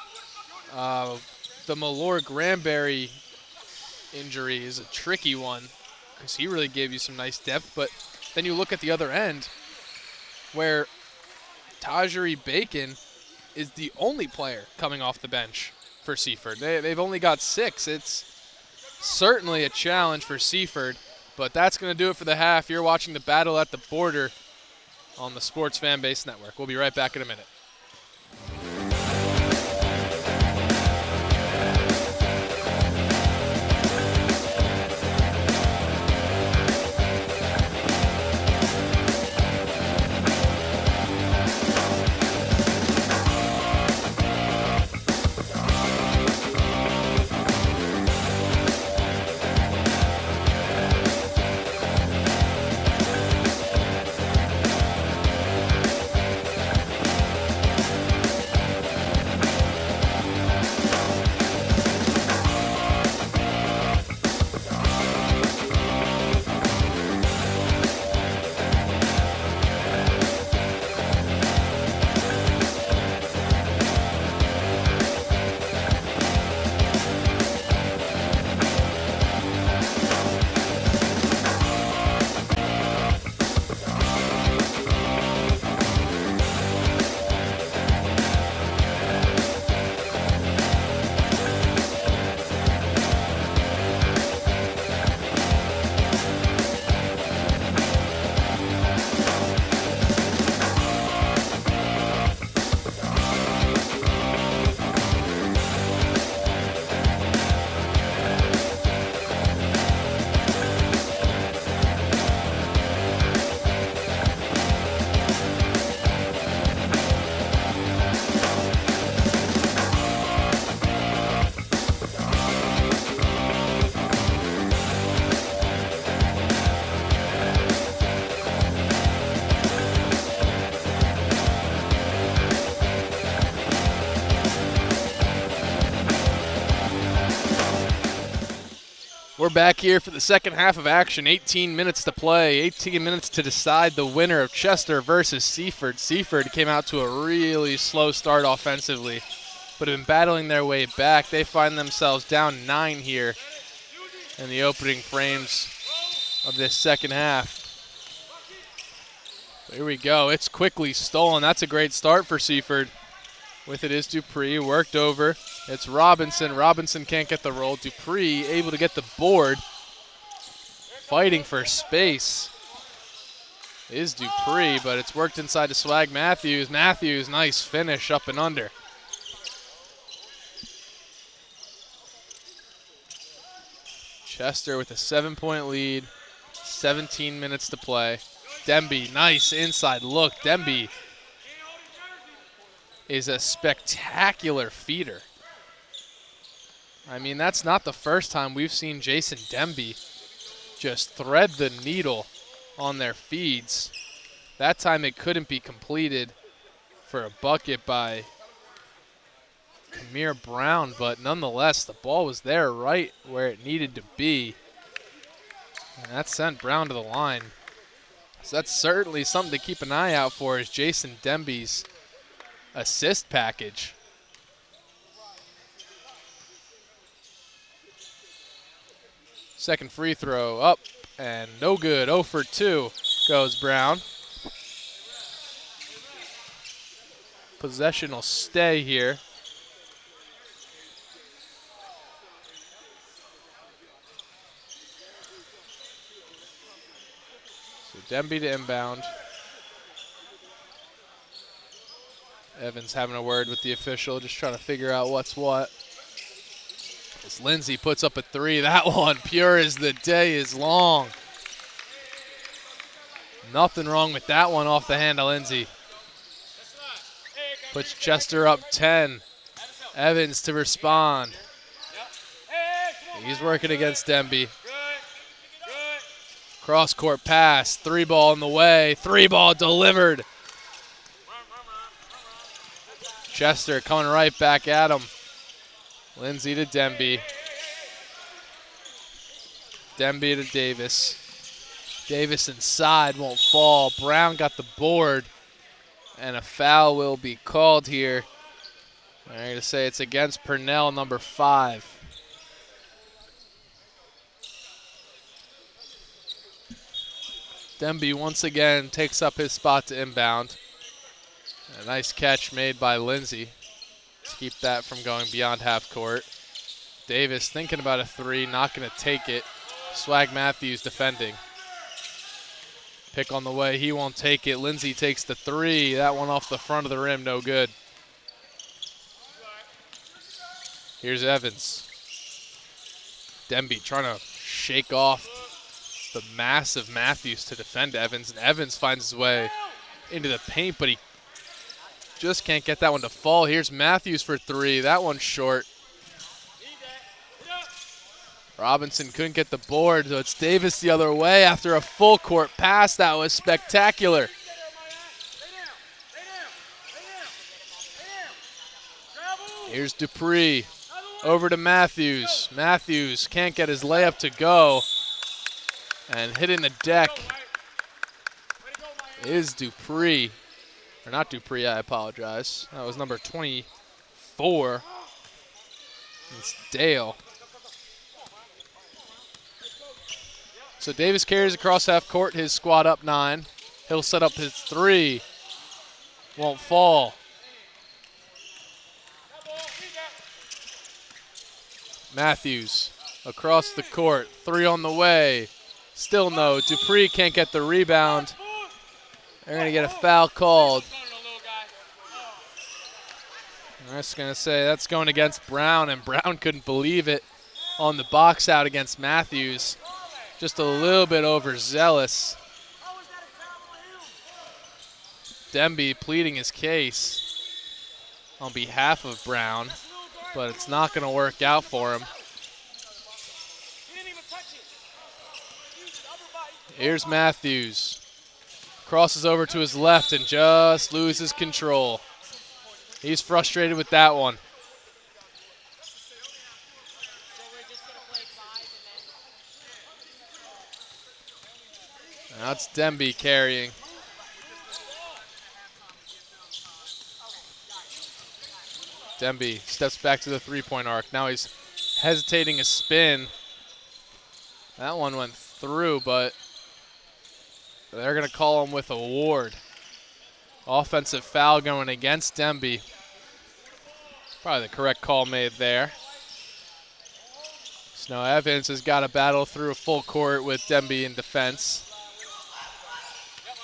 Speaker 1: The Malore-Granberry injury is a tricky one because he really gave you some nice depth. But then you look at the other end where Tajiri Bacon is the only player coming off the bench for Seaford. They've only got 6. It's certainly a challenge for Seaford, but that's going to do it for the half. You're watching the Battle at the Border on the Sports Fan Base Network. We'll be right back in a minute. We're back here for the second half of action. 18 minutes to play. 18 minutes to decide the winner of Chester versus Seaford. Seaford came out to a really slow start offensively, but have been battling their way back. They find themselves down 9 here in the opening frames of this second half. Here we go. It's quickly stolen. That's a great start for Seaford. With it is Dupree, worked over. It's Robinson. Robinson can't get the roll. Dupree able to get the board. Fighting for space is Dupree, but it's worked inside to Swag Matthews. Matthews, nice finish up and under. Chester with a 7-point lead. 17 minutes to play. Demby, nice inside look. Demby is a spectacular feeder. I mean, that's not the first time we've seen Jason Demby just thread the needle on their feeds. That time it couldn't be completed for a bucket by Kamir Brown, but nonetheless, the ball was there right where it needed to be. And that sent Brown to the line. So that's certainly something to keep an eye out for, is Jason Demby's assist package. Second free throw up and no good. 0 for 2 goes Brown. Possession will stay here. So Demby to inbound. Evans having a word with the official, just trying to figure out what's what. As Lindsay puts up a 3, that one pure as the day is long. Nothing wrong with that one off the hand of Lindsay. Puts Chester up 10. Evans to respond. He's working against Demby. Cross-court pass, 3-ball in the way, 3-ball delivered. Chester coming right back at him. Lindsay to Demby. Demby to Davis. Davis inside, won't fall. Brown got the board, and a foul will be called here. I'm going to say it's against Purnell, number 5. Demby once again takes up his spot to inbound. A nice catch made by Lindsay to keep that from going beyond half court. Davis thinking about a 3, not going to take it. Swag Matthews defending. Pick on the way, he won't take it. Lindsay takes the 3. That one off the front of the rim, no good. Here's Evans. Demby trying to shake off the massive Matthews to defend Evans, and Evans finds his way into the paint, but he just can't get that one to fall. Here's Matthews for 3. That one's short. Robinson couldn't get the board, so it's Davis the other way after a full court pass. That was spectacular. Here's Dupree. Over to Matthews. Matthews can't get his layup to go. And hitting the deck is Dupree. Or not Dupree, I apologize. That was number 24. It's Dale. So Davis carries across half court, his squad up 9. He'll set up his 3. Won't fall. Matthews across the court, 3 on the way. Still no. Dupree can't get the rebound. They're going to get a foul called. I'm just going to say that's going against Brown, and Brown couldn't believe it on the box out against Matthews. Just a little bit overzealous. Demby pleading his case on behalf of Brown, but it's not going to work out for him. Here's Matthews. Crosses over to his left and just loses control. He's frustrated with that one. Now it's Demby carrying. Demby steps back to the three-point arc. Now he's hesitating a spin. That one went through, but they're going to call him with a ward. Offensive foul going against Demby. Probably the correct call made there. Snow Evans has got to battle through a full court with Demby in defense.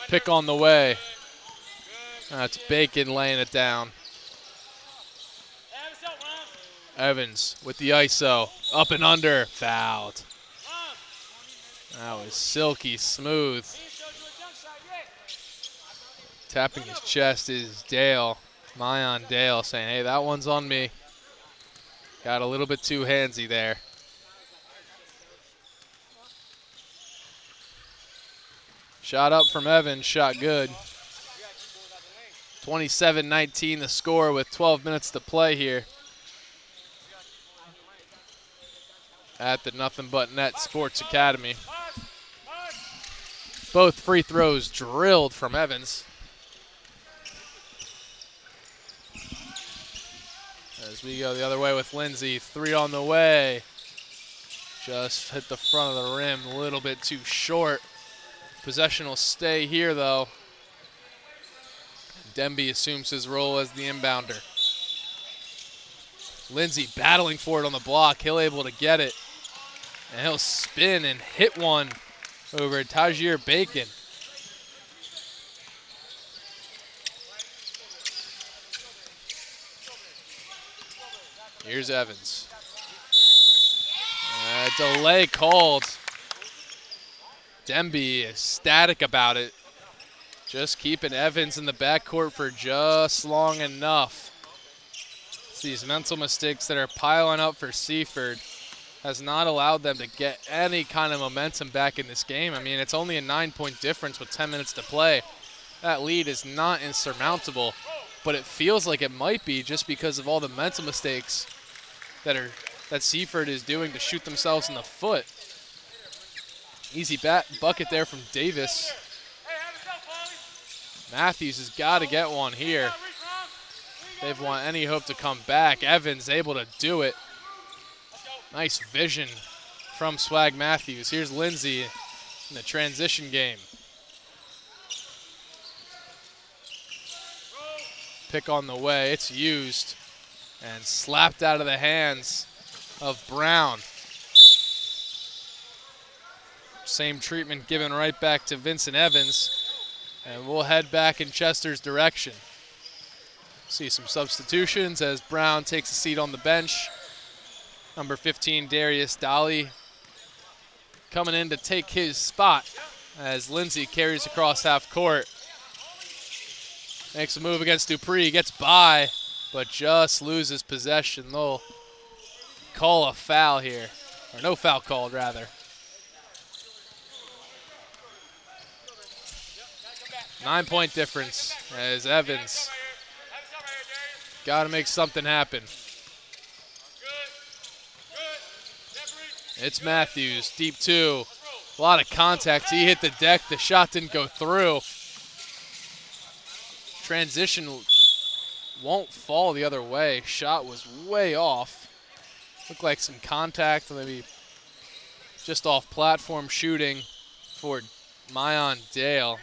Speaker 1: Pick on the way. That's Bacon laying it down. Evans with the ISO. Up and under. Fouled. That was silky smooth. Tapping his chest is Dale. Mayan Dale saying, hey, that one's on me. Got a little bit too handsy there. Shot up from Evans, shot good. 27-19 the score with 12 minutes to play here at the Nothing But Net Sports Academy. Both free throws drilled from Evans. As we go the other way with Lindsay, three on the way. Just hit the front of the rim, a little bit too short. Possession will stay here though. Demby assumes his role as the inbounder. Lindsay battling for it on the block. He'll able to get it. And he'll spin and hit one over Tajir Bacon. Here's Evans. Delay called. Demby is static about it. Just keeping Evans in the backcourt for just long enough. It's these mental mistakes that are piling up for Seaford has not allowed them to get any kind of momentum back in this game. I mean, it's only a 9-point difference with 10 minutes to play. That lead is not insurmountable, but it feels like it might be just because of all the mental mistakes that Seaford is doing to shoot themselves in the foot. Easy bucket there from Davis. Matthews has got to get one here. They've want any hope to come back. Evans able to do it. Nice vision from Swag Matthews. Here's Lindsay in the transition game. Pick on the way. It's used and slapped out of the hands of Brown. Same treatment given right back to Vincent Evans. And we'll head back in Chester's direction. See some substitutions as Brown takes a seat on the bench. Number 15, Darius Dolly, coming in to take his spot as Lindsay carries across half court. Makes a move against Dupree, gets by, but just loses possession. They'll call a foul here, or no foul called rather. 9-point difference as Evans got to make something happen. It's Matthews, deep two. A lot of contact. He hit the deck. The shot didn't go through. Transition won't fall the other way. Shot was way off. Looked like some contact, maybe just off platform shooting for Mayan Dale.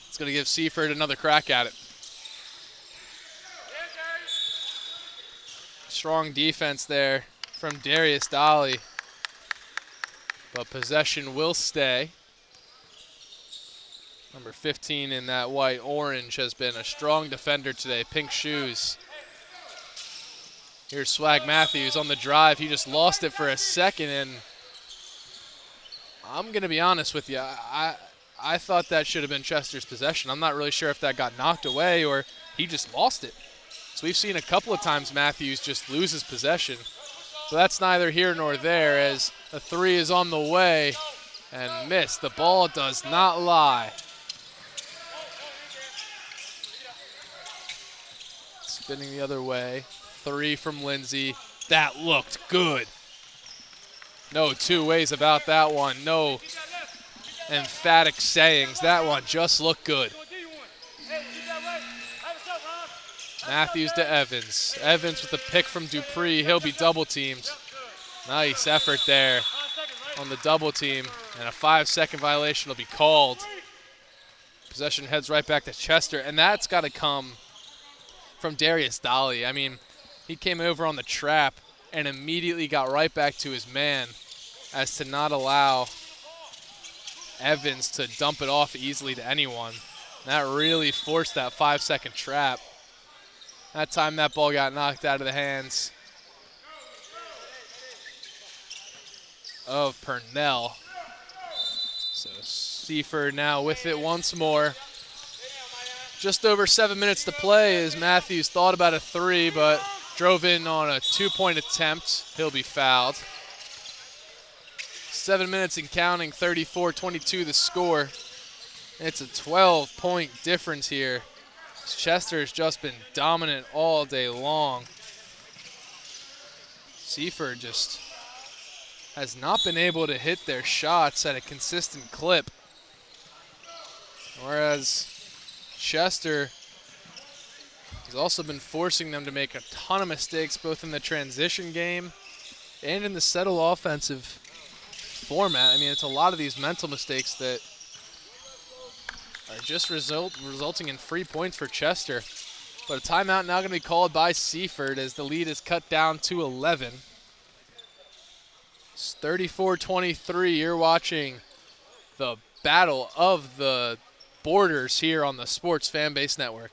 Speaker 1: It's going to give Seaford another crack at it. Strong defense there from Darius Dolly, but possession will stay. Number 15 in that white orange has been a strong defender today. Pink shoes. Here's Swag Matthews on the drive. He just lost it for a second, and I'm going to be honest with you. I thought that should have been Chester's possession. I'm not really sure if that got knocked away or he just lost it. So we've seen a couple of times Matthews just loses possession. So that's neither here nor there as a three is on the way and missed. The ball does not lie. Spinning the other way. Three from Lindsay. That looked good. No two ways about that one. No emphatic sayings. That one just looked good. Matthews to Evans. Evans with the pick from Dupree. He'll be double teamed. Nice effort there on the double team. And a 5-second violation will be called. Possession heads right back to Chester. And that's got to come from Darius Dolly. I mean, he came over on the trap and immediately got right back to his man as to not allow Evans to dump it off easily to anyone. That really forced that 5-second trap. That time that ball got knocked out of the hands of Purnell. So Seaford now with it once more. Just over 7 minutes to play as Matthews thought about a 3, but drove in on a 2-point attempt. He'll be fouled. 7 minutes and counting, 34-22 the score. It's a 12-point difference here. Chester has just been dominant all day long. Seaford just has not been able to hit their shots at a consistent clip. Whereas Chester has also been forcing them to make a ton of mistakes both in the transition game and in the settle offensive format. I mean, it's a lot of these mental mistakes that are just resulting in free points for Chester. But a timeout now going to be called by Seaford as the lead is cut down to 11. It's 34-23. You're watching the battle of the borders here on the Sports Fanbase Network.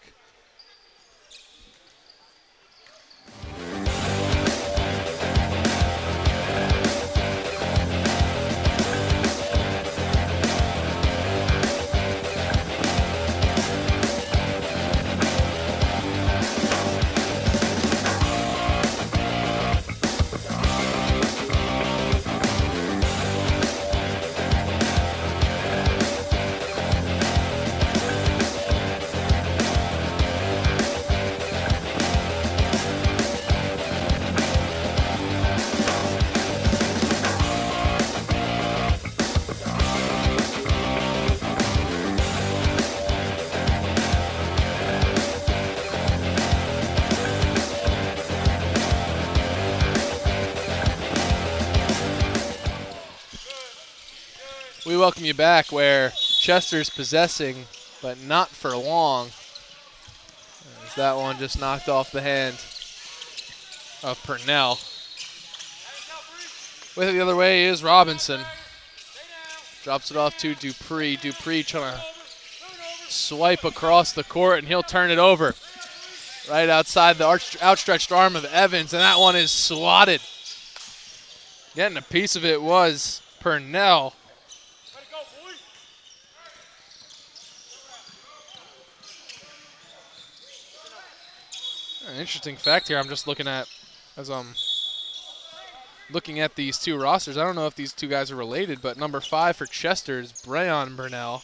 Speaker 1: We welcome you back where Chester's possessing, but not for long. As that one just knocked off the hand of Purnell. With it the other way is Robinson. Drops it off to Dupree. Dupree trying to swipe across the court, and he'll turn it over right outside the outstretched arm of Evans, and that one is swatted. Getting a piece of it was Purnell. An interesting fact here I'm just looking at as I'm looking at these two rosters. I don't know if these two guys are related, but number 5 for Chester is Breon Purnell,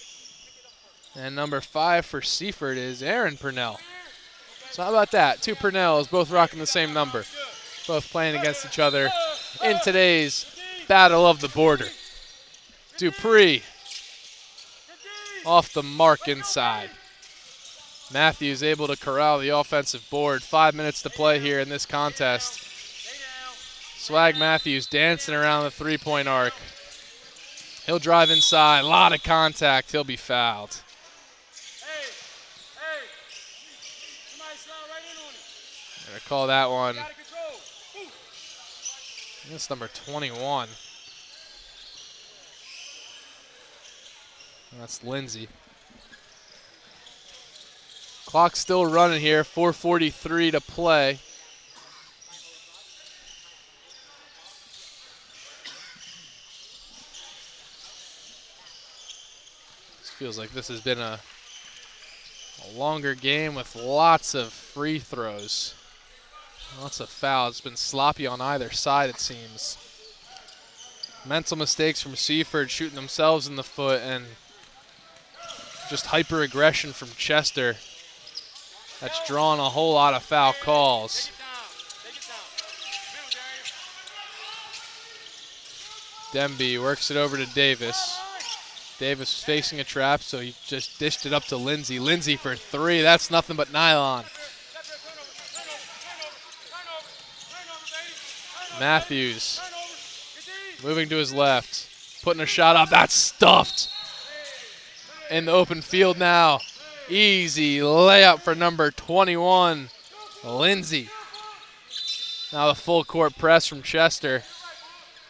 Speaker 1: and number 5 for Seaford is Aaron Purnell. So how about that? Two Purnells both rocking the same number, both playing against each other in today's battle of the border. Dupree off the mark inside. Matthews able to corral the offensive board. 5 minutes to play here in this contest. Swag Matthews dancing around the three-point arc. He'll drive inside. A lot of contact. He'll be fouled. Gonna call that one. That's number 21. That's Lindsay. Clock's still running here, 4:43 to play. This feels like this has been a longer game with lots of free throws. Lots of fouls. It's been sloppy on either side, it seems. Mental mistakes from Seaford, shooting themselves in the foot, and just hyper-aggression from Chester. That's drawn a whole lot of foul calls. Demby works it over to Davis. Davis was facing a trap, so he just dished it up to Lindsay. Lindsay for three. That's nothing but nylon. Matthews moving to his left, putting a shot up. That's stuffed. In the open field now. Easy layup for number 21, Lindsay. Now the full court press from Chester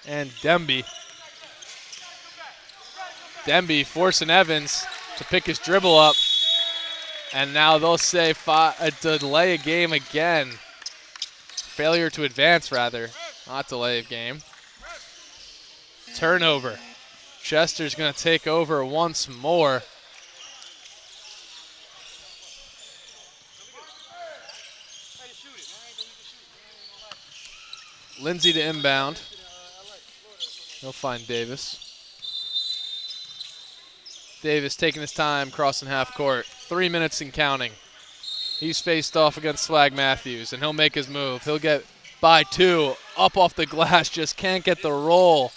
Speaker 1: and Demby. Demby forcing Evans to pick his dribble up. And now they'll say delay a game again. Failure to advance, rather. Not delay a game. Turnover. Chester's going to take over once more. Lindsay to inbound. He'll find Davis. Davis taking his time, crossing half court. 3 minutes and counting. He's faced off against Swag Matthews, and he'll make his move. He'll get by two, up off the glass, just can't get the roll.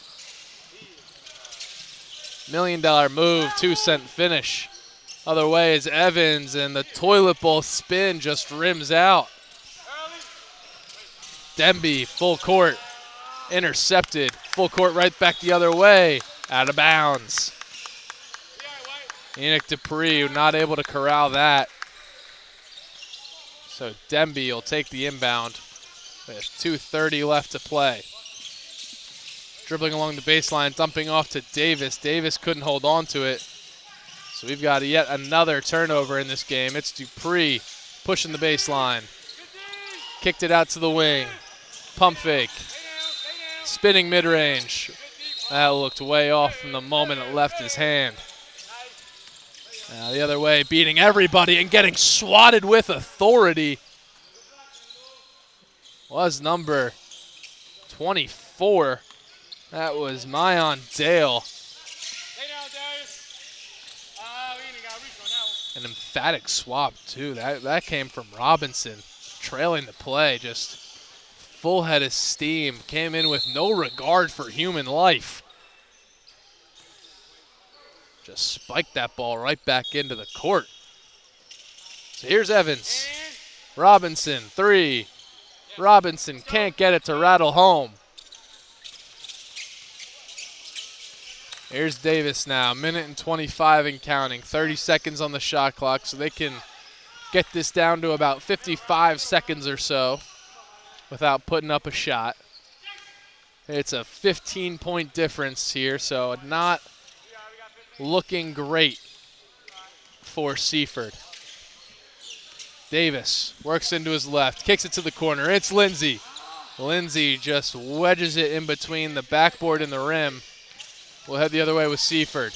Speaker 1: $1 million move, 2-cent finish. Other way is Evans, and the toilet bowl spin just rims out. Demby, full court, intercepted. Full court right back the other way, out of bounds. Enoch Dupree not able to corral that. So Demby will take the inbound with 2:30 left to play. Dribbling along the baseline, dumping off to Davis. Davis couldn't hold on to it. So we've got yet another turnover in this game. It's Dupree pushing the baseline. Kicked it out to the wing. Pump fake. Spinning mid-range. That looked way off from the moment it left his hand. Now the other way, beating everybody and getting swatted with authority was number 24. That was Mayon Dale. An emphatic swap, too. That came from Robinson, trailing the play, just full head of steam. Came in with no regard for human life. Just spiked that ball right back into the court. So here's Evans. Robinson, three. Robinson can't get it to rattle home. Here's Davis now, 1:25 and counting. 30 seconds on the shot clock, so they can get this down to about 55 seconds or so without putting up a shot. It's a 15-point difference here, so not looking great for Seaford. Davis works into his left, kicks it to the corner. It's Lindsay. Lindsay just wedges it in between the backboard and the rim. We'll head the other way with Seaford.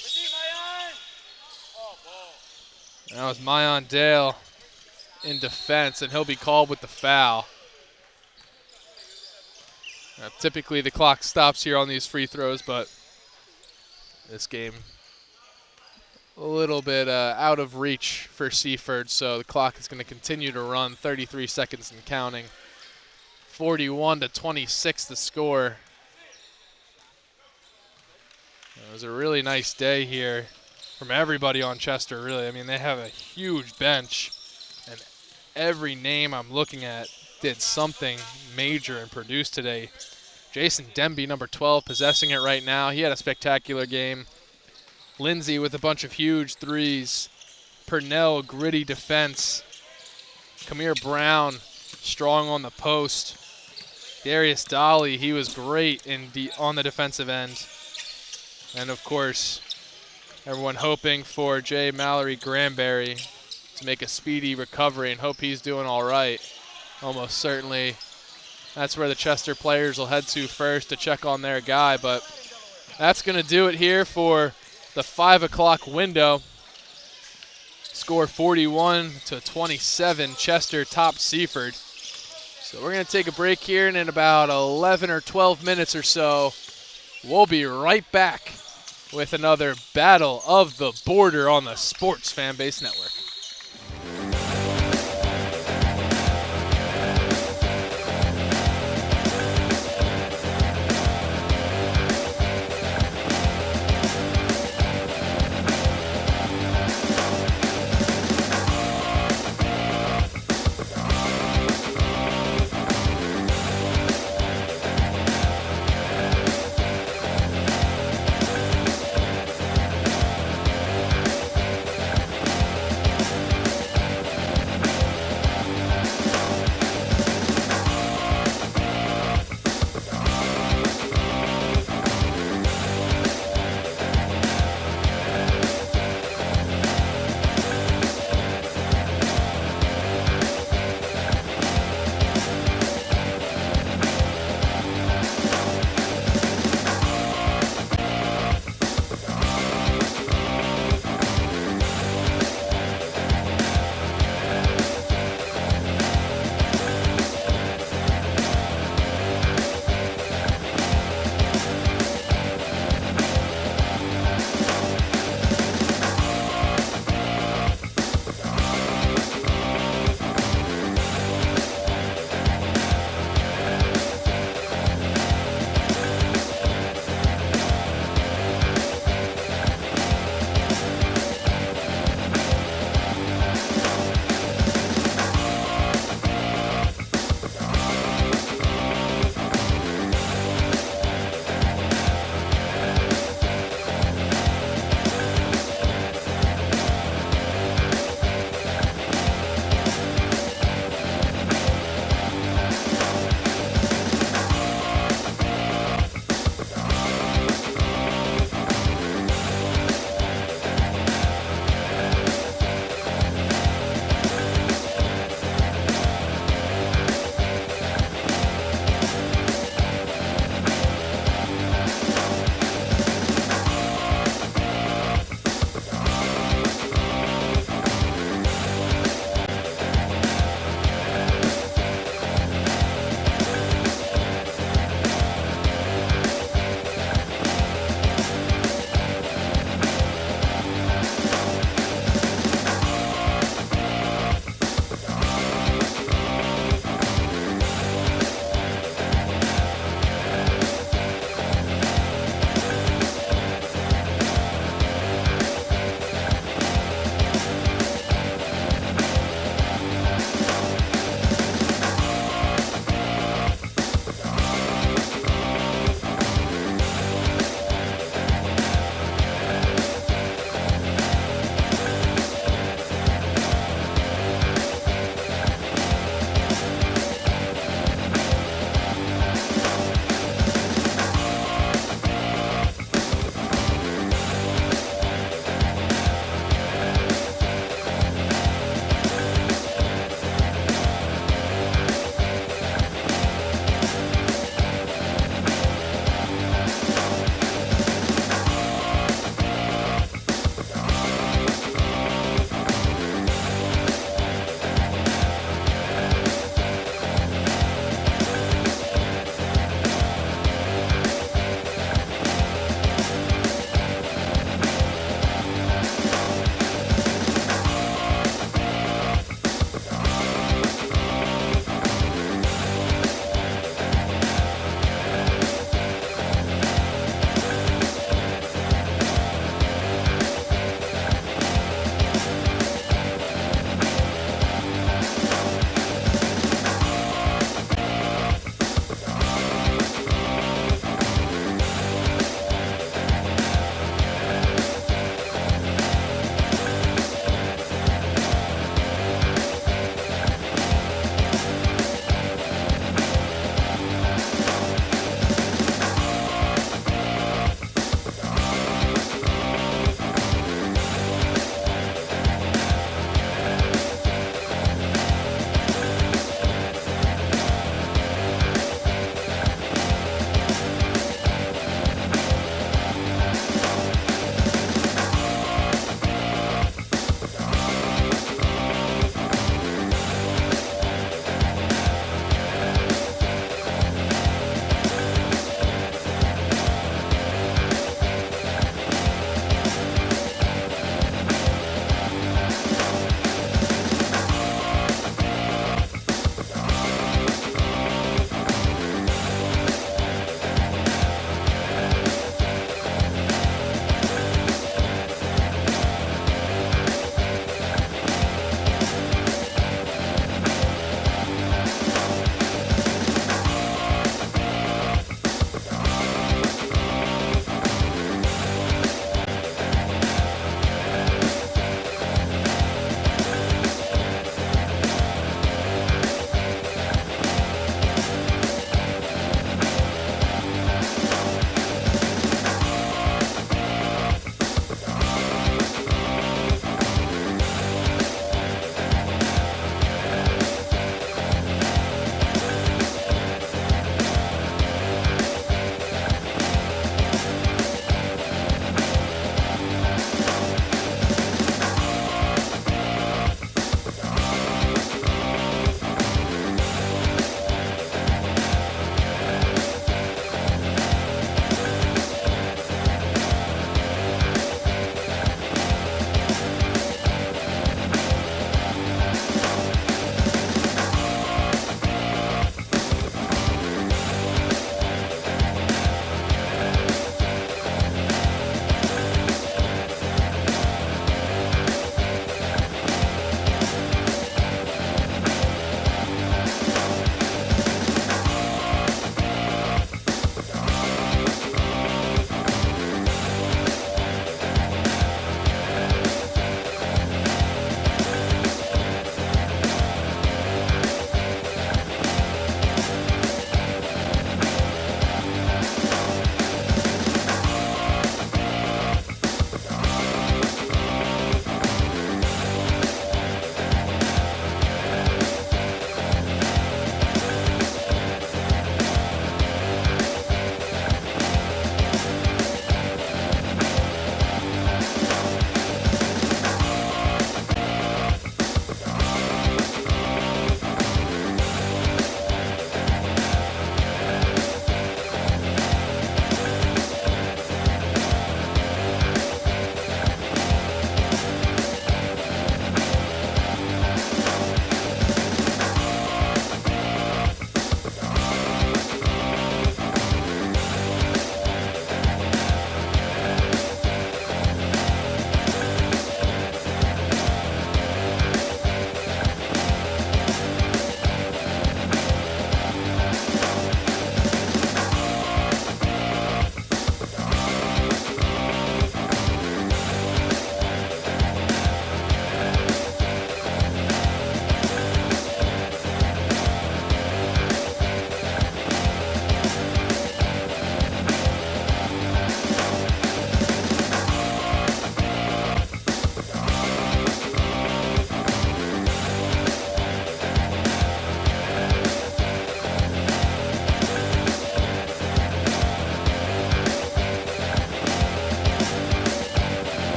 Speaker 1: That was Mayon Dale in defense, and he'll be called with the foul. Now, typically the clock stops here on these free throws, but this game a little bit out of reach for Seaford, so the clock is going to continue to run. 33 seconds and counting. 41-26 the score. It was a really nice day here from everybody on Chester, really. I mean, they have a huge bench, and every name I'm looking at did something major and produced today. Jason Demby, number 12, possessing it right now. He had a spectacular game. Lindsay with a bunch of huge threes. Purnell, gritty defense. Kamir Brown, strong on the post. Darius Dolly, he was great on the defensive end. And, of course, everyone hoping for Jay Mallory Granberry to make a speedy recovery and hope he's doing all right. Almost certainly that's where the Chester players will head to first to check on their guy. But that's going to do it here for the 5 o'clock window. Score 41-27. Chester tops Seaford. So we're going to take a break here, and in about 11 or 12 minutes or so, we'll be right back with another Battle of the Border on the Sports Fanbase Network.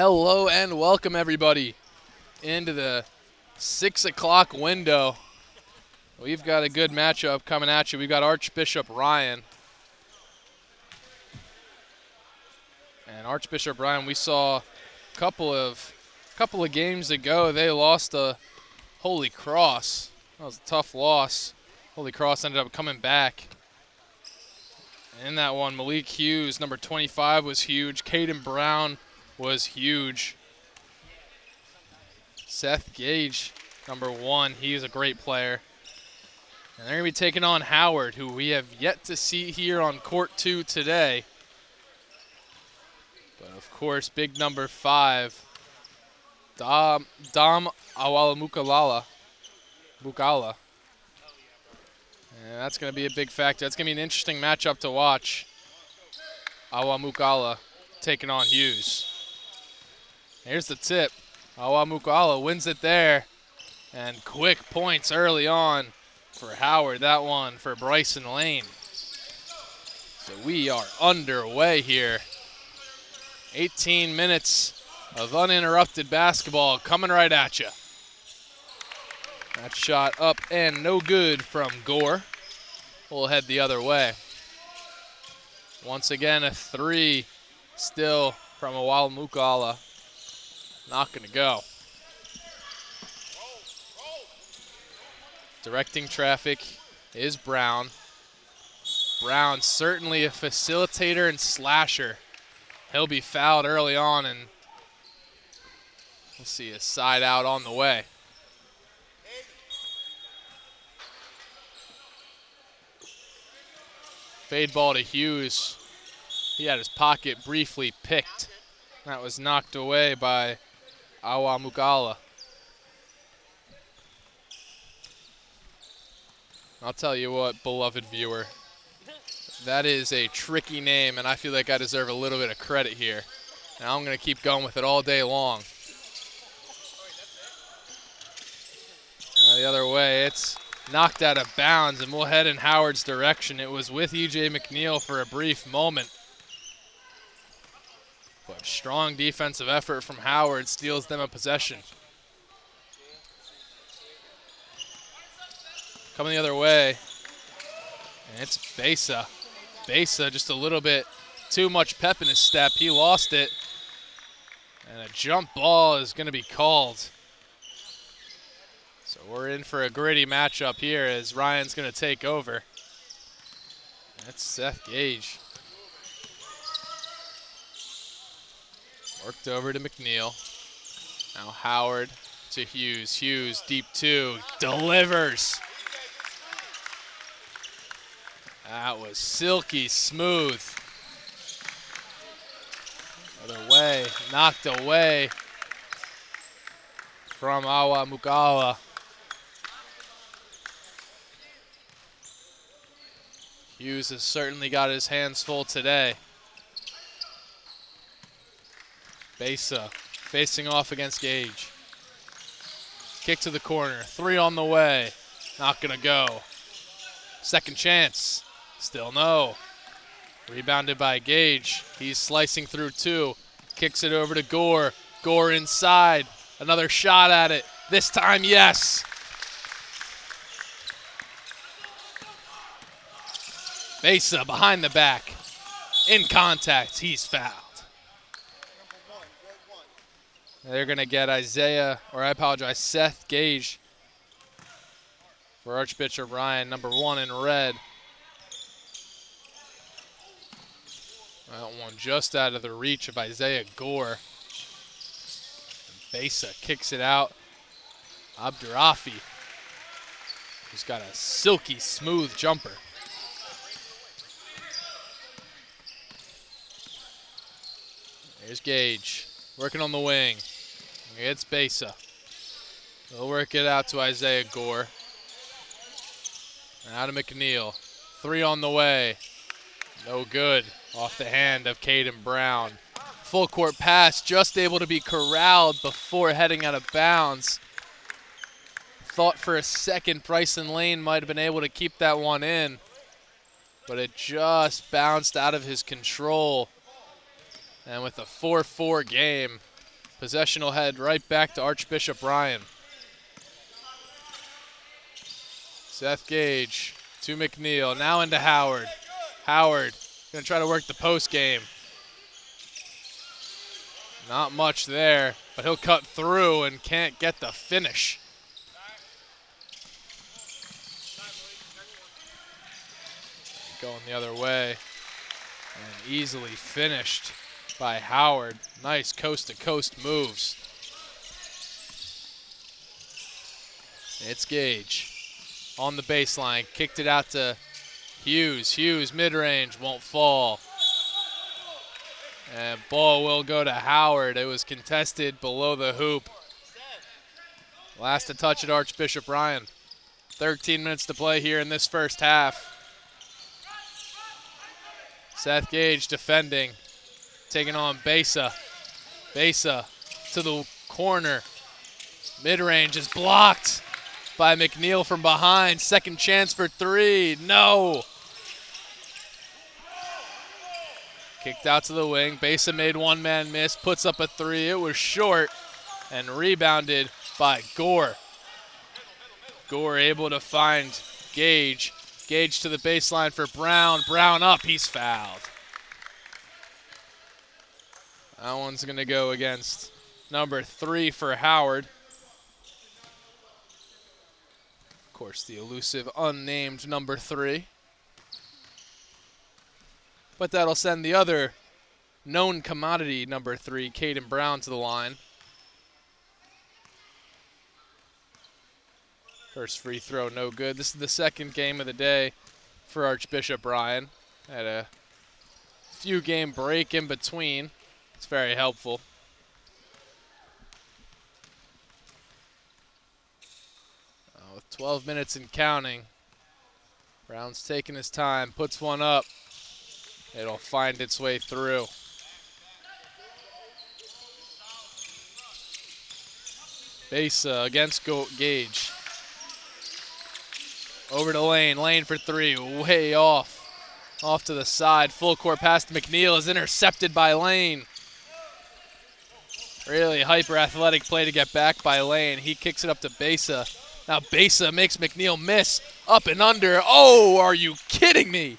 Speaker 1: Hello and welcome everybody into the 6 o'clock window. We've got a good matchup coming at you. We've got Archbishop Ryan. And Archbishop Ryan, we saw a couple of games ago, they lost to Holy Cross. That was a tough loss. Holy Cross ended up coming back. In that one, Malik Hughes, number 25, was huge. Caden Brown was huge. Seth Gage, number 1, he's a great player. And they're going to be taking on Howard, who we have yet to see here on Court 2 today. But of course, big number 5, Dom Awala Mukala. And that's going to be a big factor. That's going to be an interesting matchup to watch. Awamukala taking on Hughes. Here's the tip. Awamukala wins it there. And quick points early on for Howard. That one for Bryson Lane. So we are underway here. 18 minutes of uninterrupted basketball coming right at you. That shot up and no good from Gore. We'll head the other way. Once again, a 3 still from Awamukala. Not going to go. Directing traffic is Brown. Brown certainly a facilitator and slasher. He'll be fouled early on, and we'll see a side out on the way. Fade ball to Hughes. He had his pocket briefly picked. That was knocked away by Awamukala. I'll tell you what, beloved viewer, that is a tricky name, and I feel like I deserve a little bit of credit here. And I'm going to keep going with it all day long. The other way, it's knocked out of bounds, and we'll head in Howard's direction. It was with E.J. McNeil for a brief moment. But strong defensive effort from Howard steals them a possession. Coming the other way, and it's Besa. Besa just a little bit too much pep in his step. He lost it, and a jump ball is going to be called. So we're in for a gritty matchup here as Ryan's going to take over. That's Seth Gage. Worked over to McNeil. Now Howard to Hughes. Hughes, deep 2, delivers. That was silky smooth. Other way, knocked away from Awamukala. Hughes has certainly got his hands full today. Besa facing off against Gage. Kick to the corner, 3 on the way. Not gonna go. Second chance, still no. Rebounded by Gage. He's slicing through 2. Kicks it over to Gore. Gore inside. Another shot at it. This time, yes. Besa behind the back. In contact, he's fouled. They're going to get Seth Gage for Archbishop Ryan, number 1 in red. That one just out of the reach of Isaiah Gore. Besa kicks it out. Abdurafi, who's got a silky smooth jumper. There's Gage, working on the wing. It's Besa. They'll work it out to Isaiah Gore. And out of McNeil. 3 on the way. No good. Off the hand of Caden Brown. Full court pass, just able to be corralled before heading out of bounds. Thought for a second Bryson Lane might have been able to keep that one in, but it just bounced out of his control. And with a 4-4 game, Possession will head right back to Archbishop Ryan. Seth Gage to McNeil, now into Howard. Howard gonna try to work the post game. Not much there, but he'll cut through and can't get the finish. Going the other way and easily finished by Howard. Nice coast-to-coast moves. It's Gage on the baseline, kicked it out to Hughes. Hughes mid-range, won't fall. And ball will go to Howard. It was contested below the hoop. Last to touch at Archbishop Ryan. 13 minutes to play here in this first half. Seth Gage defending, taking on Besa. Besa to the corner. Mid-range is blocked by McNeil from behind. Second chance for three. No. Kicked out to the wing. Besa made one-man miss, puts up a three. It was short and rebounded by Gore. Gore able to find Gage. Gage to the baseline for Brown. Brown up, he's fouled. That one's gonna go against number 3 for Howard. Of course, the elusive unnamed number 3. But that'll send the other known commodity number 3, Caden Brown, to the line. First free throw, no good. This is the second game of the day for Archbishop Ryan. Had a few game break in between. It's very helpful. With 12 minutes and counting, Brown's taking his time, puts one up. It'll find its way through. Besa against Gage. Over to Lane. Lane for three. Way off. Off to the side. Full court pass to McNeil is intercepted by Lane. Really hyper-athletic play to get back by Lane. He kicks it up to Besa. Now Besa makes McNeil miss. Up and under. Oh, are you kidding me?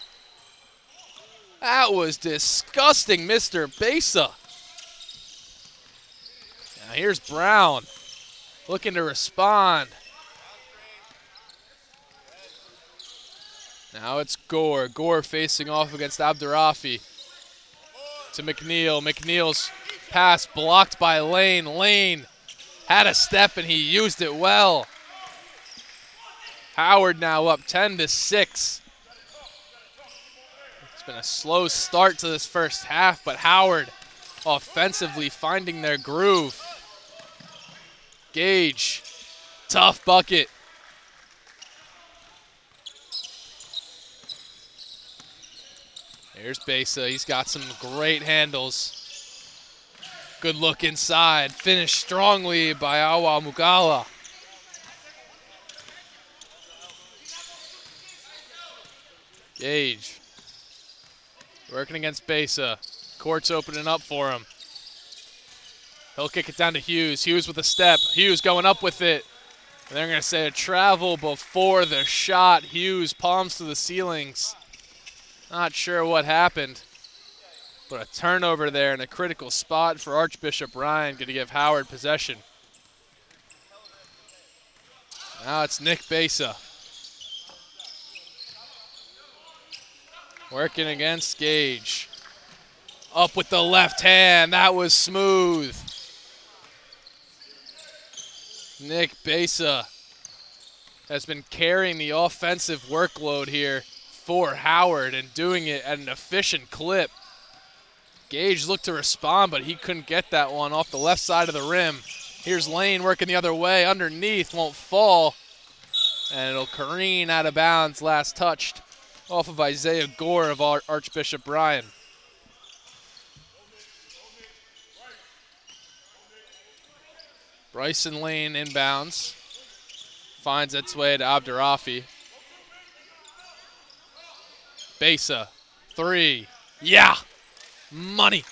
Speaker 1: That was disgusting, Mr. Besa. Now here's Brown looking to respond. Now it's Gore. Gore facing off against Abdurafi. To McNeil. McNeil's pass blocked by Lane. Lane had a step and he used it well. Howard now up 10-6. It's been a slow start to this first half, but Howard offensively finding their groove. Gage, tough bucket. Here's Besa. He's got some great handles. Good look inside. Finished strongly by Awa Mugala. Gage working against Besa. Court's opening up for him. He'll kick it down to Hughes. Hughes with a step. Hughes going up with it. And they're going to say a travel before the shot. Hughes palms to the ceilings. Not sure what happened, but a turnover there in a critical spot for Archbishop Ryan, going to give Howard possession. Now it's Nick Besa. Working against Gage. Up with the left hand, that was smooth. Nick Besa has been carrying the offensive workload here for Howard and doing it at an efficient clip. Gage looked to respond, but he couldn't get that one off the left side of the rim. Here's Lane working the other way. Underneath, won't fall. And it'll careen out of bounds, last touched off of Isaiah Gore of Archbishop Ryan. Bryson Lane inbounds. Finds its way to Abdurafi. Besa, three. Yeah, money.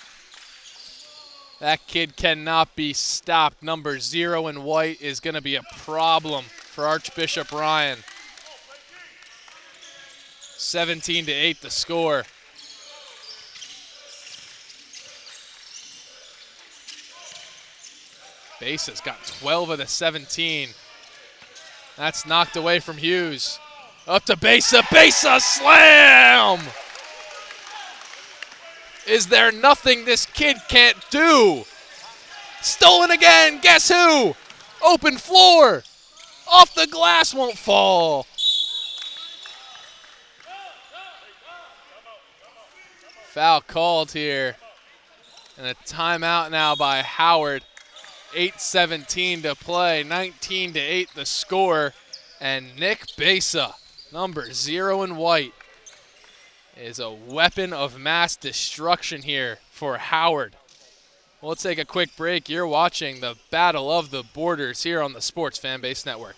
Speaker 1: That kid cannot be stopped. Number 0 in white is going to be a problem for Archbishop Ryan. 17-8 the score. Besa's got 12 of the 17. That's knocked away from Hughes. Up to Besa. Besa slam! Is there nothing this kid can't do? Stolen again. Guess who? Open floor. Off the glass, won't fall. Foul called here. And a timeout now by Howard. 8:17 to play, 19-8 the score. And Nick Besa, number 0 in white, is a weapon of mass destruction here for Howard. We'll take a quick break. You're watching the Battle of the Borders here on the Sports Fanbase Network.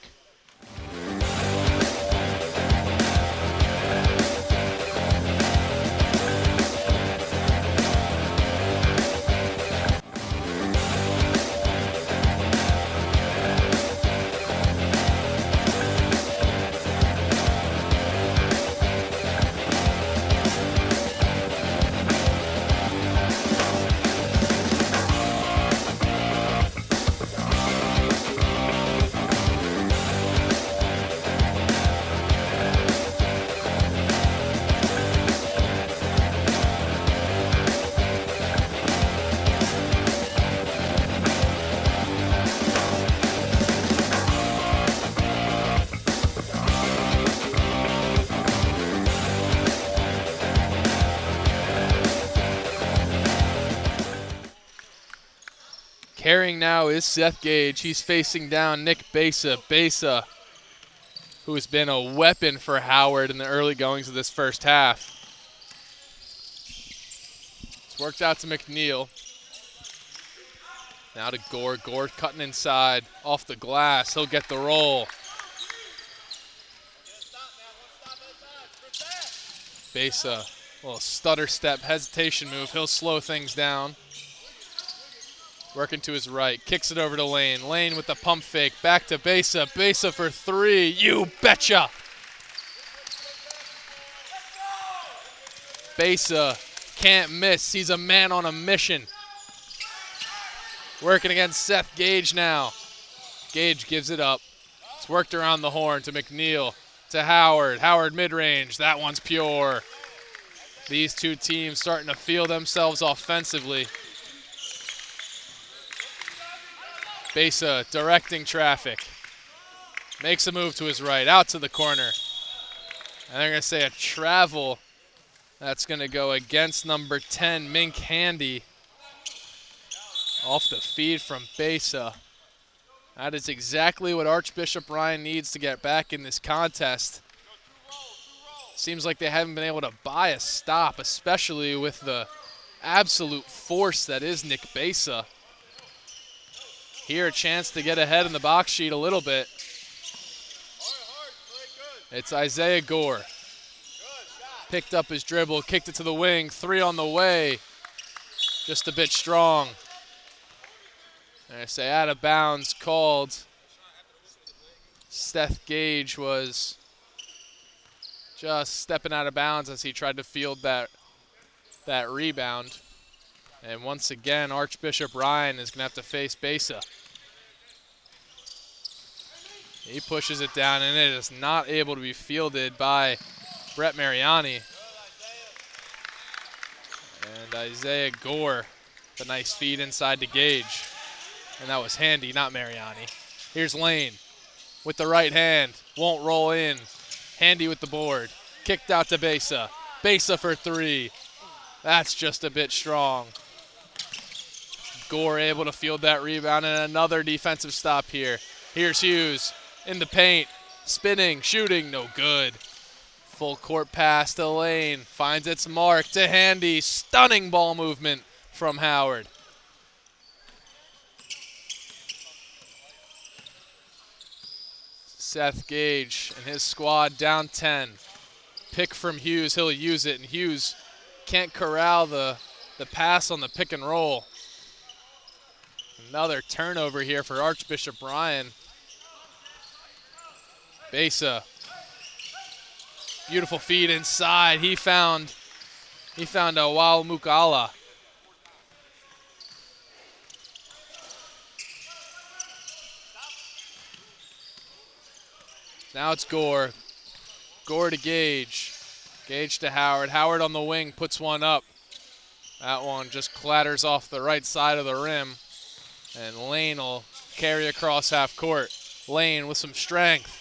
Speaker 1: Carrying now is Seth Gage. He's facing down Nick Besa. Besa, who has been a weapon for Howard in the early goings of this first half. It's worked out to McNeil. Now to Gore. Gore cutting inside. Off the glass. He'll get the roll. Besa, a little stutter step, hesitation move. He'll slow things down. Working to his right, kicks it over to Lane. Lane with the pump fake, back to Besa. Besa for 3, you betcha! Besa can't miss, he's a man on a mission. Working against Seth Gage now. Gage gives it up. It's worked around the horn to McNeil, to Howard. Howard mid-range, that one's pure. These two teams starting to feel themselves offensively. Besa directing traffic. Makes a move to his right, out to the corner. And they're going to say a travel. That's going to go against number 10, Mink Handy. Off the feed from Besa. That is exactly what Archbishop Ryan needs to get back in this contest. Seems like they haven't been able to buy a stop, especially with the absolute force that is Nick Besa. Here, a chance to get ahead in the box sheet a little bit. It's Isaiah Gore. Picked up his dribble, kicked it to the wing, 3 on the way. Just a bit strong. And I say out of bounds called. Seth Gage was just stepping out of bounds as he tried to field that rebound. And once again, Archbishop Ryan is going to have to face Besa. He pushes it down, and it is not able to be fielded by Brett Mariani. And Isaiah Gore, the nice feed inside to Gage. And that was Handy, not Mariani. Here's Lane with the right hand. Won't roll in. Handy with the board. Kicked out to Besa. Besa for 3. That's just a bit strong. Gore able to field that rebound, and another defensive stop here. Here's Hughes in the paint. Spinning, shooting, no good. Full court pass to Lane. Finds its mark to Handy. Stunning ball movement from Howard. Seth Gage and his squad down 10. Pick from Hughes, he'll use it, and Hughes can't corral the pass on the pick and roll. Another turnover here for Archbishop Ryan. Besa. Beautiful feed inside. He found Awal Mukala. Now it's Gore. Gore to Gage. Gage to Howard. Howard on the wing puts one up. That one just clatters off the right side of the rim. And Lane will carry across half court. Lane with some strength.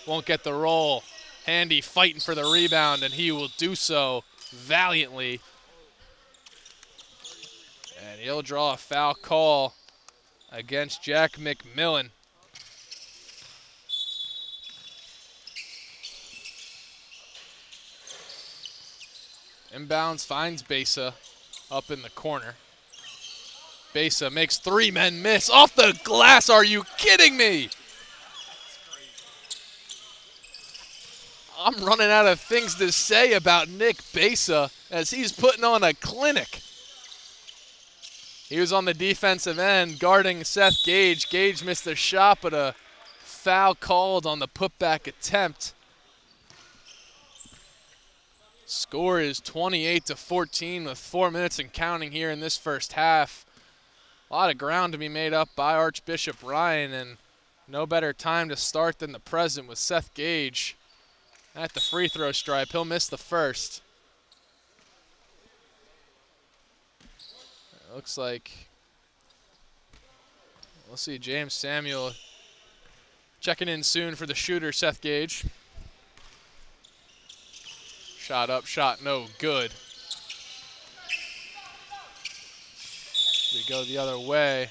Speaker 1: Won't get the roll. Handy fighting for the rebound, and he will do so valiantly. And he'll draw a foul call against Jack McMillan. Inbounds finds Besa up in the corner. Besa makes three men miss. Off the glass, are you kidding me? I'm running out of things to say about Nick Besa as he's putting on a clinic. He was on the defensive end guarding Seth Gage. Gage missed the shot, but a foul called on the putback attempt. Score is 28-14 with 4 minutes and counting here in this first half. A lot of ground to be made up by Archbishop Ryan, and no better time to start than the present with Seth Gage at the free throw stripe. He'll miss the first. It looks like we'll see James Samuel checking in soon for the shooter, Seth Gage. Shot up, shot no good. We go the other way.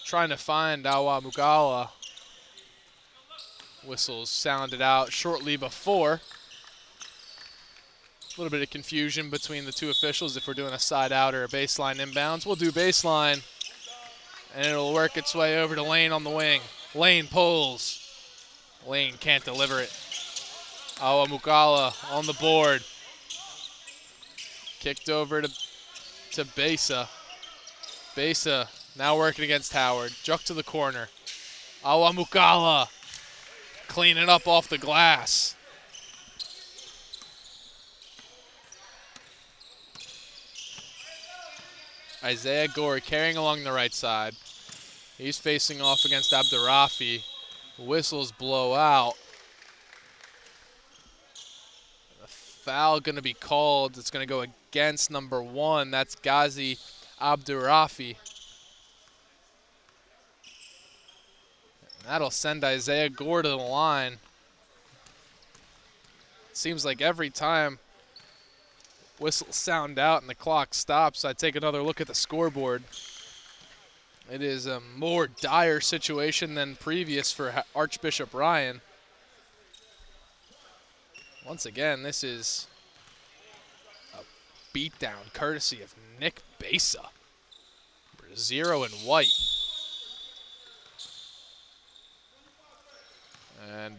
Speaker 1: Trying to find Awa Mugala. Whistles sounded out shortly before. A little bit of confusion between the two officials if we're doing a side out or a baseline inbounds. We'll do baseline, and it'll work its way over to Lane on the wing. Lane pulls. Lane can't deliver it. Awa Mugala on the board. Kicked over to Besa. Besa now working against Howard. Juck to the corner. Awa Mugala cleaning up off the glass. Isaiah Gore carrying along the right side. He's facing off against Abdurafi. Whistles blow out. A foul going to be called. It's going to go against number 1. That's Ghazi Abdurafi. That'll send Isaiah Gore to the line. Seems like every time whistles sound out and the clock stops, I take another look at the scoreboard. It is a more dire situation than previous for Archbishop Ryan. Once again, this is a beatdown courtesy of Nick Besa. 0 and white. And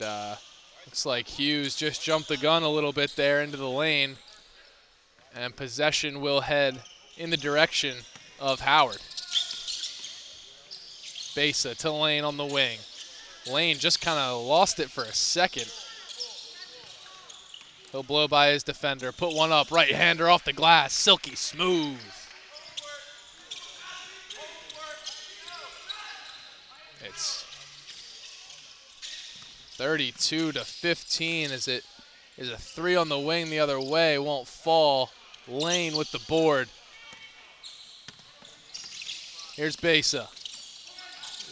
Speaker 1: looks like Hughes just jumped the gun a little bit there into the lane. And possession will head in the direction of Howard. Besa to Lane on the wing. Lane just kind of lost it for a second. He'll blow by his defender. Put one up. Right-hander off the glass. Silky smooth. It's 32-15 as it is a 3 on the wing the other way. Won't fall. Lane with the board. Here's Besa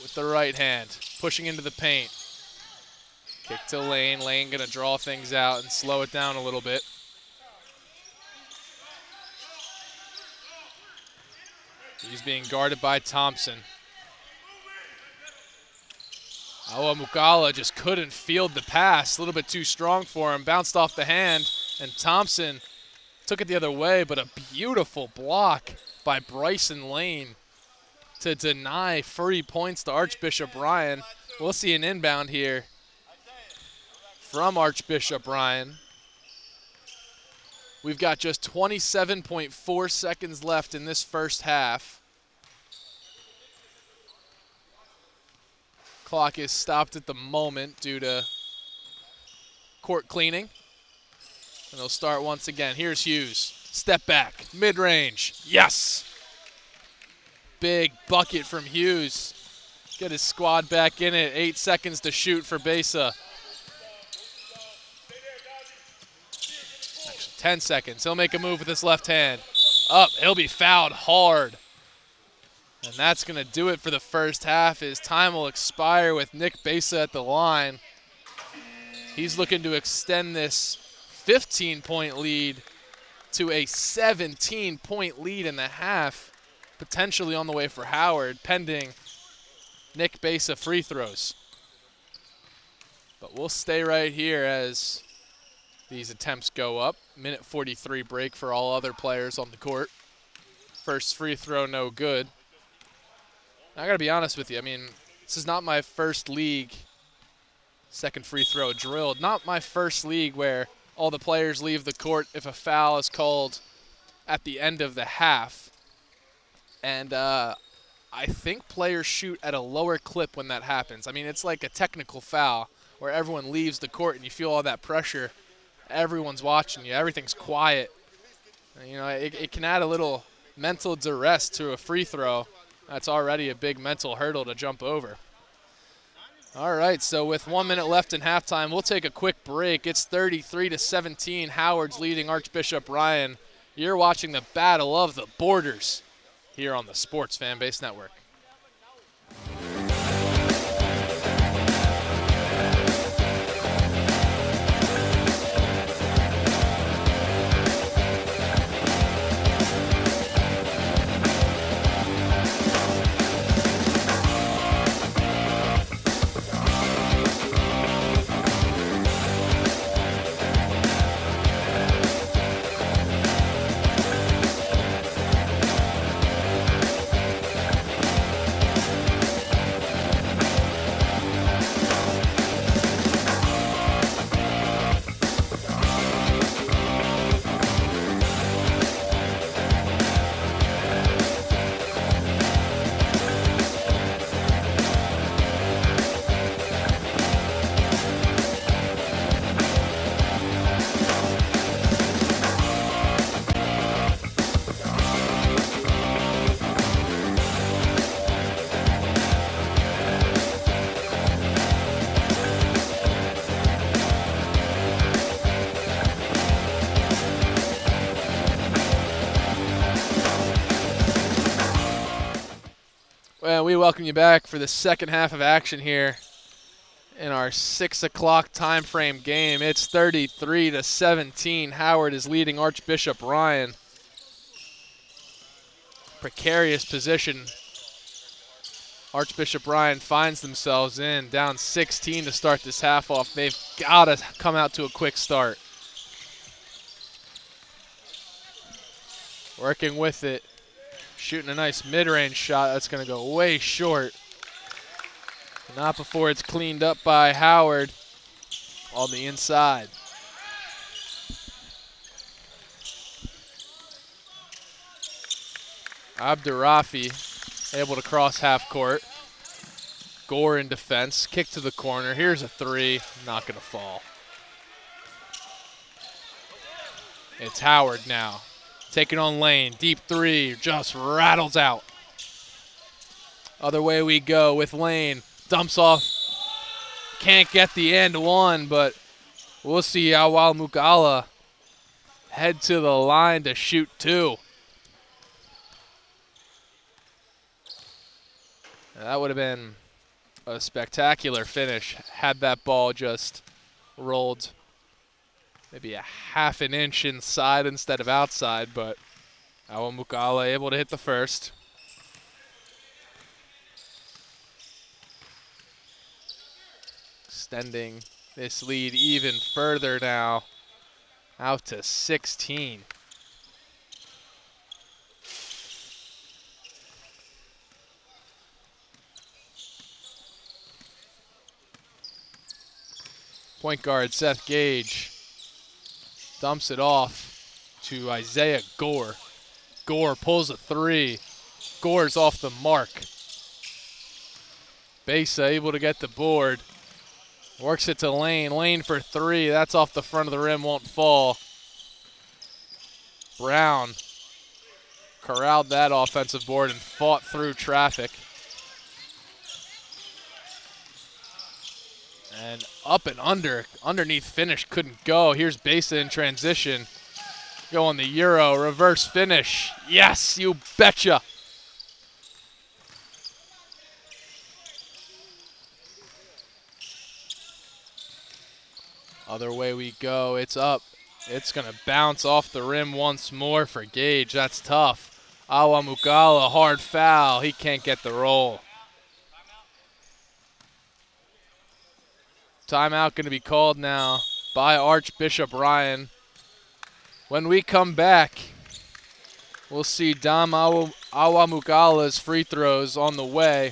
Speaker 1: with the right hand, pushing into the paint. Kick to Lane. Lane gonna draw things out and slow it down a little bit. He's being guarded by Thompson. Awa Mugala just couldn't field the pass. A little bit too strong for him. Bounced off the hand, and Thompson took it the other way, but a beautiful block by Bryson Lane to deny free points to Archbishop Ryan. We'll see an inbound here from Archbishop Ryan. We've got just 27.4 seconds left in this first half. Clock is stopped at the moment due to court cleaning. And they'll start once again. Here's Hughes. Step back. Mid-range. Yes! Big bucket from Hughes. Get his squad back in it. 8 seconds to shoot for Besa. Actually, 10 seconds. He'll make a move with his left hand. Up. He'll be fouled hard. And that's going to do it for the first half. His time will expire with Nick Besa at the line. He's looking to extend this 15-point lead to a 17-point lead in the half, potentially on the way for Howard, pending Nick Besa free throws. But we'll stay right here as these attempts go up. Minute 43 break for all other players on the court. First free throw, no good. I gotta be honest with you, I mean, this is not my first league second free throw drilled. Not my first league where all the players leave the court if a foul is called at the end of the half. And I think players shoot at a lower clip when that happens. I mean, it's like a technical foul where everyone leaves the court and you feel all that pressure. Everyone's watching you. Everything's quiet. And, you know, it can add a little mental duress to a free throw. That's already a big mental hurdle to jump over. All right, so with 1 minute left in halftime, we'll take a quick break. It's 33-17. Howard's leading Archbishop Ryan. You're watching the Battle of the Borders here on the Sports Fanbase Network. Well, we welcome you back for the second half of action here in our 6 o'clock time frame game. It's 33-17. Howard is leading Archbishop Ryan. Precarious position Archbishop Ryan finds themselves in, down 16 to start this half off. They've got to come out to a quick start. Working with it. Shooting a nice mid-range shot. That's going to go way short. Not before it's cleaned up by Howard on the inside. Abdurafi able to cross half court. Gore in defense. Kick to the corner. Here's a three. Not going to fall. It's Howard now. Taking on Lane, deep three, just rattles out. Other way we go with Lane, dumps off. Can't get the end one, but we'll see Awal Mukala head to the line to shoot two. And that would have been a spectacular finish had that ball just rolled maybe a half an inch inside instead of outside, but Awa Mukala able to hit the first. Extending this lead even further now, out to 16. Point guard Seth Gage dumps it off to Isaiah Gore. Gore pulls a three. Gore's off the mark. Besa able to get the board. Works it to Lane. Lane for three. That's off the front of the rim, won't fall. Brown corralled that offensive board and fought through traffic. And up and underneath finish couldn't go. Here's Besa in transition. Going the Euro, reverse finish. Yes, you betcha. Other way we go, it's up. It's gonna bounce off the rim once more for Gage. That's tough. Awamukala, hard foul. He can't get the roll. Timeout going to be called now by Archbishop Ryan. When we come back, we'll see Dom Awamukala's free throws on the way.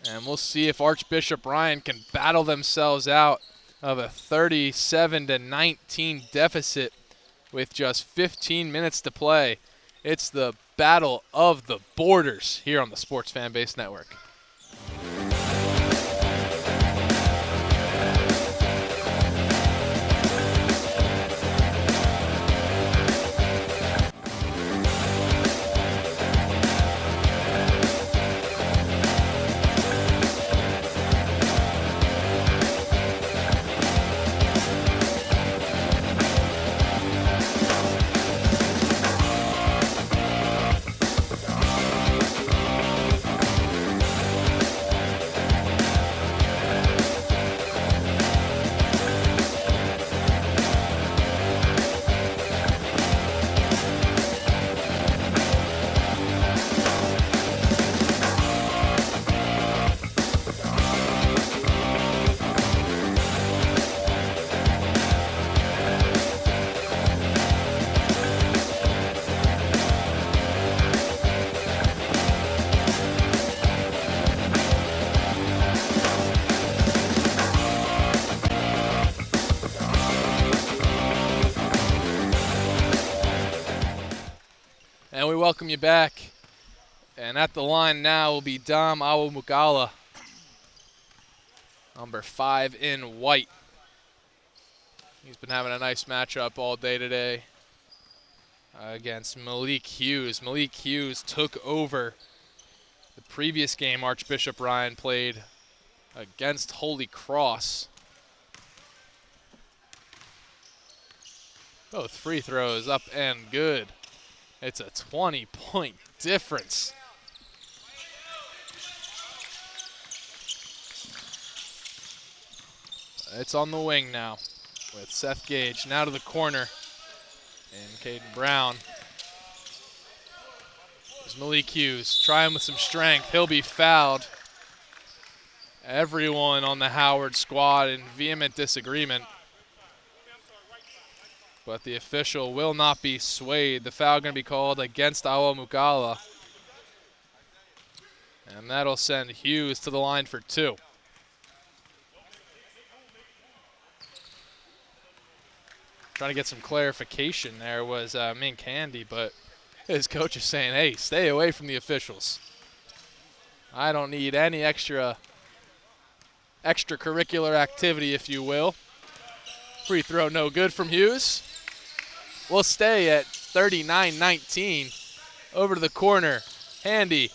Speaker 1: And we'll see if Archbishop Ryan can battle themselves out of a 37-19 deficit with just 15 minutes to play. It's the battle of the borders here on the Sports Fan Base Network. And we welcome you back. And at the line now will be Dom Awamukala, number 5 in white. He's been having a nice matchup all day today against Malik Hughes. Malik Hughes took over the previous game Archbishop Ryan played against Holy Cross. Both free throws up and good. It's a 20-point difference. It's on the wing now with Seth Gage. Now to the corner. And Caden Brown. There's Malik Hughes trying with some strength. He'll be fouled. Everyone on the Howard squad in vehement disagreement. But the official will not be swayed. The foul going to be called against Awamukala. And that'll send Hughes to the line for 2. Trying to get some clarification there was Mink Handy, but his coach is saying, hey, stay away from the officials. I don't need any extracurricular activity, if you will. Free throw no good from Hughes. We'll stay at 39-19. Over to the corner. Handy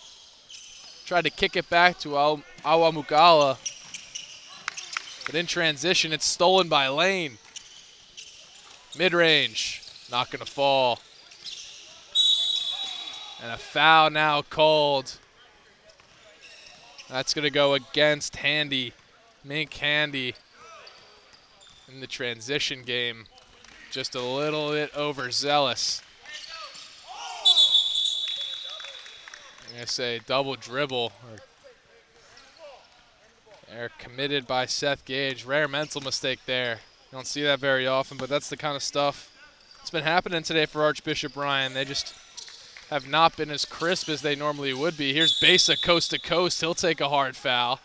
Speaker 1: tried to kick it back to Awamukala. But in transition, it's stolen by Lane. Mid-range, not going to fall. And a foul now called. That's going to go against Handy. Mink Handy in the transition game. Just a little bit overzealous. I'm going to say double dribble. They're committed by Seth Gage. Rare mental mistake there. You don't see that very often, but that's the kind of stuff that's been happening today for Archbishop Ryan. They just have not been as crisp as they normally would be. Here's Besa coast to coast. He'll take a hard foul.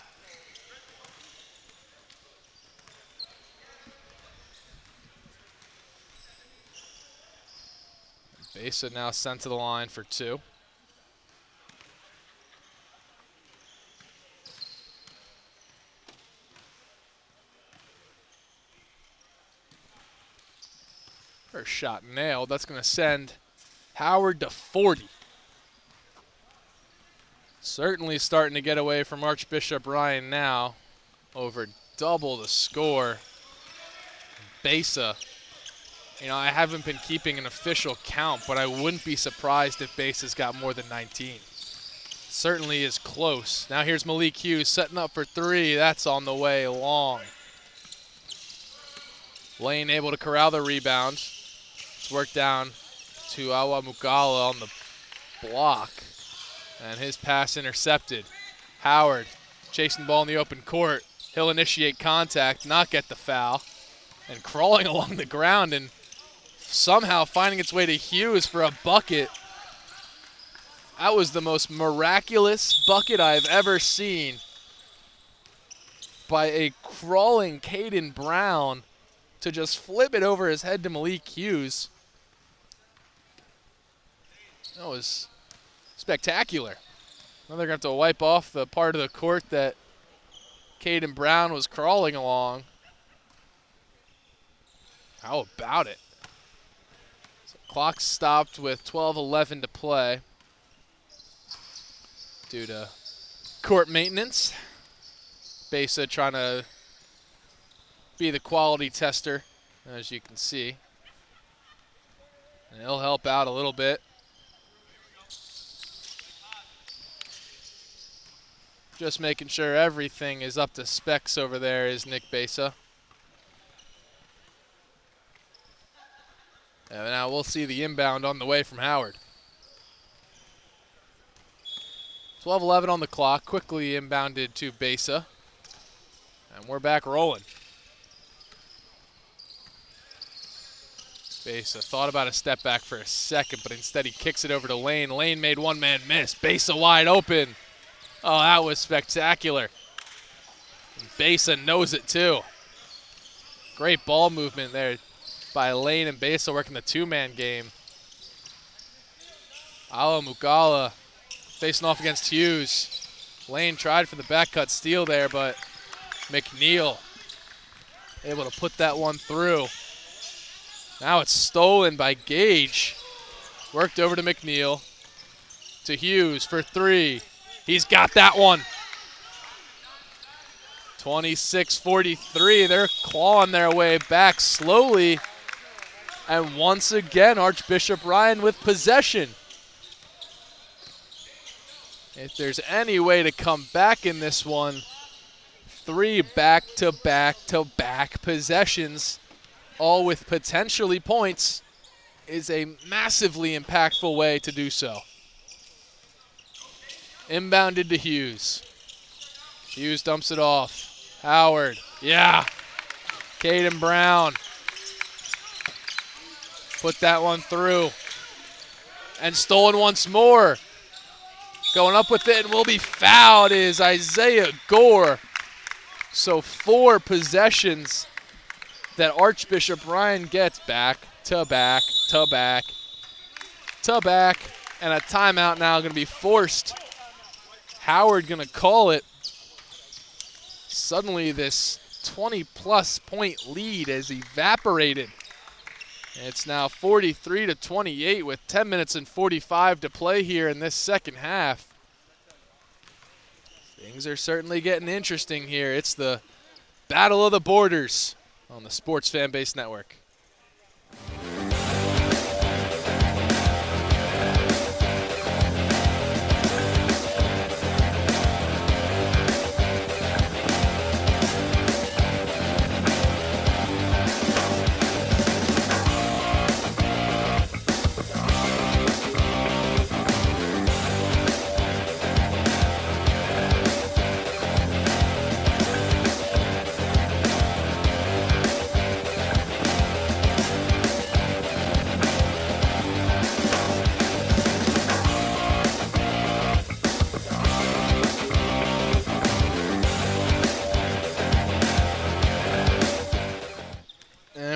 Speaker 1: Besa now sent to the line for 2. First shot nailed. That's going to send Howard to 40. Certainly starting to get away from Archbishop Ryan now. Over double the score. Besa. I haven't been keeping an official count, but I wouldn't be surprised if Besa's got more than 19. Certainly is close. Now here's Malik Hughes setting up for three. That's on the way long. Lane able to corral the rebound. It's worked down to Awa Mugala on the block. And his pass intercepted. Howard chasing the ball in the open court. He'll initiate contact, not get the foul. And crawling along the ground and somehow finding its way to Hughes for a bucket. That was the most miraculous bucket I've ever seen by a crawling Caden Brown to just flip it over his head to Malik Hughes. That was spectacular. Now they're going to have to wipe off the part of the court that Caden Brown was crawling along. How about it? So clock stopped with 12:11 to play due to court maintenance. Besa trying to be the quality tester, as you can see. And he'll help out a little bit. Just making sure everything is up to specs over there is Nick Besa. And now we'll see the inbound on the way from Howard. 12:11 on the clock, quickly inbounded to Besa. And we're back rolling. Besa thought about a step back for a second, but instead he kicks it over to Lane. Lane made one man miss. Besa wide open. Oh, that was spectacular. And Besa knows it too. Great ball movement there by Lane and Besa working the two-man game. Ala Mugala facing off against Hughes. Lane tried for the back cut steal there, but McNeil able to put that one through. Now it's stolen by Gage. Worked over to McNeil. To Hughes for three. He's got that one. 26-43. They're clawing their way back slowly. And once again, Archbishop Ryan with possession. If there's any way to come back in this one, 3 back-to-back-to-back possessions, all with potentially points, is a massively impactful way to do so. Inbounded to Hughes. Hughes dumps it off. Howard, yeah. Caden Brown. Put that one through. And stolen once more. Going up with it and will be fouled is Isaiah Gore. So 4 possessions that Archbishop Ryan gets back to back to back to back. And a timeout now going to be forced. Howard going to call it. Suddenly this 20-plus point lead has evaporated. It's now 43-28 with 10 minutes and 45 to play here in this second half. Things are certainly getting interesting here. It's the Battle of the Borders on the Sports Fan Base Network.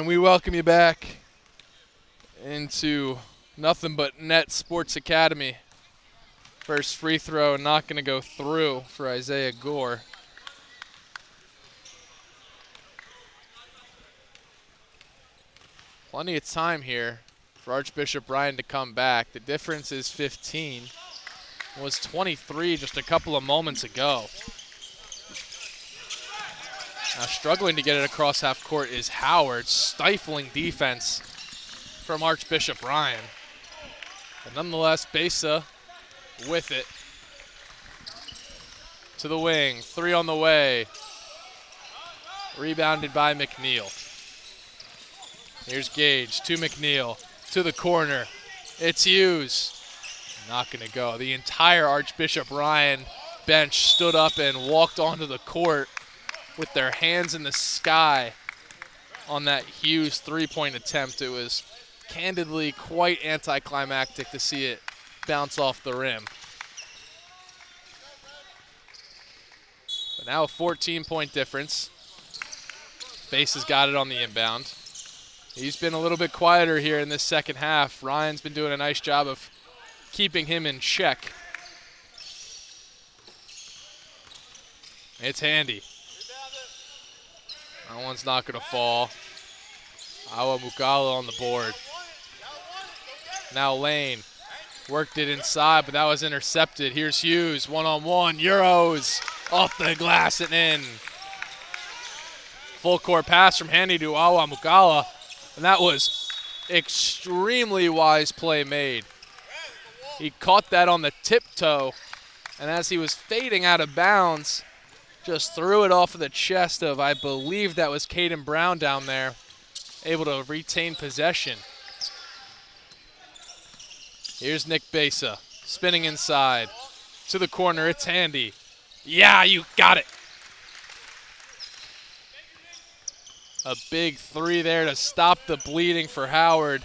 Speaker 1: We welcome you back into Nothing But Net Sports Academy. First free throw not going to go through for Isaiah Gore. Plenty of time here for Archbishop Ryan to come back. The difference is 15. It was 23 just a couple of moments ago. Now struggling to get it across half court is Howard. Stifling defense from Archbishop Ryan. But nonetheless, Besa with it. To the wing, 3 on the way. Rebounded by McNeil. Here's Gage to McNeil, to the corner. It's Hughes. Not gonna go. The entire Archbishop Ryan bench stood up and walked onto the court with their hands in the sky on that Hughes three-point attempt. It was candidly quite anticlimactic to see it bounce off the rim. But now a 14-point difference. Base has got it on the inbound. He's been a little bit quieter here in this second half. Ryan's been doing a nice job of keeping him in check. It's Handy. That one's not going to fall. Awa Mukala on the board. Now Lane worked it inside, but that was intercepted. Here's Hughes, one-on-one. Euros off the glass and in. Full court pass from Handy to Awa Mukala. And that was extremely wise play made. He caught that on the tiptoe, and as he was fading out of bounds, just threw it off of the chest of, I believe that was Caden Brown down there, able to retain possession. Here's Nick Besa, spinning inside. To the corner, it's Handy. Yeah, you got it. A big 3 there to stop the bleeding for Howard.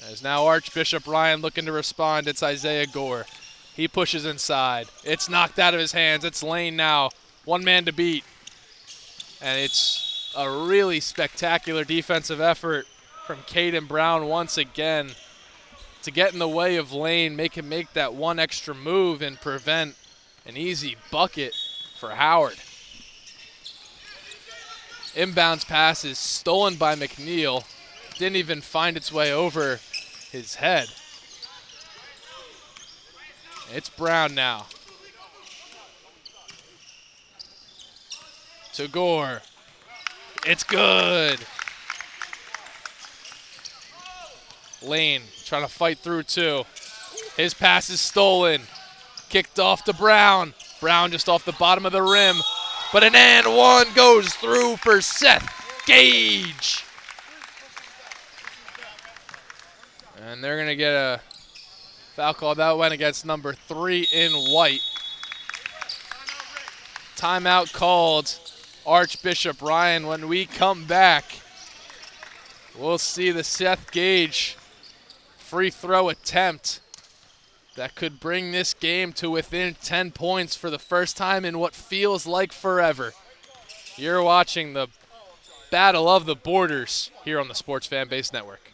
Speaker 1: As now Archbishop Ryan looking to respond. It's Isaiah Gore. He pushes inside. It's knocked out of his hands. It's Lane now. One man to beat. And it's a really spectacular defensive effort from Caden Brown once again to get in the way of Lane, make him make that one extra move and prevent an easy bucket for Howard. Inbounds pass is stolen by McNeil. Didn't even find its way over his head. It's Brown now. To Gore. It's good. Lane trying to fight through two. His pass is stolen. Kicked off to Brown. Brown just off the bottom of the rim. But an and one goes through for Seth Gage. And they're going to get a foul call. That went against number 3 in white. Timeout called. Archbishop Ryan. When we come back, we'll see the Seth Gage free throw attempt that could bring this game to within 10 points for the first time in what feels like forever. You're watching the Battle of the Borders here on the Sports Fan Base Network.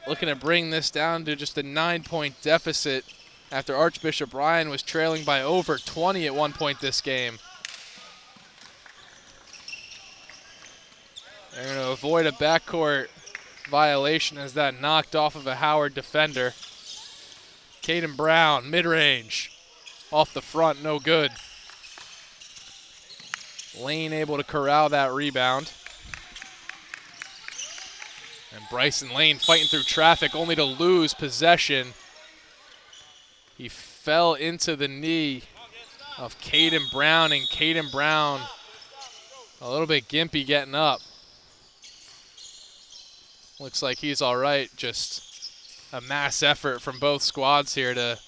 Speaker 1: Looking to bring this down to just a 9-point deficit after Archbishop Ryan was trailing by over 20 at one point this game. They're going to avoid a backcourt violation as that knocked off of a Howard defender. Caden Brown, mid-range, off the front, no good. Lane able to corral that rebound. And Bryson Lane fighting through traffic only to lose possession. He fell into the knee of Caden Brown, and Caden Brown a little bit gimpy getting up. Looks like he's all right. Just a mass effort from both squads here to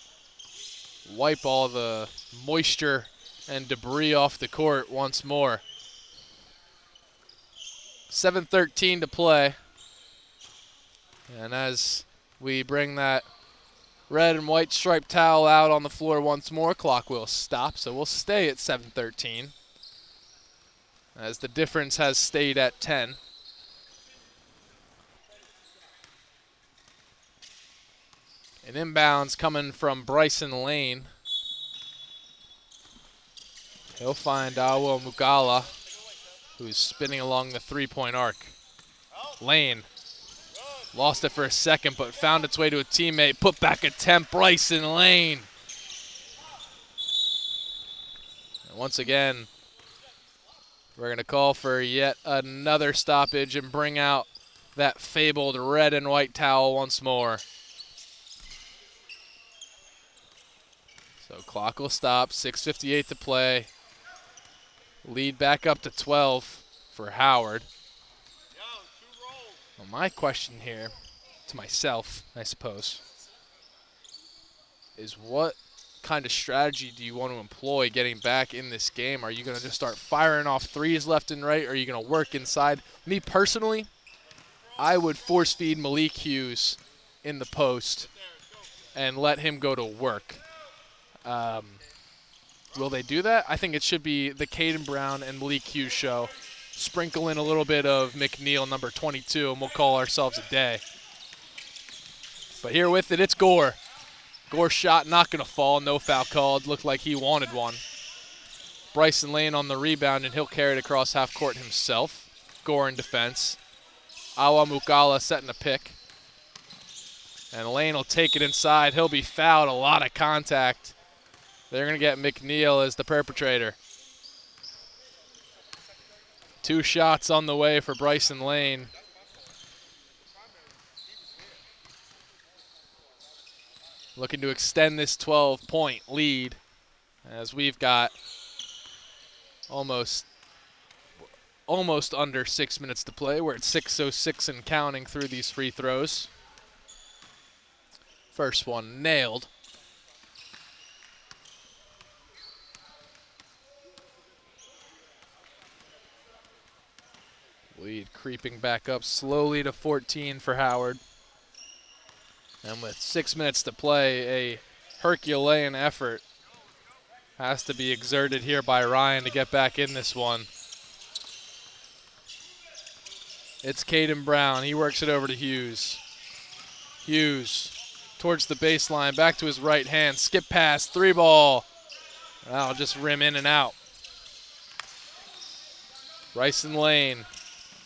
Speaker 1: wipe all the moisture and debris off the court once more. 7:13 to play. And as we bring that red and white striped towel out on the floor once more, clock will stop, so we'll stay at 7:13 as the difference has stayed at 10. An inbounds coming from Bryson Lane. He'll find Awo Mugala, who's spinning along the three-point arc. Lane lost it for a second, but found its way to a teammate. Put back attempt, Bryson Lane. And once again, we're going to call for yet another stoppage and bring out that fabled red and white towel once more. So clock will stop, 6:58 to play. Lead back up to 12 for Howard. Well, my question here to myself, I suppose, is what kind of strategy do you want to employ getting back in this game? Are you going to just start firing off threes left and right? Or are you going to work inside? Me personally, I would force feed Malik Hughes in the post and let him go to work. Will they do that? I think it should be the Caden Brown and Malik Hughes show. Sprinkle in a little bit of McNeil, number 22, and we'll call ourselves a day. But here with it, it's Gore. Gore's shot not going to fall. No foul called. Looked like he wanted one. Bryson Lane on the rebound, and he'll carry it across half court himself. Gore in defense. Awa Mukala setting a pick. And Lane will take it inside. He'll be fouled. A lot of contact. They're going to get McNeil as the perpetrator. 2 shots on the way for Bryson Lane. Looking to extend this 12-point lead as we've got almost under 6 minutes to play. We're at 6:06 and counting through these free throws. First one nailed. Lead creeping back up slowly to 14 for Howard. And with 6 minutes to play, a Herculean effort has to be exerted here by Ryan to get back in this one. It's Caden Brown. He works it over to Hughes. Hughes towards the baseline, back to his right hand. Skip pass, 3-ball. That'll just rim in and out. Bryson Lane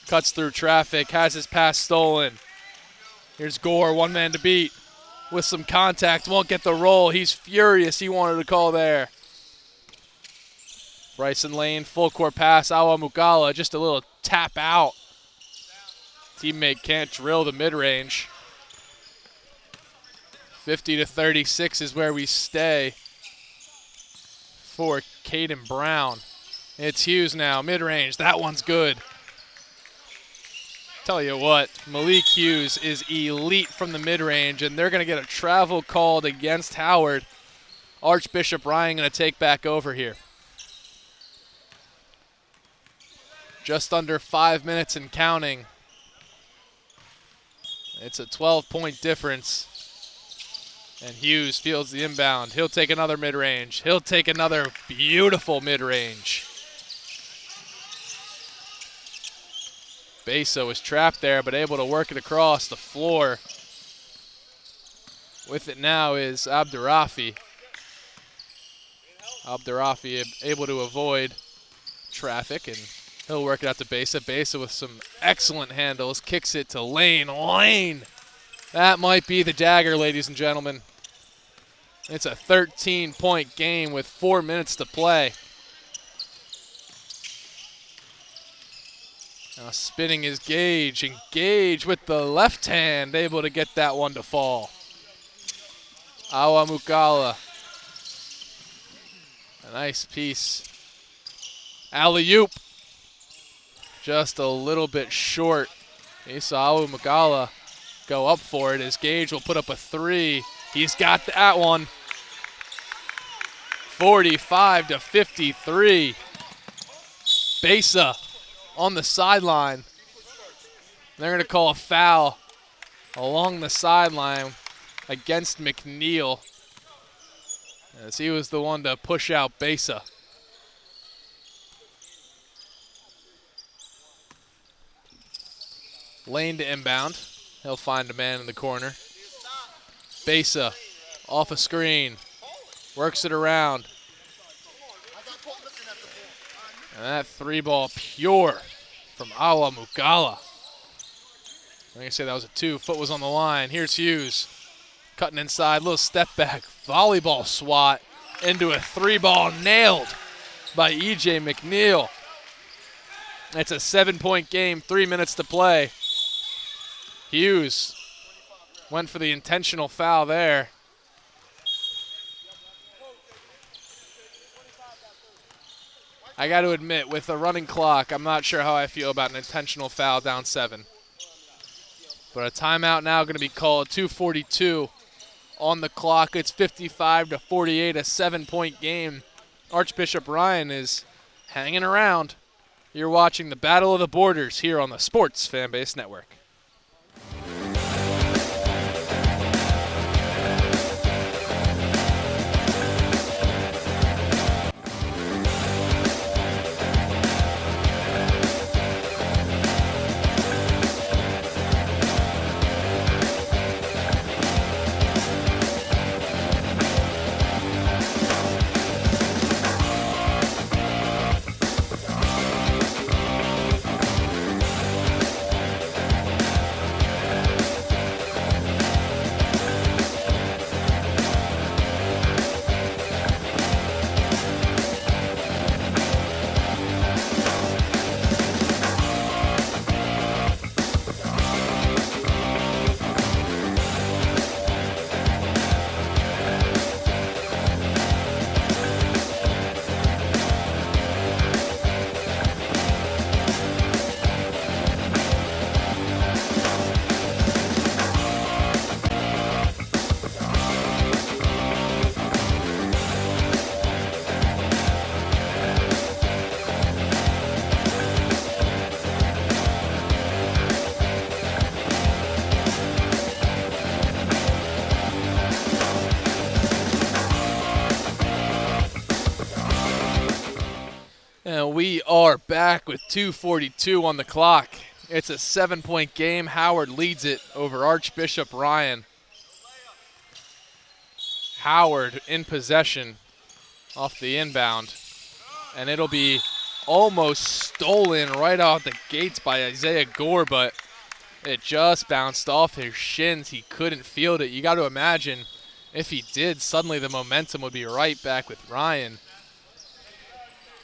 Speaker 1: cuts through traffic, has his pass stolen. Here's Gore, one man to beat with some contact. Won't get the roll. He's furious. He wanted a call there. Bryson Lane, full court pass. Awa Mugala, just a little tap out. Teammate can't drill the mid-range. 50-36 is where we stay for Caden Brown. It's Hughes now, mid-range. That one's good. Tell you what, Malik Hughes is elite from the mid-range, and they're going to get a travel called against Howard. Archbishop Ryan going to take back over here. Just under 5 minutes and counting. It's a 12-point difference. And Hughes fields the inbound. He'll take another mid-range. He'll take another beautiful mid-range. Beso is trapped there, but able to work it across the floor. With it now is Abdurafi. Abdurafi able to avoid traffic, and he'll work it out to Besa. Besa with some excellent handles. Kicks it to Lane. Lane! That might be the dagger, ladies and gentlemen. It's a 13-point game with 4 minutes to play. Now spinning is Gage, and Gage with the left hand, able to get that one to fall. Awamukala. A nice piece. Alley-oop. Just a little bit short. You saw Awamukala go up for it as Gage will put up a three. He's got that one. 45-53. Besa on the sideline. They're going to call a foul along the sideline against McNeil, as he was the one to push out Besa. Lane to inbound. He'll find a man in the corner. Besa off a screen. Works it around. And that three ball pure from Awamukala. Like I say, that was a two. Foot was on the line. Here's Hughes. Cutting inside, little step back. Volleyball swat into a three ball nailed by E.J. McNeil. It's a 7-point game, 3 minutes to play. Hughes went for the intentional foul there. I got to admit, with a running clock, I'm not sure how I feel about an intentional foul down 7. But a timeout now going to be called. 2:42 on the clock. It's 55-48, a 7-point game. Archbishop Ryan is hanging around. You're watching the Battle of the Borders here on the Sports Fanbase Network. And we are back with 2:42 on the clock. It's a 7-point game. Howard leads it over Archbishop Ryan. Howard in possession off the inbound. And it'll be almost stolen right out the gates by Isaiah Gore, but it just bounced off his shins. He couldn't field it. You got to imagine if he did, suddenly the momentum would be right back with Ryan.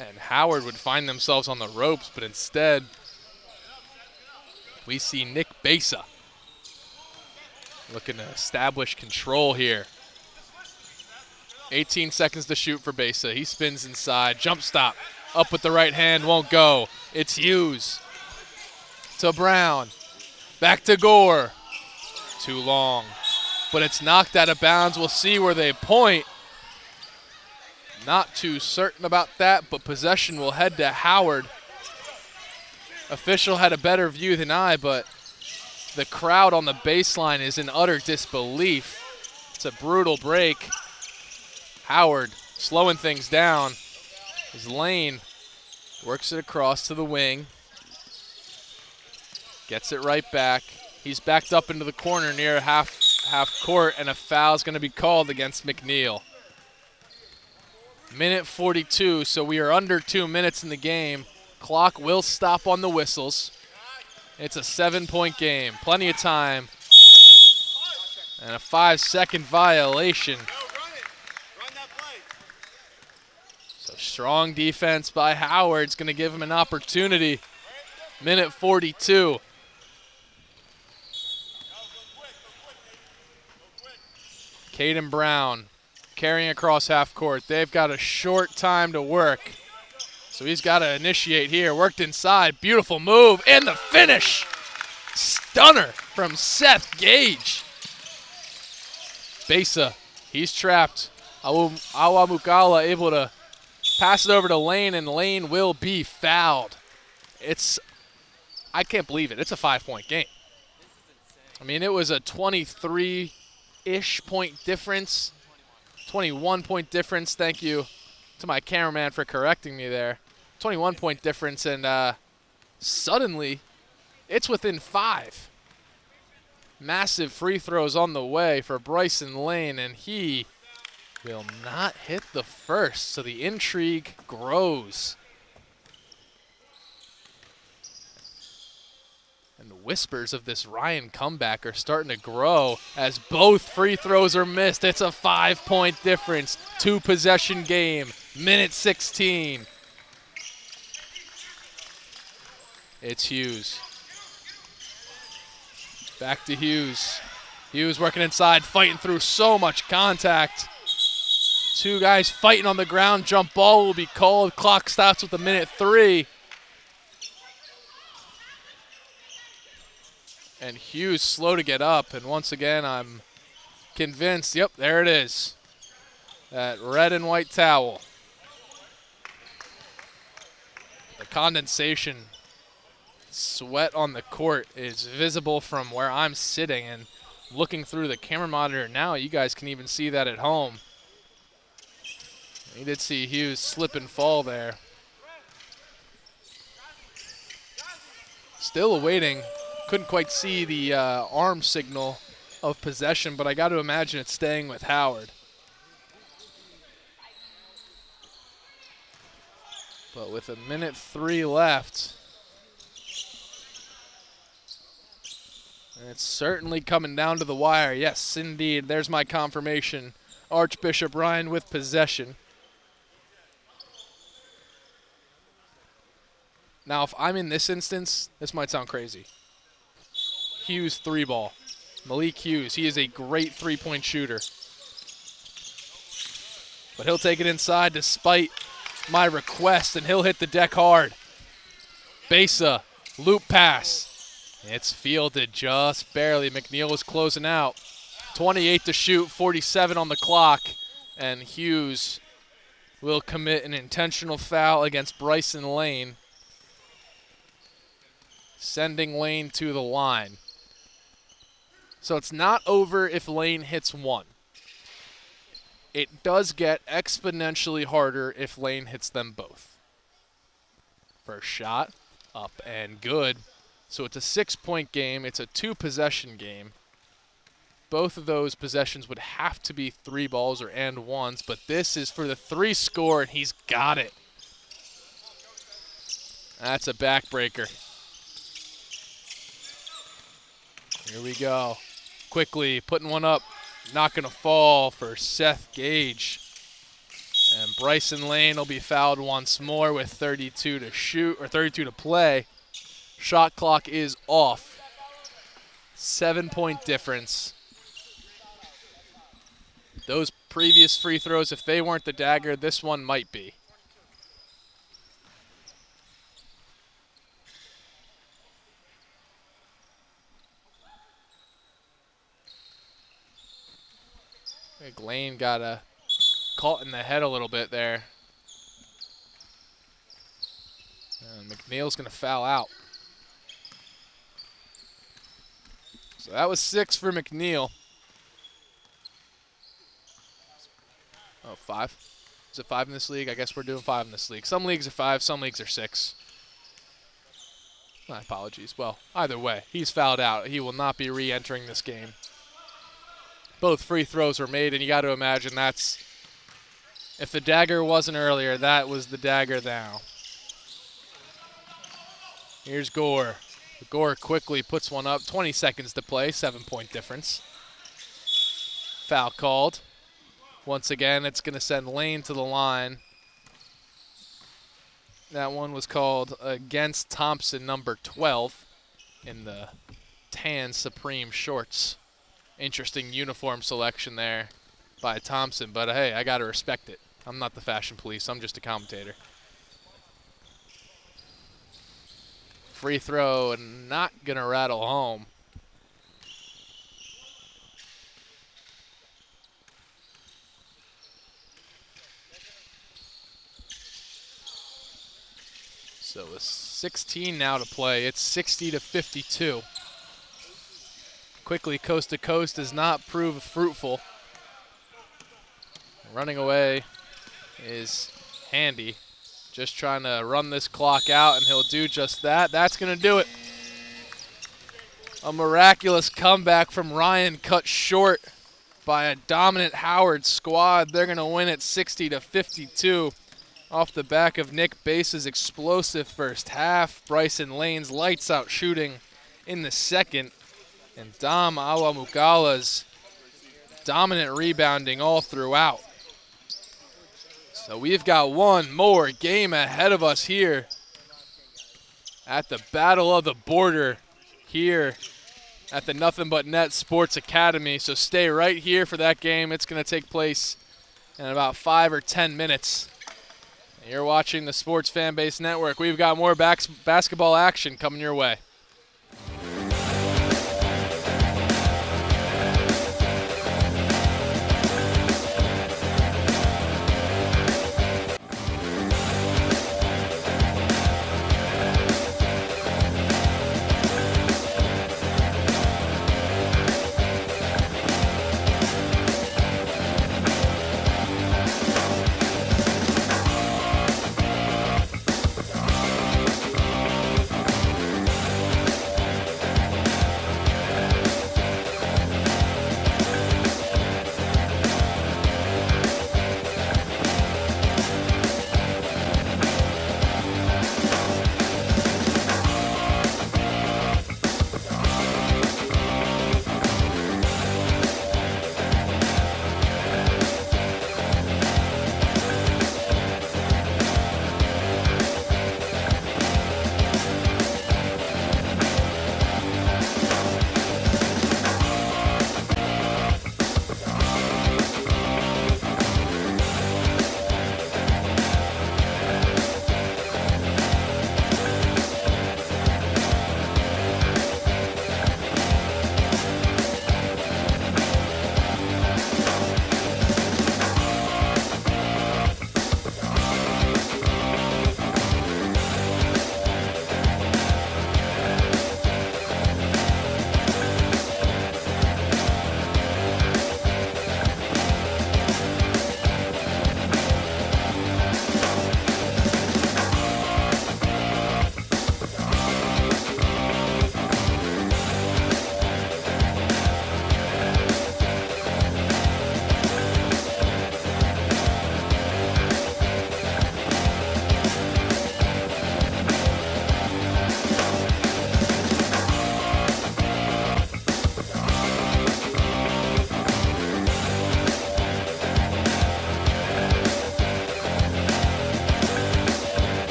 Speaker 1: And Howard would find themselves on the ropes, but instead, we see Nick Besa looking to establish control here. 18 seconds to shoot for Besa. He spins inside, jump stop, up with the right hand, won't go. It's Hughes to Brown, back to Gore. Too long, but it's knocked out of bounds. We'll see where they point. Not too certain about that, but possession will head to Howard. Official had a better view than I, but the crowd on the baseline is in utter disbelief. It's a brutal break. Howard slowing things down. His Lane works it across to the wing. Gets it right back. He's backed up into the corner near half court, and a foul is going to be called against McNeil. Minute 42, so we are under 2 minutes in the game. Clock will stop on the whistles. It's a 7-point game. Plenty of time. And a 5-second violation. So strong defense by Howard. It's going to give him an opportunity. Minute 42. Caden Brown carrying across half court. They've got a short time to work, so he's got to initiate here. Worked inside. Beautiful move. And the finish. Stunner from Seth Gage. Besa, he's trapped. Awamukala able to pass it over to Lane, and Lane will be fouled. I can't believe it. It's a 5-point game. I mean, it was a 23-ish point difference, 21-point difference. Thank you to my cameraman for correcting me there. 21-point difference, and suddenly it's within 5. Massive free throws on the way for Bryson Lane, and he will not hit the first, so the intrigue grows. And the whispers of this Ryan comeback are starting to grow as both free throws are missed. It's a 5-point difference, 2-possession game, minute 16. It's Hughes. Back to Hughes. Hughes working inside, fighting through so much contact. 2 guys fighting on the ground. Jump ball will be called. Clock stops with a minute 3. And Hughes slow to get up. And once again, I'm convinced, yep, there it is. That red and white towel. The condensation sweat on the court is visible from where I'm sitting, and looking through the camera monitor now, you guys can even see that at home. You did see Hughes slip and fall there. Still awaiting. Couldn't quite see the arm signal of possession, but I got to imagine it's staying with Howard. But with a minute 3 left, and it's certainly coming down to the wire. Yes, indeed. There's my confirmation. Archbishop Ryan with possession. Now, if I'm in this instance, this might sound crazy. Hughes 3-ball. Malik Hughes, he is a great 3-point shooter. But he'll take it inside despite my request, and he'll hit the deck hard. Besa, loop pass. It's fielded just barely. McNeil was closing out. 28 to shoot, 47 on the clock, and Hughes will commit an intentional foul against Bryson Lane, sending Lane to the line. So it's not over if Lane hits 1. It does get exponentially harder if Lane hits them both. First shot, up and good. So it's a 6-point game. It's a 2-possession game. Both of those possessions would have to be 3 balls or and ones, but this is for the 3 score, and he's got it. That's a backbreaker. Here we go. Quickly putting one up. Not going to fall for Seth Gage. And Bryson Lane will be fouled once more with 32 to shoot, or 32 to play. Shot clock is off. 7-point difference. Those previous free throws, if they weren't the dagger, this one might be. I think Lane got caught in the head a little bit there. And McNeil's going to foul out. So that was 6 for McNeil. Oh, 5? Is it 5 in this league? I guess we're doing 5 in this league. Some leagues are 5, some leagues are 6. My apologies. Well, either way, he's fouled out. He will not be re-entering this game. Both free throws were made, and you got to imagine that's, if the dagger wasn't earlier, that was the dagger now. Here's Gore. Gore quickly puts one up. 20 seconds to play, 7-point difference. Foul called. Once again, it's going to send Lane to the line. That one was called against Thompson, number 12, in the tan Supreme shorts. Interesting uniform selection there by Thompson, but hey, I got to respect it. I'm not the fashion police. I'm just a commentator. Free throw and not going to rattle home. So with 16 now to play, it's 60-52. Quickly coast to coast does not prove fruitful. Running away is handy. Just trying to run this clock out, and he'll do just that. That's going to do it. A miraculous comeback from Ryan, cut short by a dominant Howard squad. They're going to win it 60-52 off the back of Nick Base's explosive first half. Bryson Lane's lights out shooting in the second. And Dom Awamukala's dominant rebounding all throughout. So we've got one more game ahead of us here at the Battle of the Border here at the Nothing But Net Sports Academy. So stay right here for that game. It's going to take place in about 5 or 10 minutes. You're watching the Sports Fanbase Network. We've got more basketball action coming your way.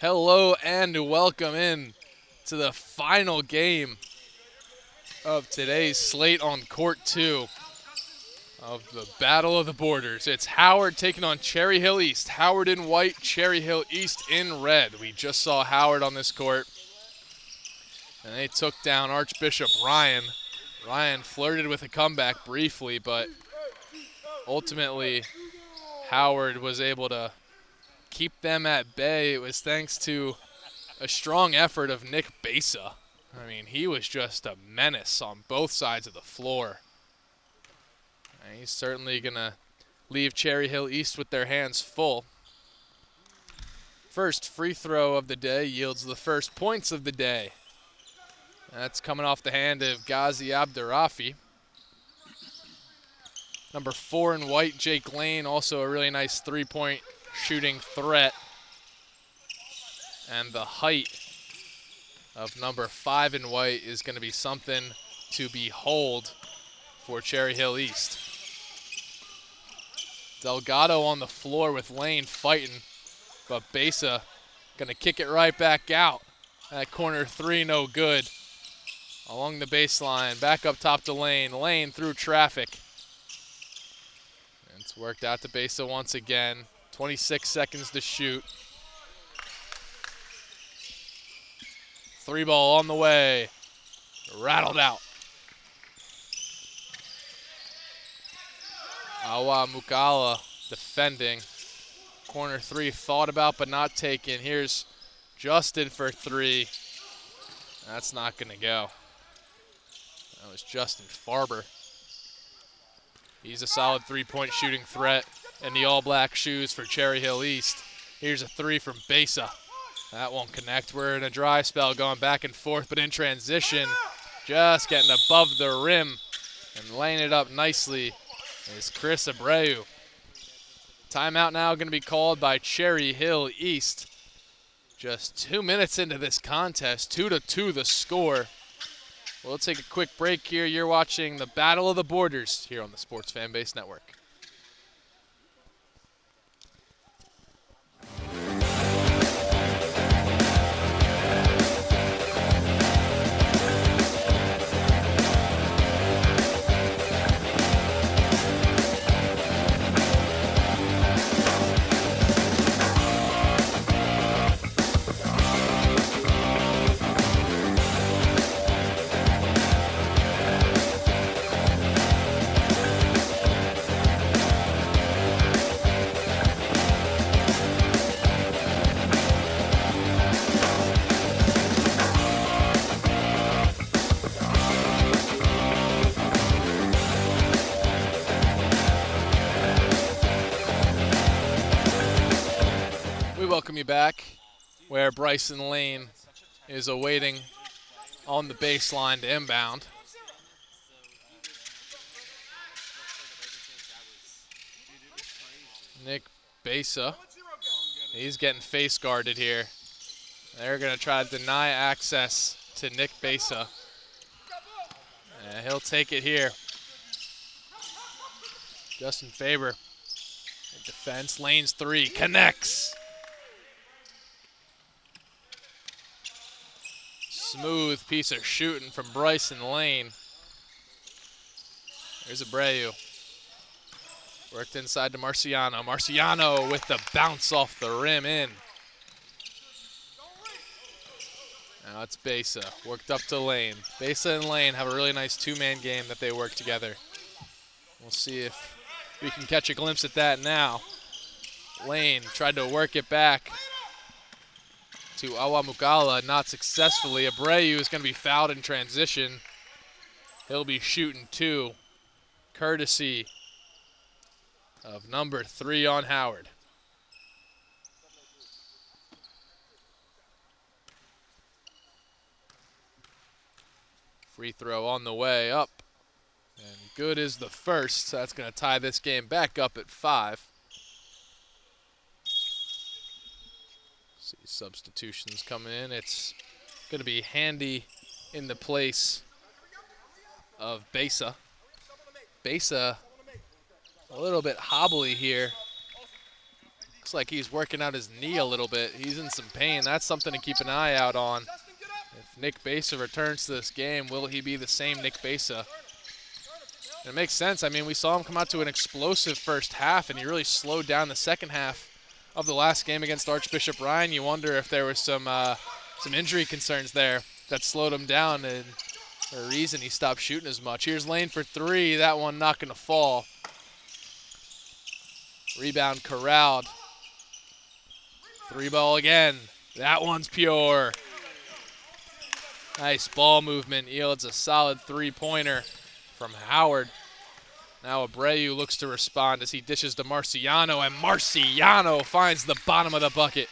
Speaker 1: Hello and welcome in to the final game of today's slate on Court 2 of the Battle of the Borders. It's Howard taking on Cherry Hill East. Howard in white, Cherry Hill East in red. We just saw Howard on this court, and they took down Archbishop Ryan. Ryan flirted with a comeback briefly, but ultimately Howard was able to keep them at bay. It was thanks to a strong effort of Nick Besa. I mean, he was just a menace on both sides of the floor. And he's certainly going to leave Cherry Hill East with their hands full. First free throw of the day yields the first points of the day. That's coming off the hand of Ghazi Abdurrafi. Number 4 in white, Jake Lane, also a really nice three-point shooting threat. And the height of number 5 in white is going to be something to behold for Cherry Hill East. Delgado on the floor with Lane fighting, but Besa going to kick it right back out. That corner three, no good. Along the baseline, back up top to Lane. Lane through traffic. And it's worked out to Besa once again. 26 seconds to shoot. Three ball on the way. Rattled out. Awa Mukala defending. Corner three thought about but not taken. Here's Justin for three. That's not going to go. That was Justin Farber. He's a solid three-point shooting threat in the all-black shoes for Cherry Hill East. Here's a three from Besa. That won't connect. We're in a dry spell going back and forth, but in transition, just getting above the rim and laying it up nicely is Chris Abreu. Timeout now going to be called by Cherry Hill East. Just 2 minutes into this contest, 2-2 the score. We'll take a quick break here. You're watching the Battle of the Borders here on the Sports Fanbase Network. Welcome you back, where Bryson Lane is awaiting on the baseline to inbound. Nick Besa, he's getting face guarded here. They're going to try to deny access to Nick Besa. And he'll take it here. Justin Faber, defense, Lane's three, connects. Smooth piece of shooting from Bryson Lane. There's Abreu. Worked inside to Marciano. Marciano with the bounce off the rim in. Now it's Besa. Worked up to Lane. Besa and Lane have a really nice two-man game that they work together. We'll see if we can catch a glimpse at that now. Lane tried to work it back to Awamukala, not successfully. Abreu is going to be fouled in transition. He'll be shooting two, courtesy of number 3 on Howard. Free throw on the way up, and good is the first. So that's going to tie this game back up at 5. See substitutions coming in. It's going to be Handy in the place of Besa. Besa a little bit hobbly here. Looks like he's working out his knee a little bit. He's in some pain. That's something to keep an eye out on. If Nick Besa returns to this game, will he be the same Nick Besa? It makes sense. I mean, we saw him come out to an explosive first half, and he really slowed down the second half of the last game against Archbishop Ryan. You wonder if there was some injury concerns there that slowed him down and a reason he stopped shooting as much. Here's Lane for three. That one not going to fall. Rebound corralled. Three ball again. That one's pure. Nice ball movement. Yields a solid three-pointer from Howard. Now Abreu looks to respond as he dishes to Marciano, and Marciano finds the bottom of the bucket.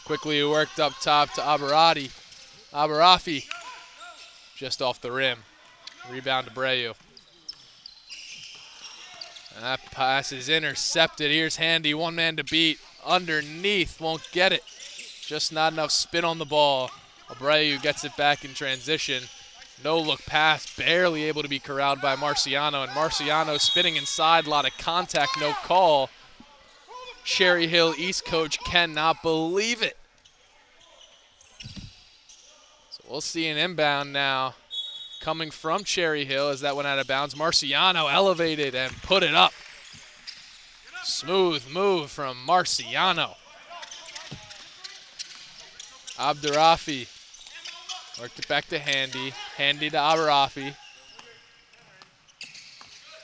Speaker 1: Quickly worked up top to Abarafi. Just off the rim. Rebound Abreu. And that pass is intercepted. Here's Handy, one man to beat. Underneath, won't get it. Just not enough spin on the ball. Abreu gets it back in transition. No look pass, barely able to be corralled by Marciano. And Marciano spinning inside, a lot of contact, no call. Cherry Hill East coach cannot believe it. So we'll see an inbound now coming from Cherry Hill as that went out of bounds. Marciano elevated and put it up. Smooth move from Marciano. Abdurafi worked it back to Handy. Handy to Abdurafi.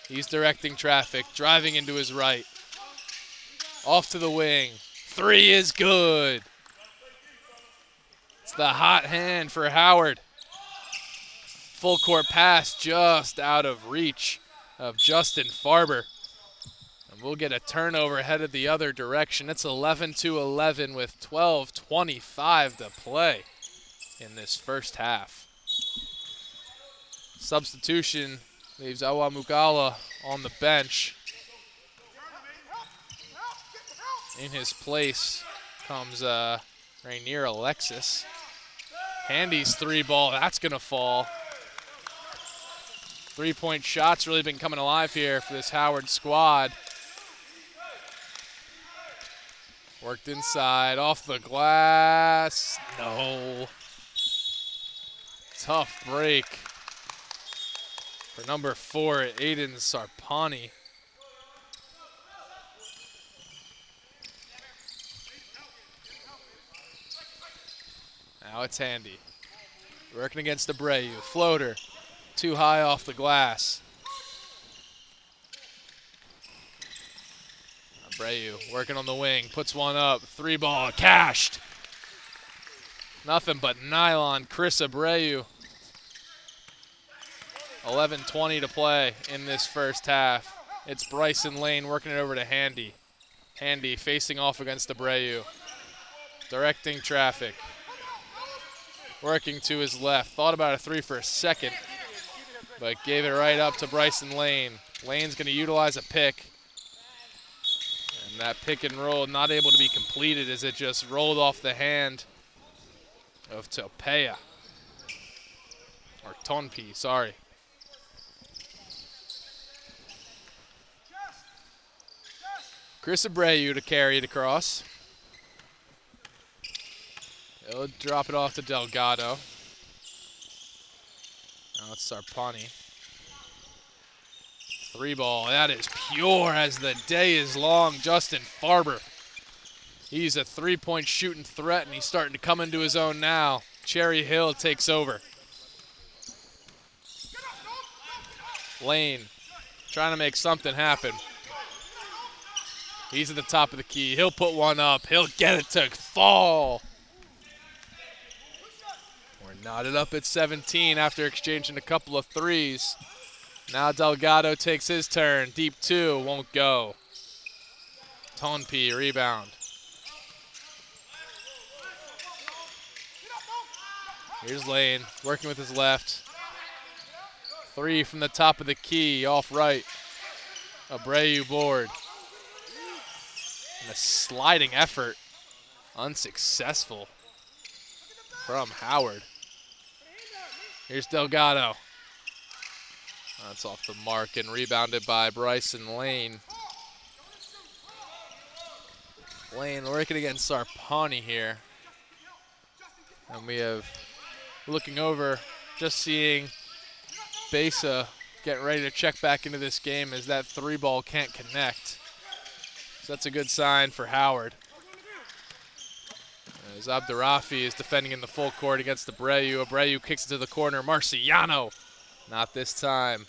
Speaker 1: He's directing traffic, driving into his right. Off to the wing. Three is good. It's the hot hand for Howard. Full court pass just out of reach of Justin Farber. And we'll get a turnover headed the other direction. It's 11-11 with 12:25 to play in this first half. Substitution leaves Awa Mugala on the bench. In his place comes Rainier Alexis. Handy's three ball, that's gonna fall. 3-point shots really been coming alive here for this Howard squad. Worked inside, off the glass, no. Tough break for number 4, Aiden Sarpani. Now it's Handy. Working against Abreu. Floater. Too high off the glass. Abreu working on the wing. Puts one up. Three ball. Cashed. Nothing but nylon. Chris Abreu. 11:20 to play in this first half. It's Bryson Lane working it over to Handy. Handy facing off against Abreu. Directing traffic. Working to his left. Thought about a three for a second, but gave it right up to Bryson Lane. Lane's going to utilize a pick. And that pick and roll not able to be completed as it just rolled off the hand of Topea. Or Tonpi, sorry. Chris Abreu to carry it across. He'll drop it off to Delgado. Now it's Sarpani. Three ball, that is pure as the day is long. Justin Farber. He's a three-point shooting threat, and he's starting to come into his own now. Cherry Hill takes over. Lane trying to make something happen. He's at the top of the key. He'll put one up. He'll get it to fall. We're knotted up at 17 after exchanging a couple of threes. Now Delgado takes his turn. Deep two, won't go. Tonpi, rebound. Here's Lane, working with his left. Three from the top of the key, off right. Abreu board. And a sliding effort, unsuccessful from Howard. Here's Delgado. That's off the mark and rebounded by Bryson Lane. Lane working against Sarpani here. And we have, looking over, just seeing Besa getting ready to check back into this game as that 3-ball can't connect. So that's a good sign for Howard. As Abdurafi is defending in the full court against Abreu. Abreu kicks it to the corner. Marciano, not this time.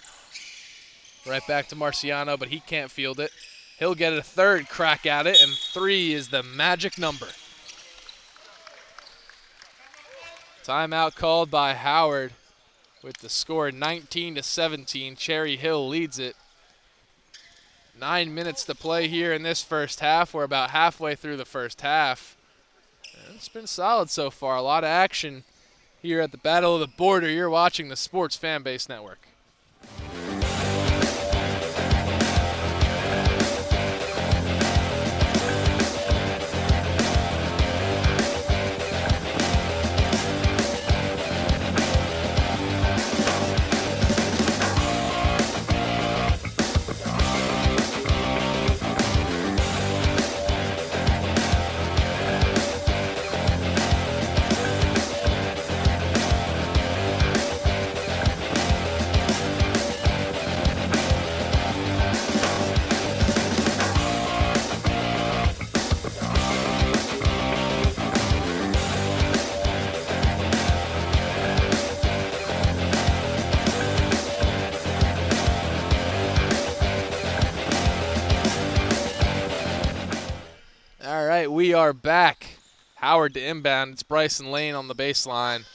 Speaker 1: Right back to Marciano, but he can't field it. He'll get a third crack at it, and 3 is the magic number. Timeout called by Howard with the score 19-17. Cherry Hill leads it. 9 minutes to play here in this first half. We're about halfway through the first half. It's been solid so far. A lot of action here at the Battle of the Border. You're watching the Sports Fanbase Network. We are back. Howard to inbound. It's Bryson Lane on the baseline.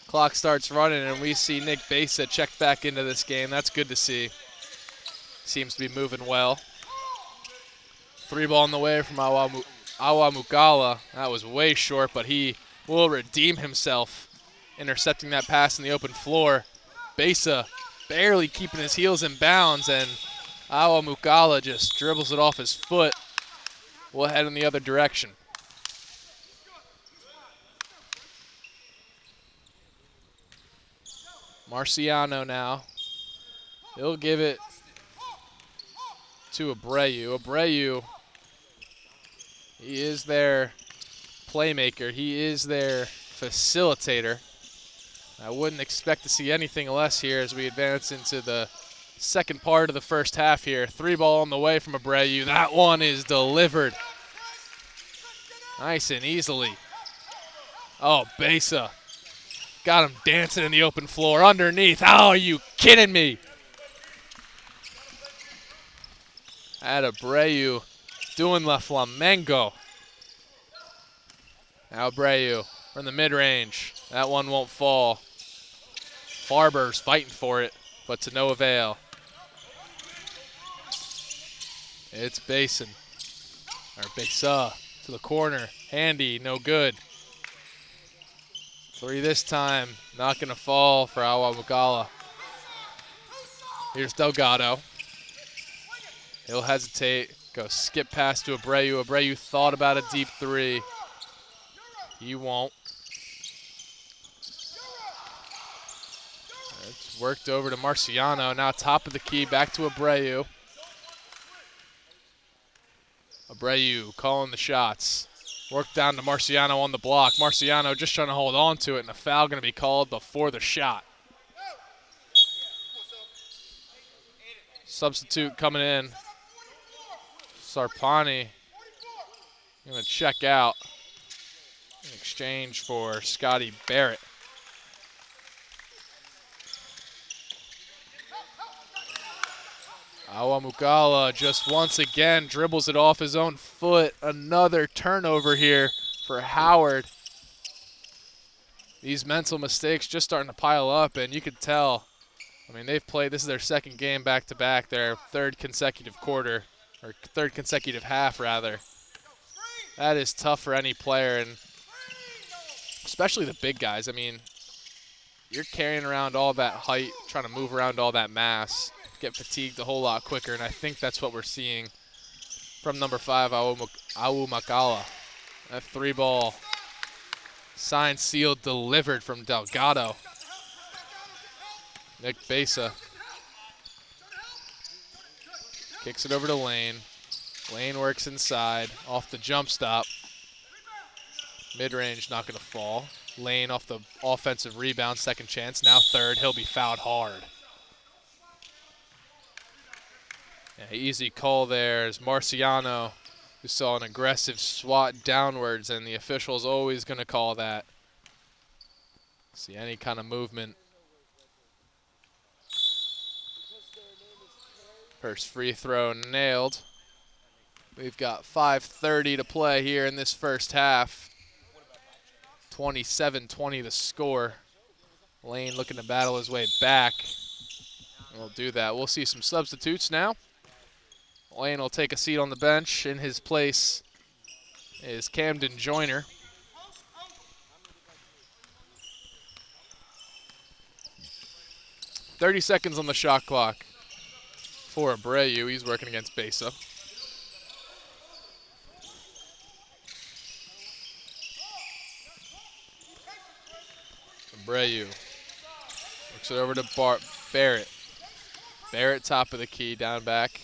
Speaker 1: Clock starts running, and we see Nick Besa check back into this game. That's good to see. Seems to be moving well. 3-ball on the way from Awamukala. That was way short, but he will redeem himself, intercepting that pass in the open floor. Besa barely keeping his heels in bounds, and Awamukala just dribbles it off his foot. We'll head in the other direction. Marciano now. He'll give it to Abreu. Abreu, he is their playmaker. He is their facilitator. I wouldn't expect to see anything less here as we advance into the second part of the first half here. 3-ball on the way from Abreu. That one is delivered. Nice and easily. Oh, Besa. Got him dancing in the open floor underneath. Oh, are you kidding me? At Abreu doing La Flamengo. Now Abreu from the mid-range. That one won't fall. Farber's fighting for it, but to no avail. It's Besa to the corner. Handy, no good. 3 this time, not gonna fall for Awamukala. Here's Delgado. He'll hesitate, go skip pass to Abreu. Abreu thought about a deep 3. He won't. It's worked over to Marciano. Now top of the key, back to Abreu. Abreu calling the shots. Work down to Marciano on the block. Marciano just trying to hold on to it, and a foul going to be called before the shot. Substitute coming in. Sarpani going to check out in exchange for Scotty Barrett. Awamukala just once again dribbles it off his own foot. Another turnover here for Howard. These mental mistakes just starting to pile up, and you could tell. I mean, they've played, this is their second game back-to-back, their third consecutive quarter, or third consecutive half, rather. That is tough for any player, and especially the big guys. I mean, you're carrying around all that height, trying to move around all that mass. Get fatigued a whole lot quicker, and I think that's what we're seeing from number 5, Awamukala. That 3-ball signed, sealed, delivered from Delgado. Nick Besa kicks it over to Lane. Lane works inside, off the jump stop. Mid-range not going to fall. Lane off the offensive rebound, second chance. Now third, he'll be fouled hard. Yeah, easy call there as Marciano, who saw an aggressive swat downwards, and the official's always going to call that. See any kind of movement. First free throw nailed. We've got 5:30 to play here in this first half. 27-20 the score. Lane looking to battle his way back. We'll do that. We'll see some substitutes now. Lane will take a seat on the bench. In his place is Camden Joyner. "30 seconds on the shot clock for Abreu. He's working against Besa. Abreu looks it over to Barrett. Barrett top of the key, down back.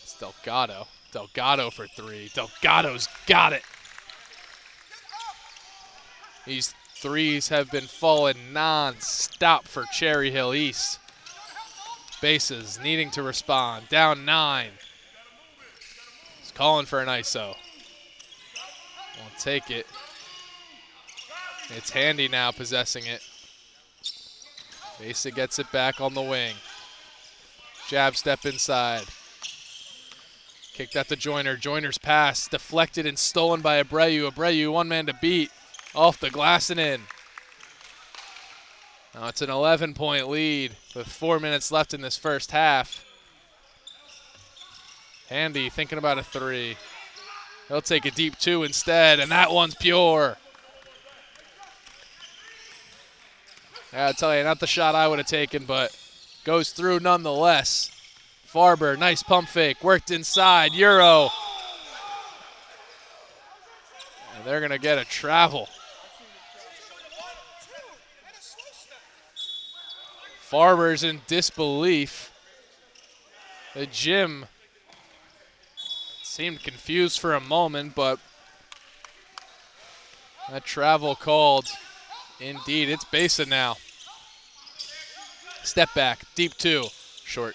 Speaker 1: It's Delgado. Delgado for three. Delgado's got it. These threes have been falling non-stop for Cherry Hill East. Bases needing to respond. Down 9. He's calling for an ISO. Won't take it. It's Handy now possessing it. Besa gets it back on the wing. Jab step inside. Kicked out to Joyner. Joyner's pass deflected and stolen by Abreu. Abreu, one man to beat. Off the glass and in. Now it's an 11-point lead with 4 minutes left in this first half. Handy thinking about a three. He'll take a deep 2 instead, and that one's pure. I gotta tell you, not the shot I would have taken, but goes through nonetheless. Farber, nice pump fake, worked inside, Euro. And they're gonna get a travel. Farber's in disbelief. The gym seemed confused for a moment, but that travel called. Indeed, it's Besa now. Step back, deep 2, short.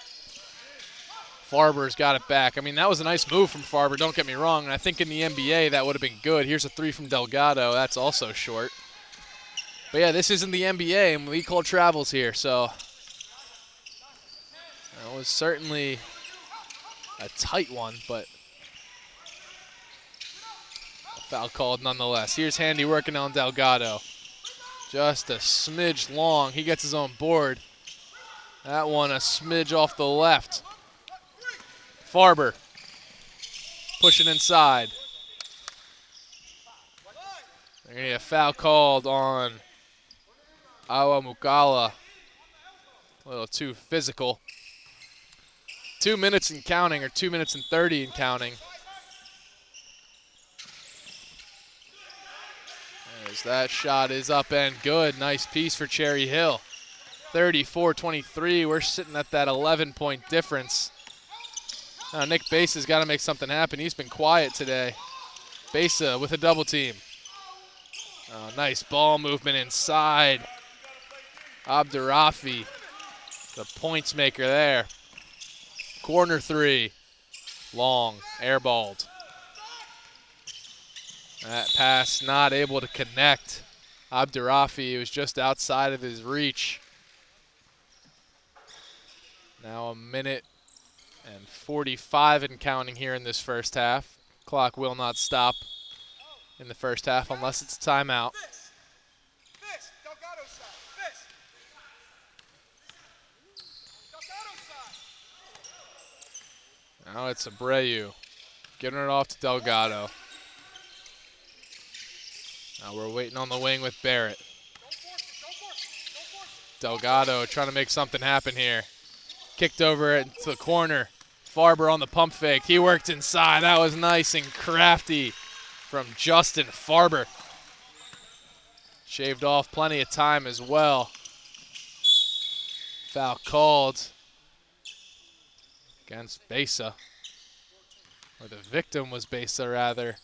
Speaker 1: Farber's got it back. I mean, that was a nice move from Farber, don't get me wrong, and I think in the NBA that would have been good. Here's a 3 from Delgado, that's also short. But yeah, this isn't the NBA, and we call travels here, so that was certainly a tight one, but a foul called nonetheless. Here's Handy working on Delgado. Just a smidge long. He gets his own board. That one a smidge off the left. Farber pushing inside. They're going to get a foul called on Awamukala. A little too physical. 2 minutes and counting, or 2 minutes and 30 and counting. As that shot is up and good. Nice piece for Cherry Hill. 34-23. We're sitting at that 11-point difference. Now Nick Besa's got to make something happen. He's been quiet today. Besa with a double team. Oh, nice ball movement inside. Abdurafi, the points maker there. Corner 3. Long, airballed. That pass not able to connect. Abdurafi was just outside of his reach. Now a minute and 45 and counting here in this first half. Clock will not stop in the first half unless it's a timeout. Now it's Abreu giving it off to Delgado. Now we're waiting on the wing with Barrett. Delgado trying to make something happen here. Kicked over it into the corner. Farber on the pump fake. He worked inside. That was nice and crafty from Justin Farber. Shaved off plenty of time as well. Foul called against Besa. or the victim was Besa rather.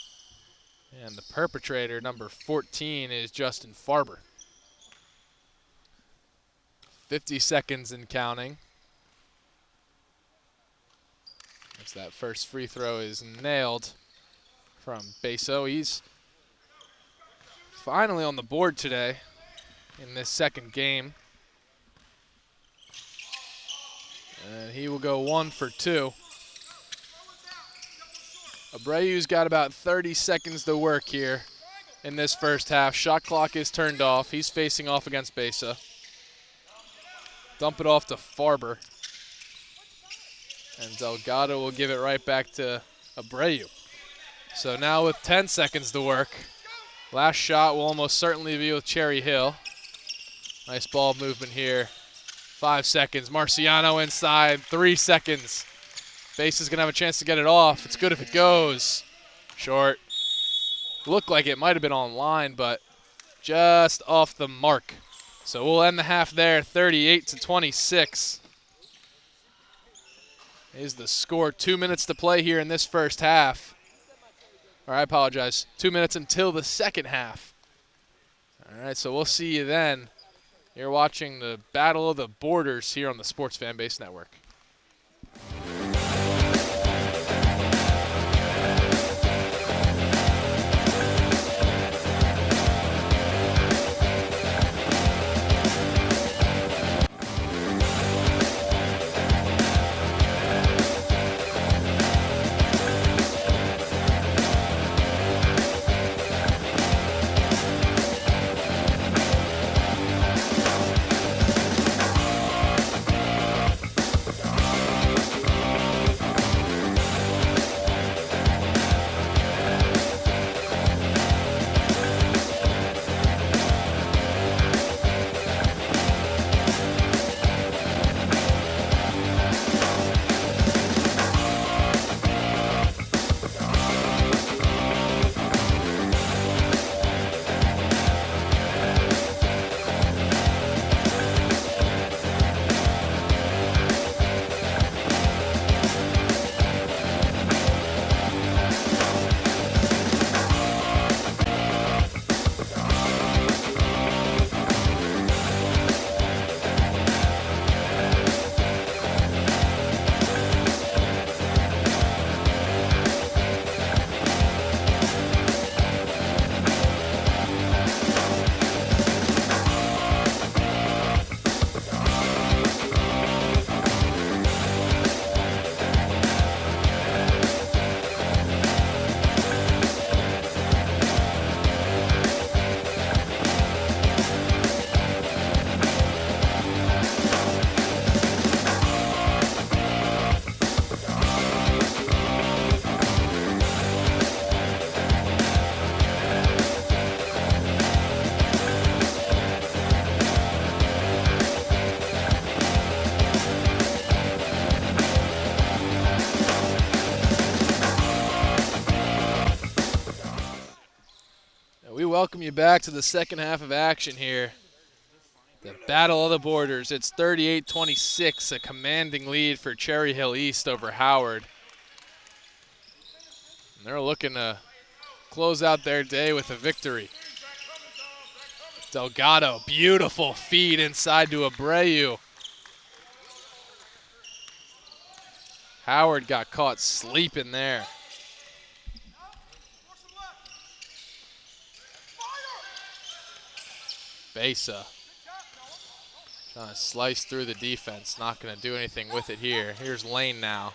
Speaker 1: And the perpetrator, number 14, is Justin Farber. 50 seconds and counting. As that first free throw is nailed from Besa. He's finally on the board today in this second game. And he will go 1 for 2. Abreu's got about 30 seconds to work here in this first half. Shot clock is turned off. He's facing off against Besa. Dump it off to Farber. And Delgado will give it right back to Abreu. So now with 10 seconds to work, last shot will almost certainly be with Cherry Hill. Nice ball movement here. 5 seconds. Marciano inside. 3 seconds. Basa's going to have a chance to get it off. It's good if it goes. Short. Looked like it might have been on line, but just off the mark. So we'll end the half there, 38-26. Is the score. 2 minutes to play here in this first half. Or I apologize. 2 minutes until the second half. All right, so we'll see you then. You're watching the Battle of the Borders here on the Sports Fan Base Network. Welcome you back to the second half of action here. The Battle of the Borders. It's 38-26, a commanding lead for Cherry Hill East over Howard. And they're looking to close out their day with a victory. Delgado, beautiful feed inside to Abreu. Howard got caught sleeping there. Besa trying to slice through the defense. Not going to do anything with it here. Here's Lane now.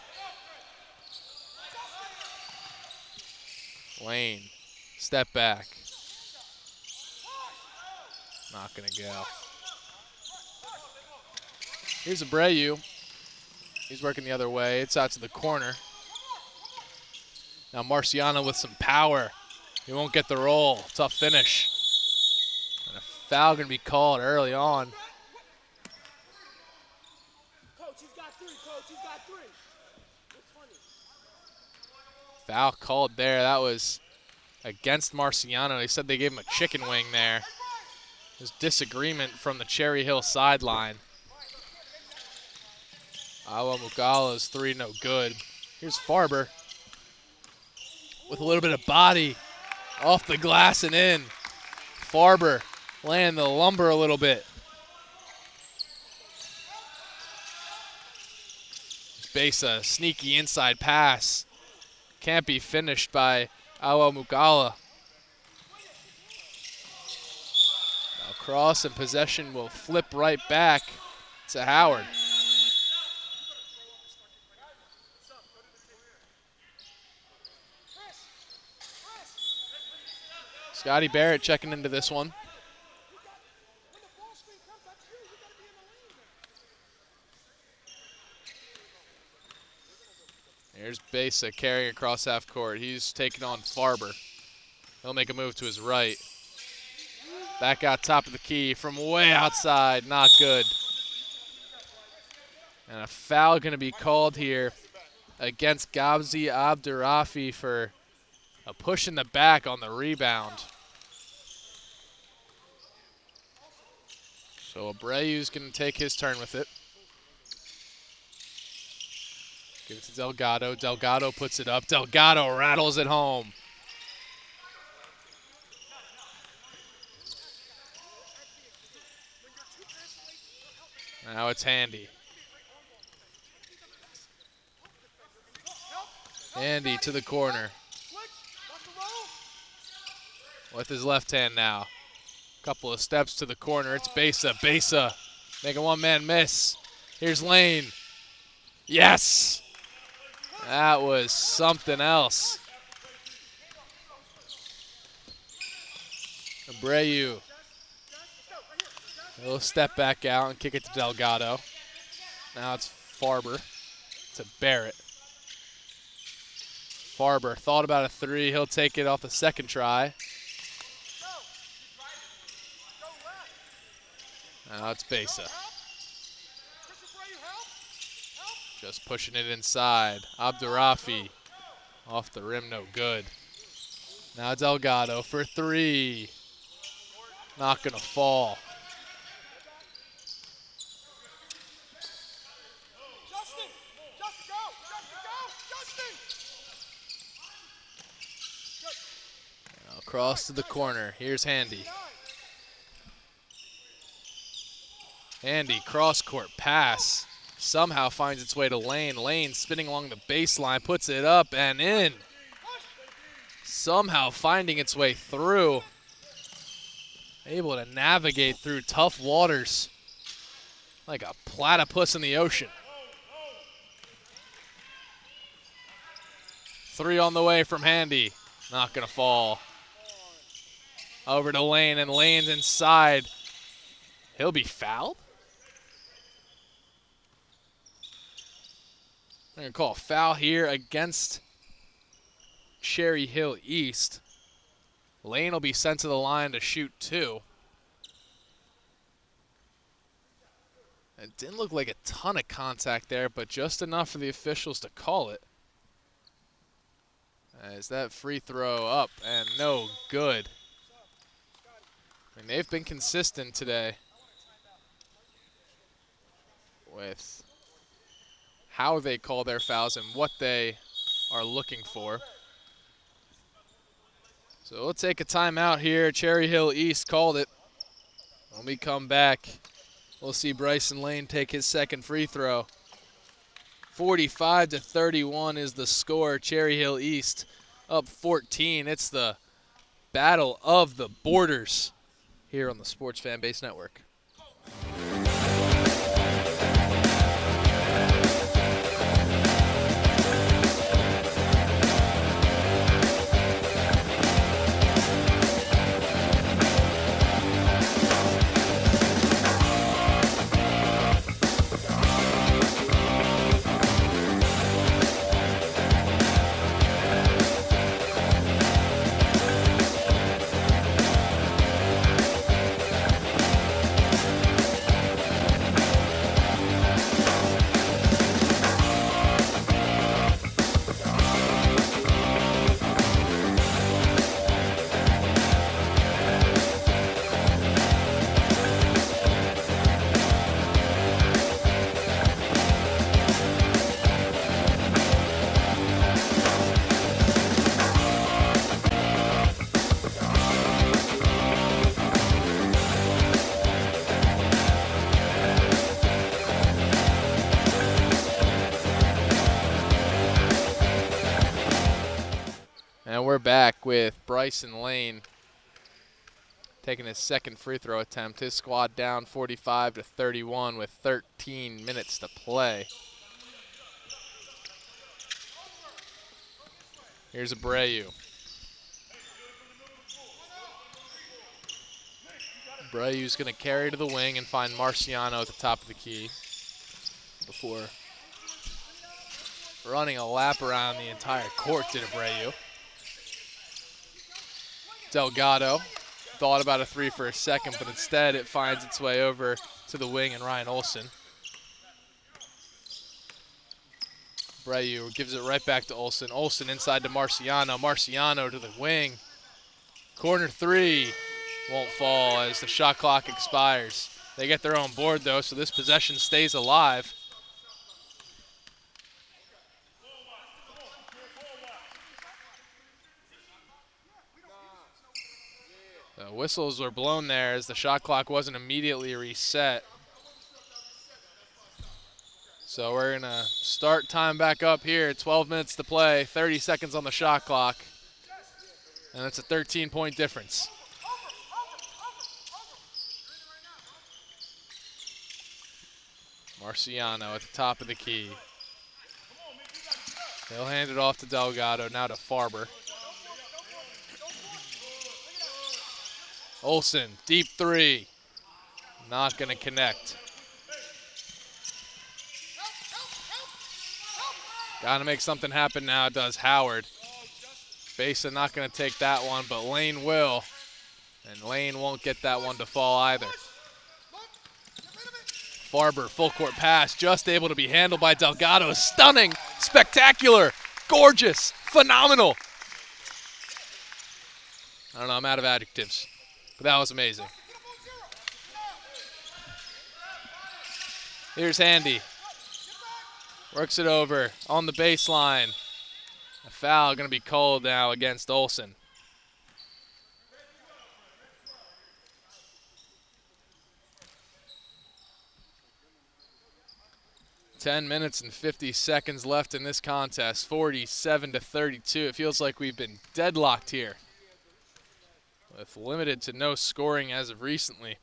Speaker 1: Lane, step back. Not going to go. Here's Abreu. He's working the other way. It's out to the corner. Now Marciano with some power. He won't get the roll. Tough finish. And a foul going to be called early on.
Speaker 2: Coach, he's got three. Coach, he's got three.
Speaker 1: Foul called there. That was against Marciano. They said they gave him a chicken wing there. There's disagreement from the Cherry Hill sideline. Awa Mugala's three no good. Here's Farber. with a little bit of body off the glass and in. Farber laying the lumber a little bit. Besa, sneaky inside pass. Can't be finished by Awa Mugala. Now cross and possession will flip right back to Howard. Scotty Barrett checking into this one. Here's Besa carrying across half court. He's taking on Farber. He'll make a move to his right. Back out top of the key from way outside. Not good. And a foul going to be called here against Gabzi Abdurafi for a push in the back on the rebound. So Abreu's going to take his turn with it. Give it to Delgado. Delgado puts it up. Delgado rattles it home. Now it's Handy. Handy to the corner. With his left hand now. Couple of steps to the corner. It's Besa. Besa making one-man miss. Here's Lane. Yes! That was something else. Abreu. He'll step back out and kick it to Delgado. Now it's Farber to Barrett. Farber thought about a three. He'll take it off the second try. Now it's Besa. Just pushing it inside. Abdurafi off the rim, no good. Now Delgado for three. Not gonna fall. Now across to the corner. Here's Handy. Handy, cross-court pass. Somehow finds its way to Lane. Lane spinning along the baseline, puts it up and in. Somehow finding its way through. Able to navigate through tough waters like a platypus in the ocean. Three on the way from Handy. Not gonna fall. Over to Lane, and Lane's inside. He'll be fouled? I'm going to call a foul here against Cherry Hill East. Lane will be sent to the line to shoot two. It didn't look like a ton of contact there, but just enough for the officials to call it. As that free throw up and no good. I mean, they've been consistent today with how they call their fouls and what they are looking for. So we'll take a timeout here. Cherry Hill East called it. When we come back, we'll see Bryson Lane take his second free throw. 45-31 is the score. Cherry Hill East up 14. It's the battle of the borders here on the Sports Fan Base Network. with Bryson Lane taking his second free throw attempt. His squad down 45-31 with 13 minutes to play. Here's Abreu. Abreu's going to carry to the wing and find Marciano at the top of the key before running a lap around the entire court, did Abreu. Delgado thought about a three for a second, but instead it finds its way over to the wing and Ryan Olsen. Abreu gives it right back to Olsen. Olsen inside to Marciano. Marciano to the wing. Corner three won't fall as the shot clock expires. They get their own board though, so this possession stays alive. The whistles were blown there as the shot clock wasn't immediately reset. So we're going to start time back up here. 12 minutes to play, 30 seconds on the shot clock. And it's a 13-point difference. Marciano at the top of the key. They'll hand it off to Delgado, now to Farber. Olsen, deep three. Not going to connect. Got to make something happen now, does Howard. Besa not going to take that one, but Lane will. And Lane won't get that one to fall either. Farber, full court pass, just able to be handled by Delgado. Stunning, spectacular, gorgeous, phenomenal. I don't know, I'm out of adjectives, but that was amazing. Here's Handy. Works it over on the baseline. A foul going to be called now against Olsen. Ten minutes and 50 seconds left in this contest, 47-32. It feels like we've been deadlocked here, with limited to no scoring as of recently,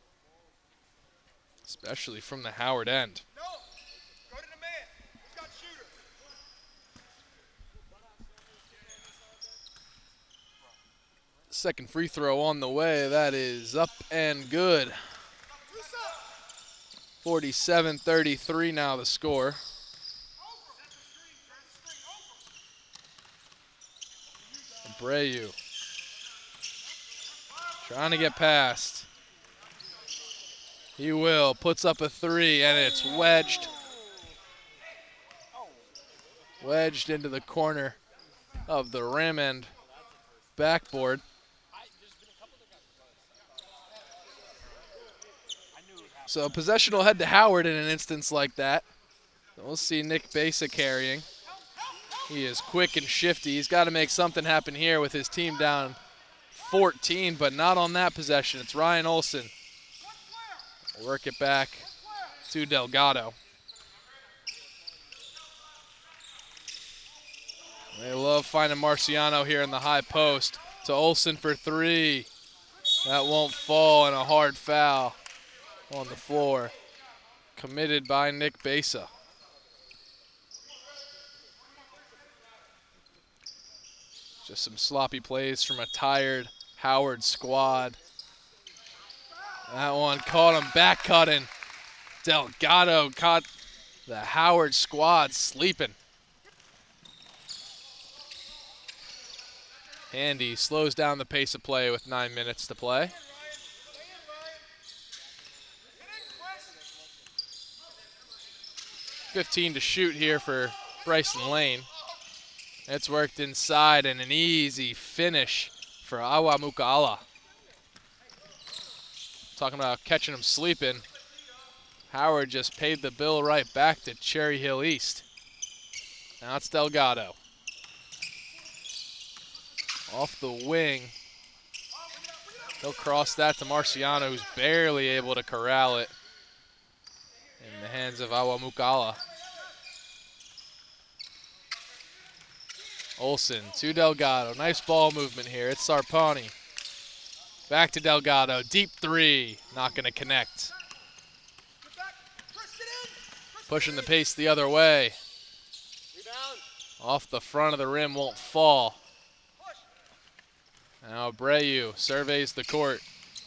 Speaker 1: especially from the Howard end. Second free throw on the way. That is up and good. 47-33 now the score. Abreu trying to get past. He will. Puts up a three, and it's wedged. Wedged into the corner of the rim and backboard. So possession will head to Howard in an instance like that. We'll see Nick Besa carrying. He is quick and shifty. He's got to make something happen here with his team down 14, but not on that possession. It's Ryan Olsen. Work it back to Delgado. They love finding Marciano here in the high post. To Olsen for three. That won't fall, and a hard foul on the floor, committed by Nick Besa. Just some sloppy plays from a tired Howard squad. That one caught him back cutting. Delgado caught the Howard squad sleeping. Handy slows down the pace of play with 9 minutes to play. .15 to shoot here for Bryson Lane. It's worked inside and an easy finish for Awamukala. Talking about catching him sleeping. Howard just paid the bill right back to Cherry Hill East. Now it's Delgado. Off the wing. He'll cross that to Marciano, who's barely able to corral it in the hands of Awamukala. Olsen to Delgado. Nice ball movement here. It's Sarpani. Back to Delgado. Deep three. Not going to connect. Pushing the pace the other way. Off the front of the rim, won't fall. Now Abreu surveys the court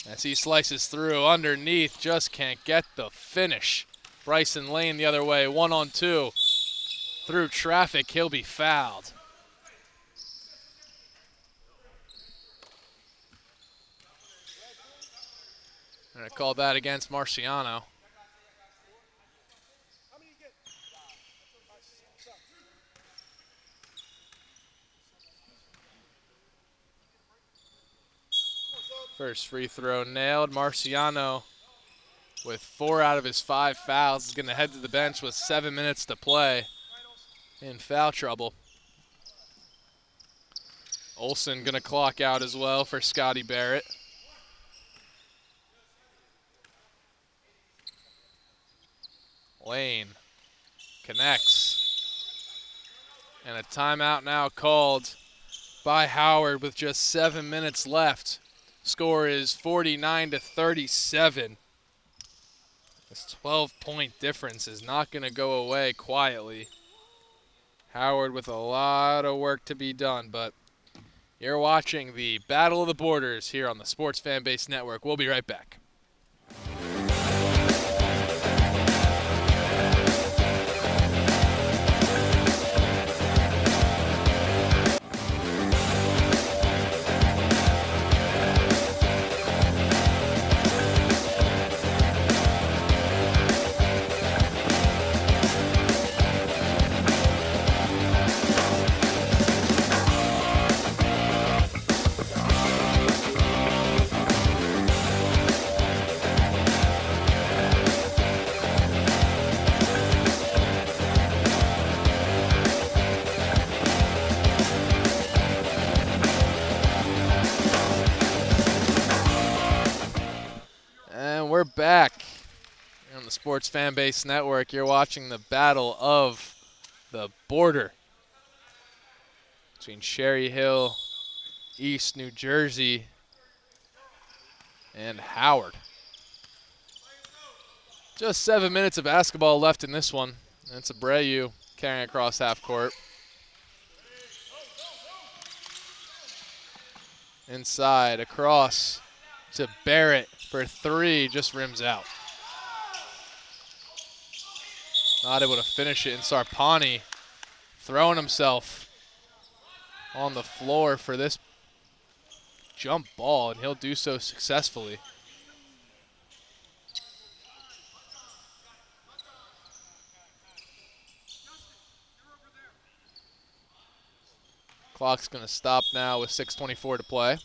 Speaker 1: as he slices through underneath. Just can't get the finish. Bryson Lane the other way, 1-on-2. Through traffic, he'll be fouled. I'm going to call that against Marciano. First free throw nailed. Marciano, with 4 out of his 5 fouls, is going to head to the bench with 7 minutes to play in foul trouble. Olsen going to clock out as well for Scotty Barrett. Lane connects. And a timeout now called by Howard with just 7 minutes left. Score is 49-37. This 12-point difference is not going to go away quietly. Howard with a lot of work to be done, but you're watching the Battle of the Borders here on the Sports Fanbase Network. We'll be right back. We're back on the Sports Fanbase Network. You're watching the Battle of the Border between Cherry Hill, East New Jersey, and Howard. Just 7 minutes of basketball left in this one. It's Abreu carrying across half court. Inside, across to Barrett for 3, just rims out. Not able to finish it, and Sarpani throwing himself on the floor for this jump ball, and he'll do so successfully. Clock's going to stop now with 6:24 to play.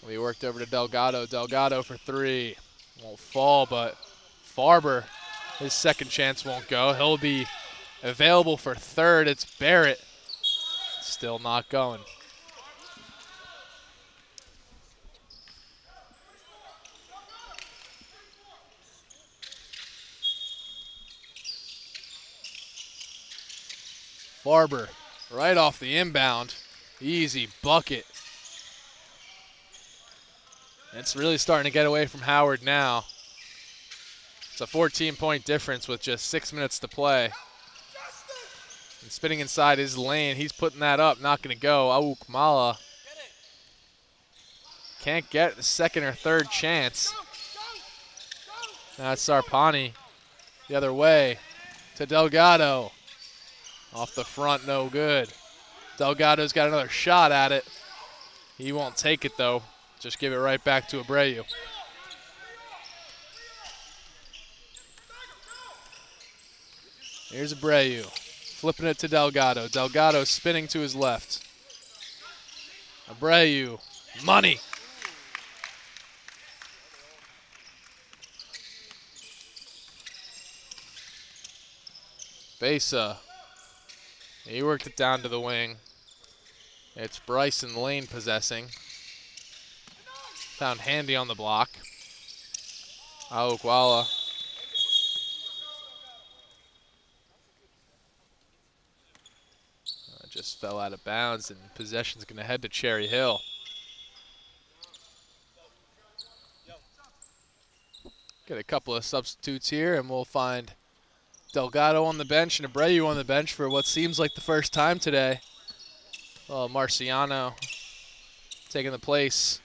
Speaker 1: We worked over to Delgado. Delgado for 3. Won't fall, but Farber, his second chance won't go. He'll be available for third. It's Barrett. Still not going. Farber right off the inbound. Easy bucket. It's really starting to get away from Howard now. It's a 14-point difference with just 6 minutes to play. And spinning inside his lane, he's putting that up, not going to go. Aukmala can't get the second or third chance. Now it's Sarpani the other way to Delgado. Off the front, no good. Delgado's got another shot at it. He won't take it, though. Just give it right back to Abreu. Here's Abreu, flipping it to Delgado. Delgado spinning to his left. Abreu, money. Besa, he worked it down to the wing. It's Bryson Lane possessing. Found Handy on the block. fell out of bounds, and possession's going to head to Cherry Hill. Get a couple of substitutes here, and we'll find Delgado on the bench and Abreu on the bench for what seems like the first time today. Well, Marciano taking the place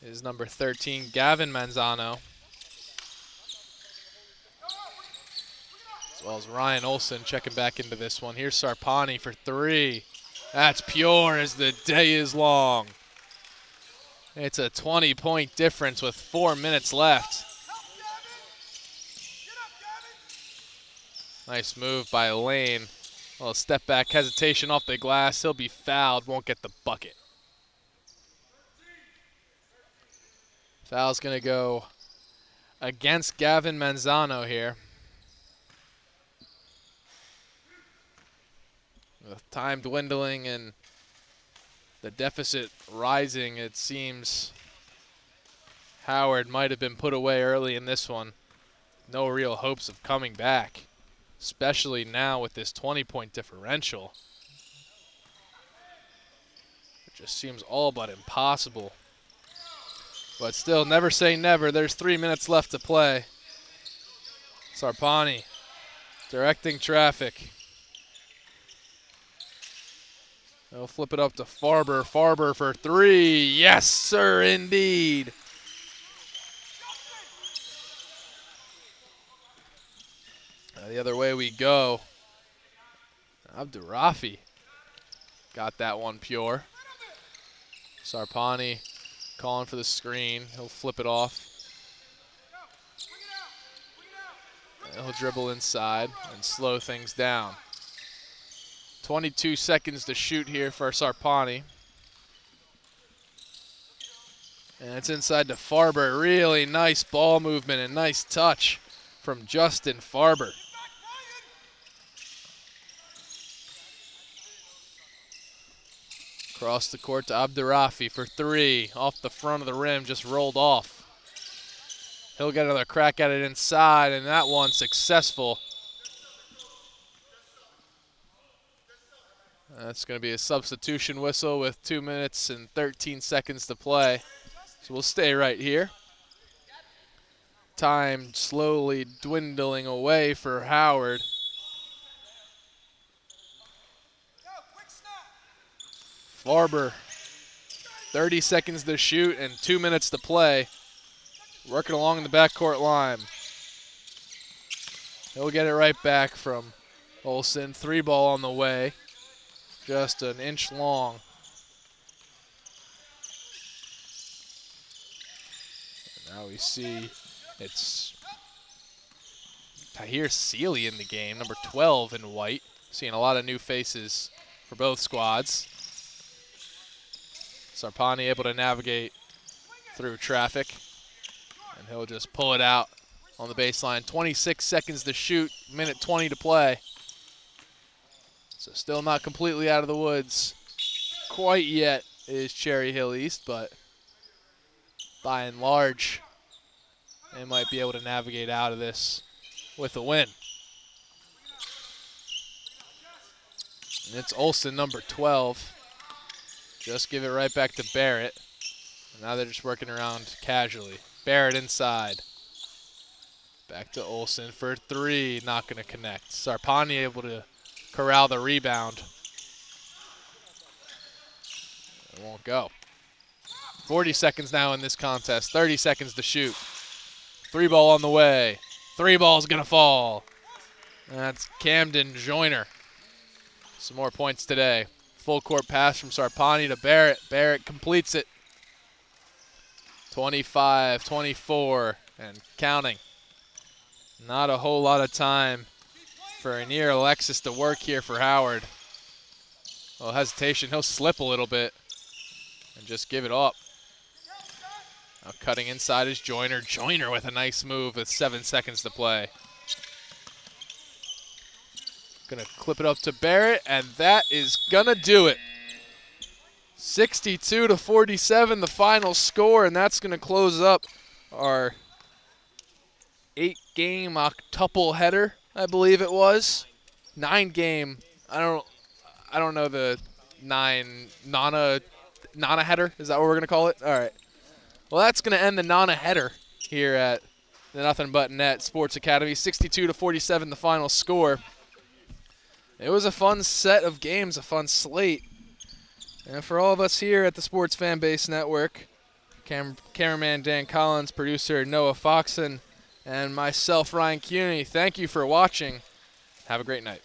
Speaker 1: is number 13, Gavin Manzano. As well as Ryan Olson checking back into this one. Here's Sarpani for 3. That's pure as the day is long. It's a 20-point difference with 4 minutes left. Nice move by Lane. A little step back hesitation off the glass. He'll be fouled, won't get the bucket. Foul's going to go against Gavin Manzano here. With time dwindling and the deficit rising, it seems Howard might have been put away early in this one. No real hopes of coming back, especially now with this 20-point differential. It just seems all but impossible. But still, never say never. There's 3 minutes left to play. Sarpani directing traffic. They'll flip it up to Farber. Farber for 3. Yes, sir, indeed. The other way we go. Abdurafi got that one pure. Sarpani calling for the screen. He'll flip it off. He'll dribble inside and slow things down. 22 seconds to shoot here for Sarpani. And it's inside to Farber. Really nice ball movement and nice touch from Justin Farber. Across the court to Abdurafi for 3. Off the front of the rim, just rolled off. He'll get another crack at it inside, and that one successful. That's going to be a substitution whistle with 2 minutes and 13 seconds to play. So we'll stay right here. Time slowly dwindling away for Howard. Farber, 30 seconds to shoot and 2 minutes to play. Working along the backcourt line. He'll get it right back from Olson. 3 ball on the way. Just an inch long. And now we see it's Tahir Sealy in the game, number 12 in white. Seeing a lot of new faces for both squads. Sarpani able to navigate through traffic, and he'll just pull it out on the baseline. 26 seconds to shoot, minute 20 to play. So still not completely out of the woods quite yet is Cherry Hill East, but by and large, they might be able to navigate out of this with a win. And it's Olson, number 12. Just give it right back to Barrett. And now they're just working around casually. Barrett inside. Back to Olson for 3. Not going to connect. Sarpani able to corral the rebound. It won't go. 40 seconds now in this contest. 30 seconds to shoot. 3 ball on the way. 3 ball's going to fall. That's Camden Joyner. Some more points today. Full court pass from Sarpani to Barrett. Barrett completes it. 25, 24, and counting. Not a whole lot of time for Anir Alexis to work here for Howard. A little hesitation. He'll slip a little bit and just give it up. Now cutting inside is Joyner. Joyner with a nice move with 7 seconds to play. Gonna clip it up to Barrett, and that is gonna do it. 62-47, the final score, and that's gonna close up our 8-game octuple header, I believe it was. 9-game. I I don't know the Nana header. Is that what we're gonna call it? All right. Well, that's gonna end the Nana header here at the Nothing But Net Sports Academy. 62-47, the final score. It was a fun set of games, a fun slate. And for all of us here at the Sports Fan Base Network, cameraman Dan Collins, producer Noah Foxon, and myself, Ryan Cuney, thank you for watching. Have a great night.